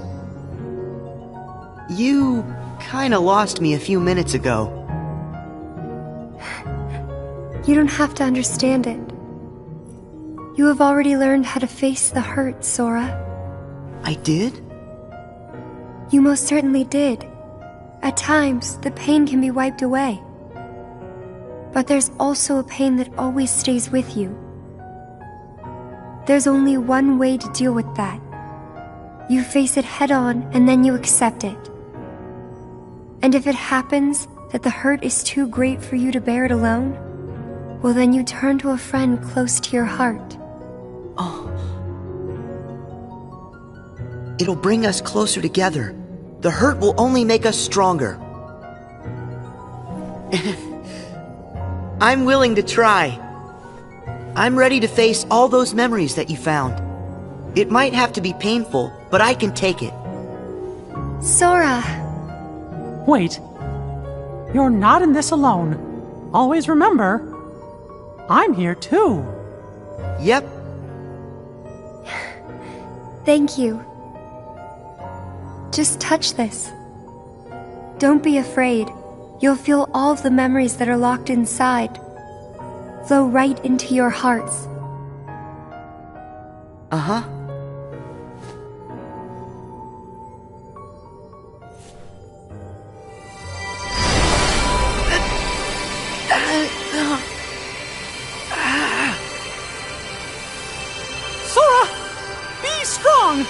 You kinda lost me a few minutes ago. You don't have to understand it. You have already learned how to face the hurt, Sora. I did? You most certainly did. At times, the pain can be wiped away. But there's also a pain that always stays with you. There's only one way to deal with that. You face it head on and then you accept it. And if it happens that the hurt is too great for you to bear it alone, well then you turn to a friend close to your heart. Oh. It'll bring us closer together. The hurt will only make us stronger. I'm willing to try. I'm ready to face all those memories that you found. It might have to be painful, but I can take it. Sora! Wait. You're not in this alone. Always remember, I'm here too. Yep. Thank you. Just touch this. Don't be afraid. You'll feel all of the memories that are locked inside flow right into your hearts. Sora, be strong!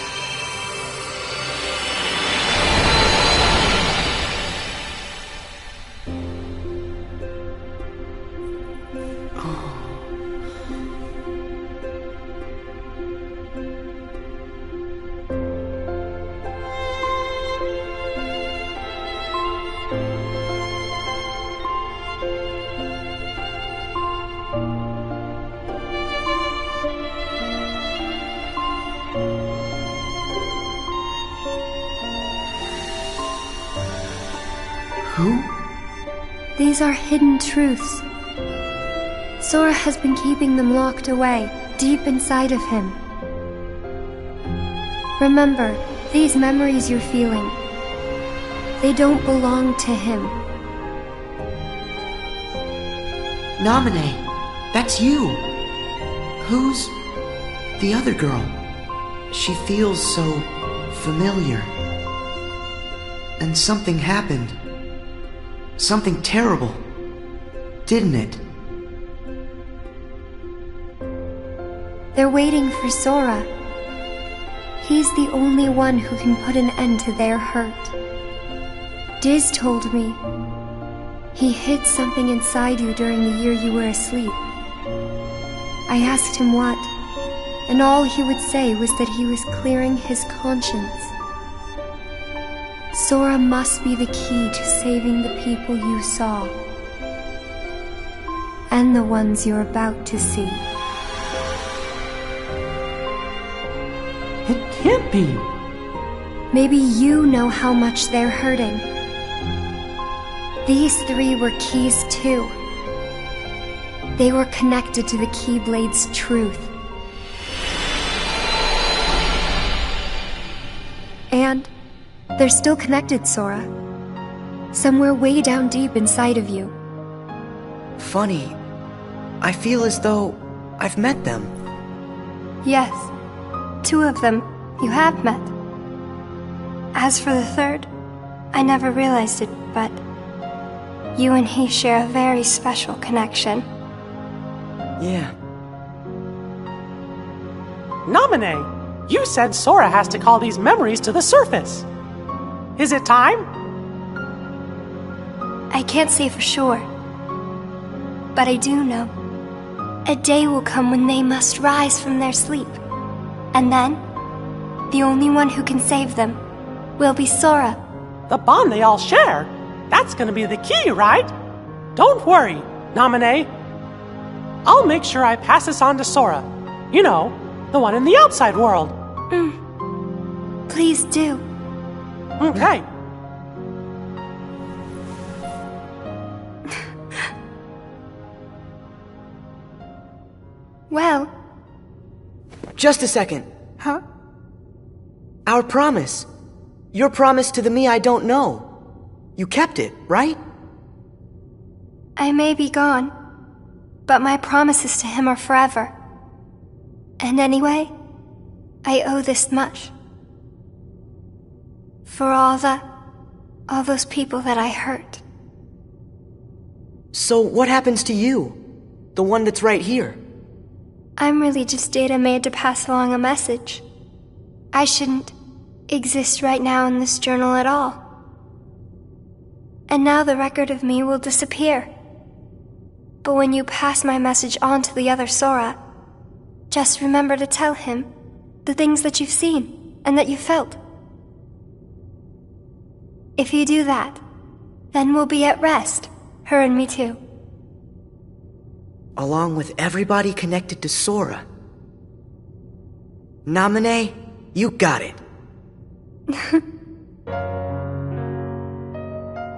Who? These are hidden truths. Sora has been keeping them locked away, deep inside of him. Remember, these memories you're feeling, they don't belong to him. Naminé, that's you. Who's the other girl? She feels so familiar. And something happened. Something terrible, didn't it? They're waiting for Sora. He's the only one who can put an end to their hurt. Diz told me he hid something inside you during the year you were asleep. I asked him what, and all he would say was that he was clearing his conscience. Sora must be the key to saving the people you saw, and the ones you're about to see. It can't be. Maybe you know how much they're hurting. These three were keys too. They were connected to the Keyblade's truth. And they're still connected, Sora. Somewhere way down deep inside of you. Funny. I feel as though I've met them. Yes, 2 of them you have met. As for the third, I never realized it, but you and he share a very special connection. Yeah. Naminé, you said Sora has to call these memories to the surface. Is it time? I can't say for sure, but I do know. A day will come when they must rise from their sleep, and then the only one who can save them will be Sora. The bond they all share? That's gonna be the key, right? Don't worry, Naminé. I'll make sure I pass this on to Sora. You know, the one in the outside world. Please do. Okay. Well... Just a second. Huh? Our promise. Your promise to the me I don't know. You kept it, right? I may be gone, but my promises to him are forever. And anyway, I owe this much. For all those people that I hurt. So what happens to you? The one that's right here? I'm really just data made to pass along a message. I shouldn't exist right now in this journal at all. And now the record of me will disappear. But when you pass my message on to the other Sora, just remember to tell him the things that you've seen and that you felt. If you do that, then we'll be at rest, her and me too. Along with everybody connected to Sora. Naminé, you got it.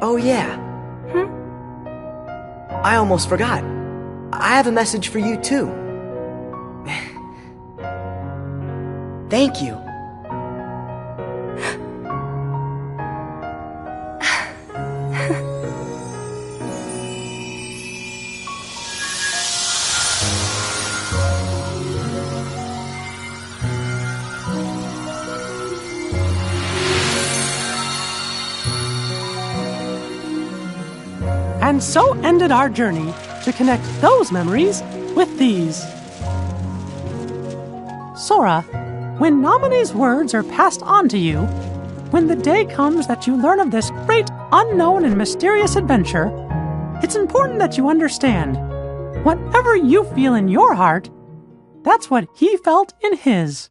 Oh yeah. I almost forgot. I have a message for you too. Thank you. And so ended our journey to connect those memories with these. Sora, when Nominee's words are passed on to you, when the day comes that you learn of this great, unknown, and mysterious adventure, it's important that you understand, whatever you feel in your heart, that's what he felt in his.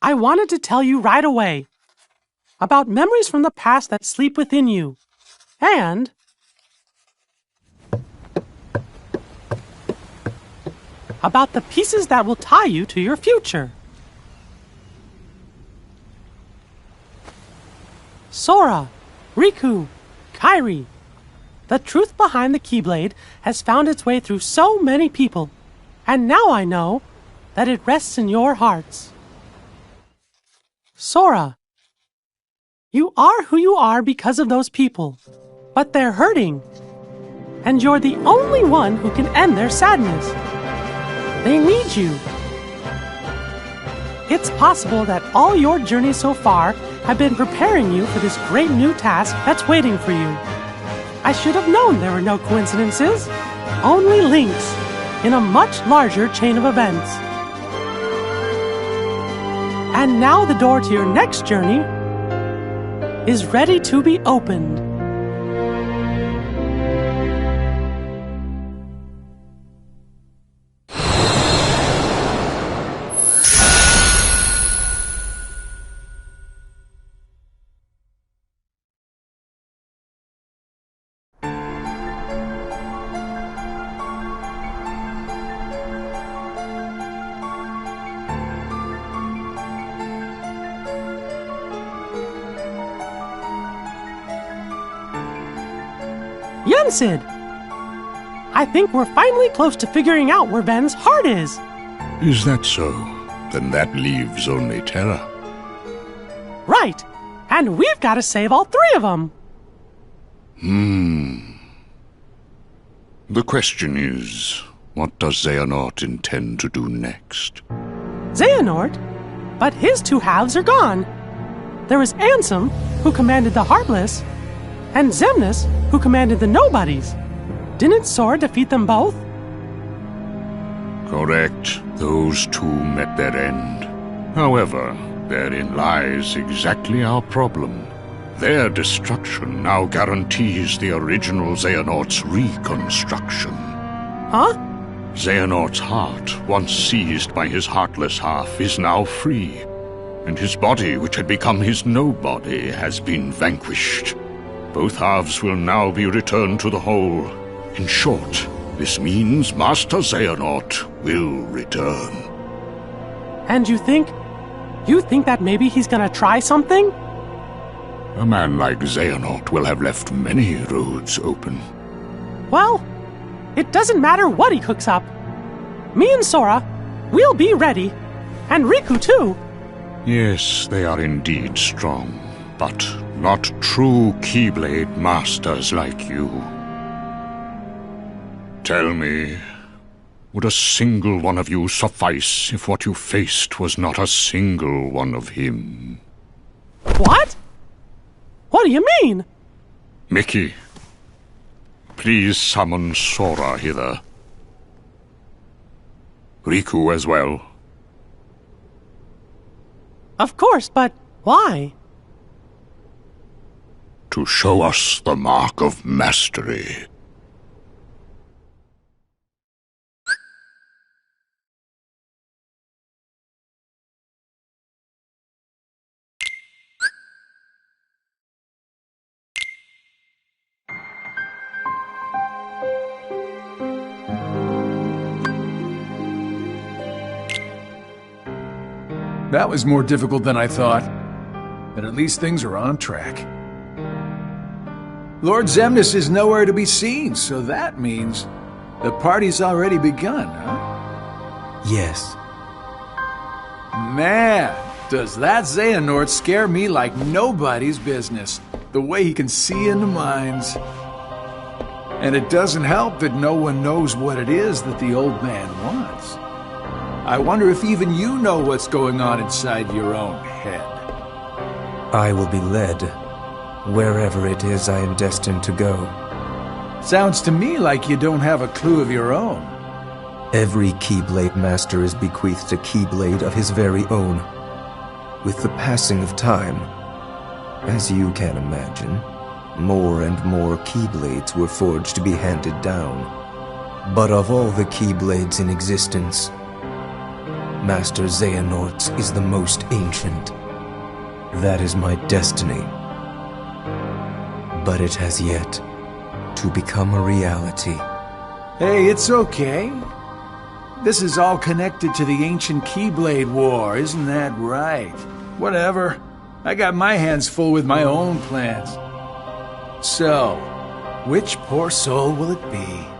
I wanted to tell you right away about memories from the past that sleep within you, and about the pieces that will tie you to your future. Sora, Riku, Kairi, the truth behind the Keyblade has found its way through so many people, and now I know that it rests in your hearts. Sora, you are who you are because of those people, but they're hurting, and you're the only one who can end their sadness. They need you. It's possible that all your journeys so far have been preparing you for this great new task that's waiting for you. I should have known there were no coincidences, only links in a much larger chain of events. And now the door to your next journey is ready to be opened. Sid, I think we're finally close to figuring out where Ven's heart is. Is that so? Then that leaves only Terra. Right. And we've got to save all three of them. The question is, what does Xehanort intend to do next? Xehanort? But his two halves are gone. There was Ansem, who commanded the Heartless, and Xemnas, who commanded the Nobodies. Didn't Sora defeat them both? Correct. Those two met their end. However, therein lies exactly our problem. Their destruction now guarantees the original Xehanort's reconstruction. Huh? Xehanort's heart, once seized by his heartless half, is now free. And his body, which had become his nobody, has been vanquished. Both halves will now be returned to the whole. In short, this means Master Xehanort will return. And you think that maybe he's gonna try something? A man like Xehanort will have left many roads open. Well, it doesn't matter what he cooks up. Me and Sora, we'll be ready. And Riku too. Yes, they are indeed strong, but not true Keyblade masters like you. Tell me, would a single one of you suffice if what you faced was not a single one of him? What? What do you mean? Mickey, please summon Sora hither. Riku as well. Of course, but why? To show us the mark of mastery. That was more difficult than I thought. But at least things are on track. Lord Xemnas is nowhere to be seen, so that means the party's already begun, huh? Yes. Man, does that Xehanort scare me like nobody's business. The way he can see into minds. And it doesn't help that no one knows what it is that the old man wants. I wonder if even you know what's going on inside your own head. I will be led wherever it is I am destined to go. Sounds to me like you don't have a clue of your own. Every Keyblade Master is bequeathed a Keyblade of his very own. With the passing of time, as you can imagine, more and more Keyblades were forged to be handed down. But of all the Keyblades in existence, Master Xehanort's is the most ancient. That is my destiny. But it has yet to become a reality. Hey, it's okay. This is all connected to the ancient Keyblade War, isn't that right? Whatever. I got my hands full with my own plans. So, which poor soul will it be?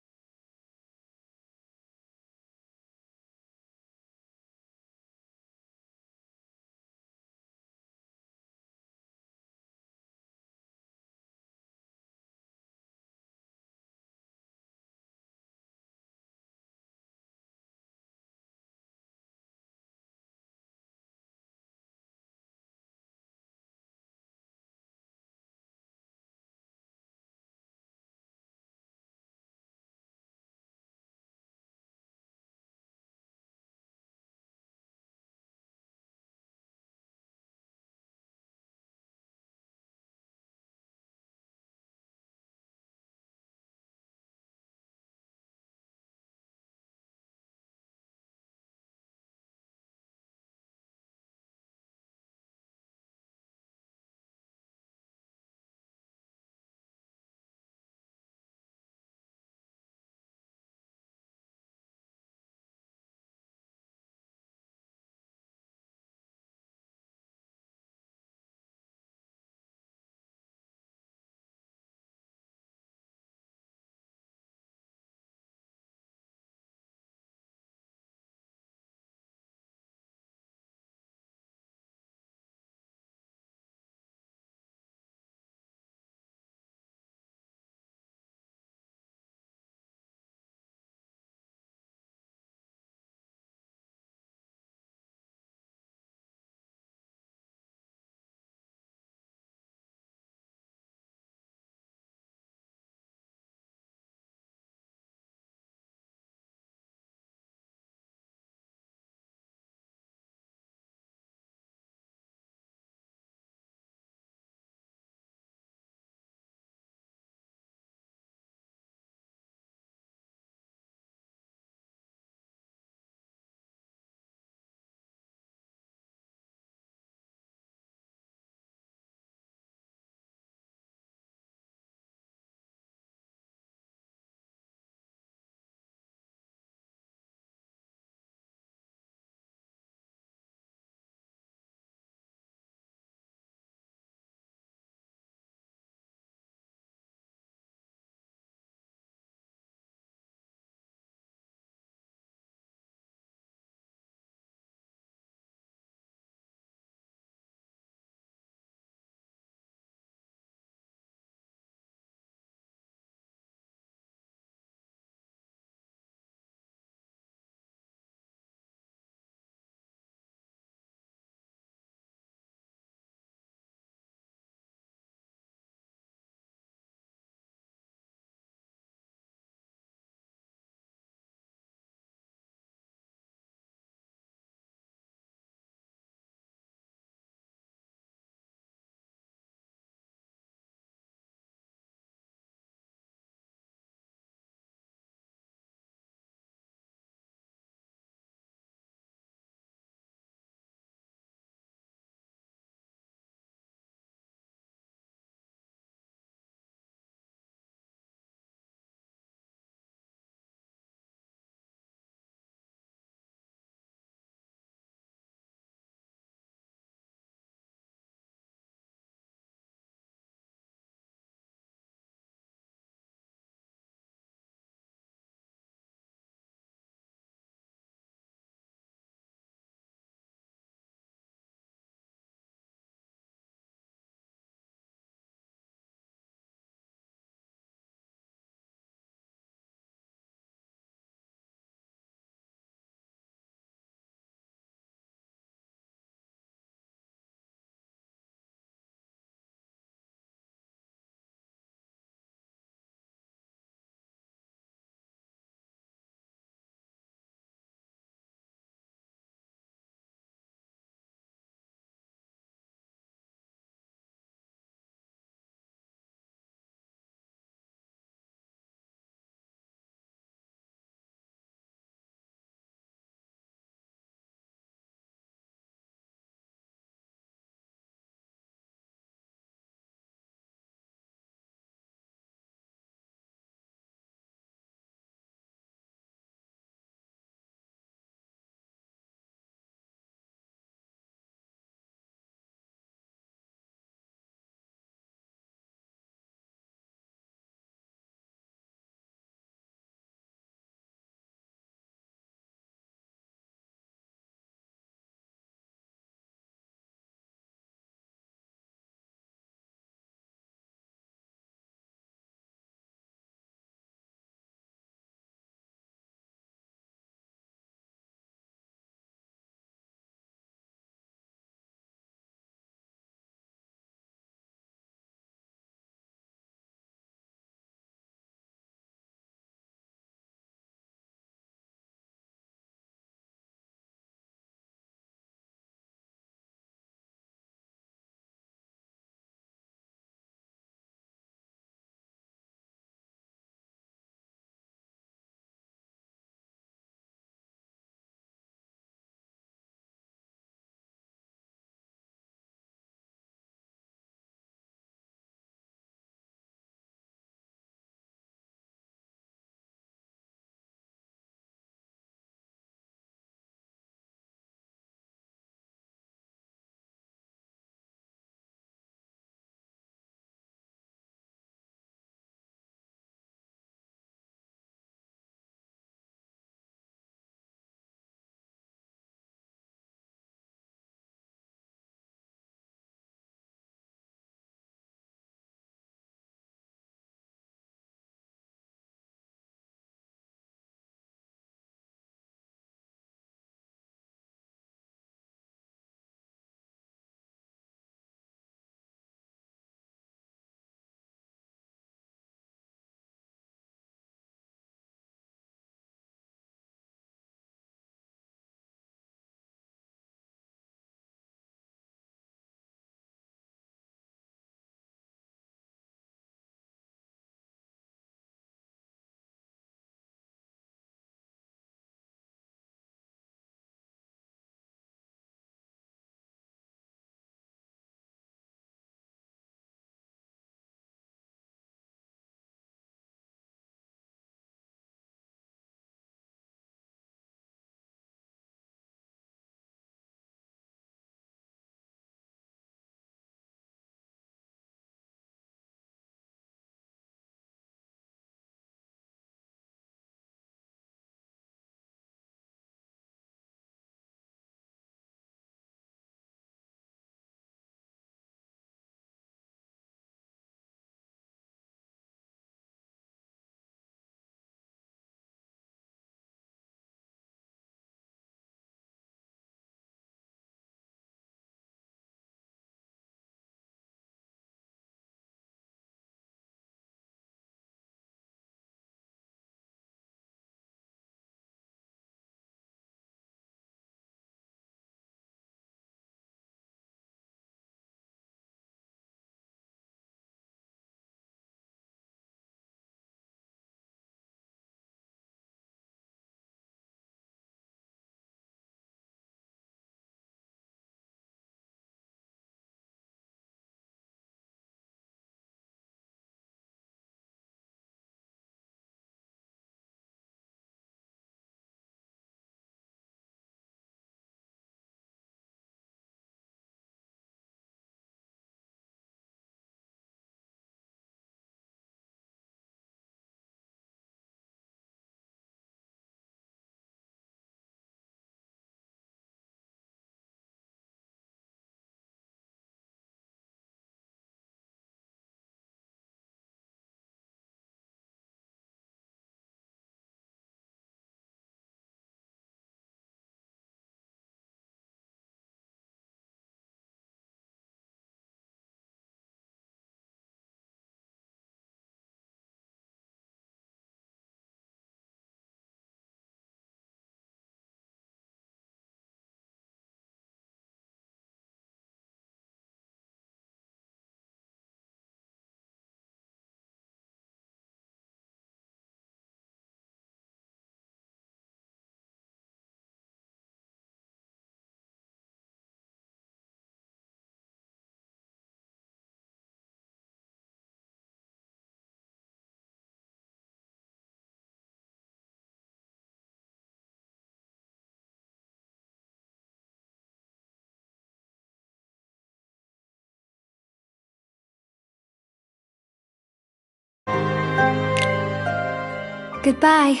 Goodbye.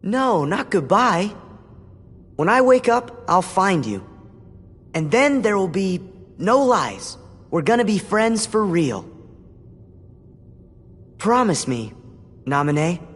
No, not goodbye. When I wake up, I'll find you. And then there will be no lies. We're gonna be friends for real. Promise me, Naminé.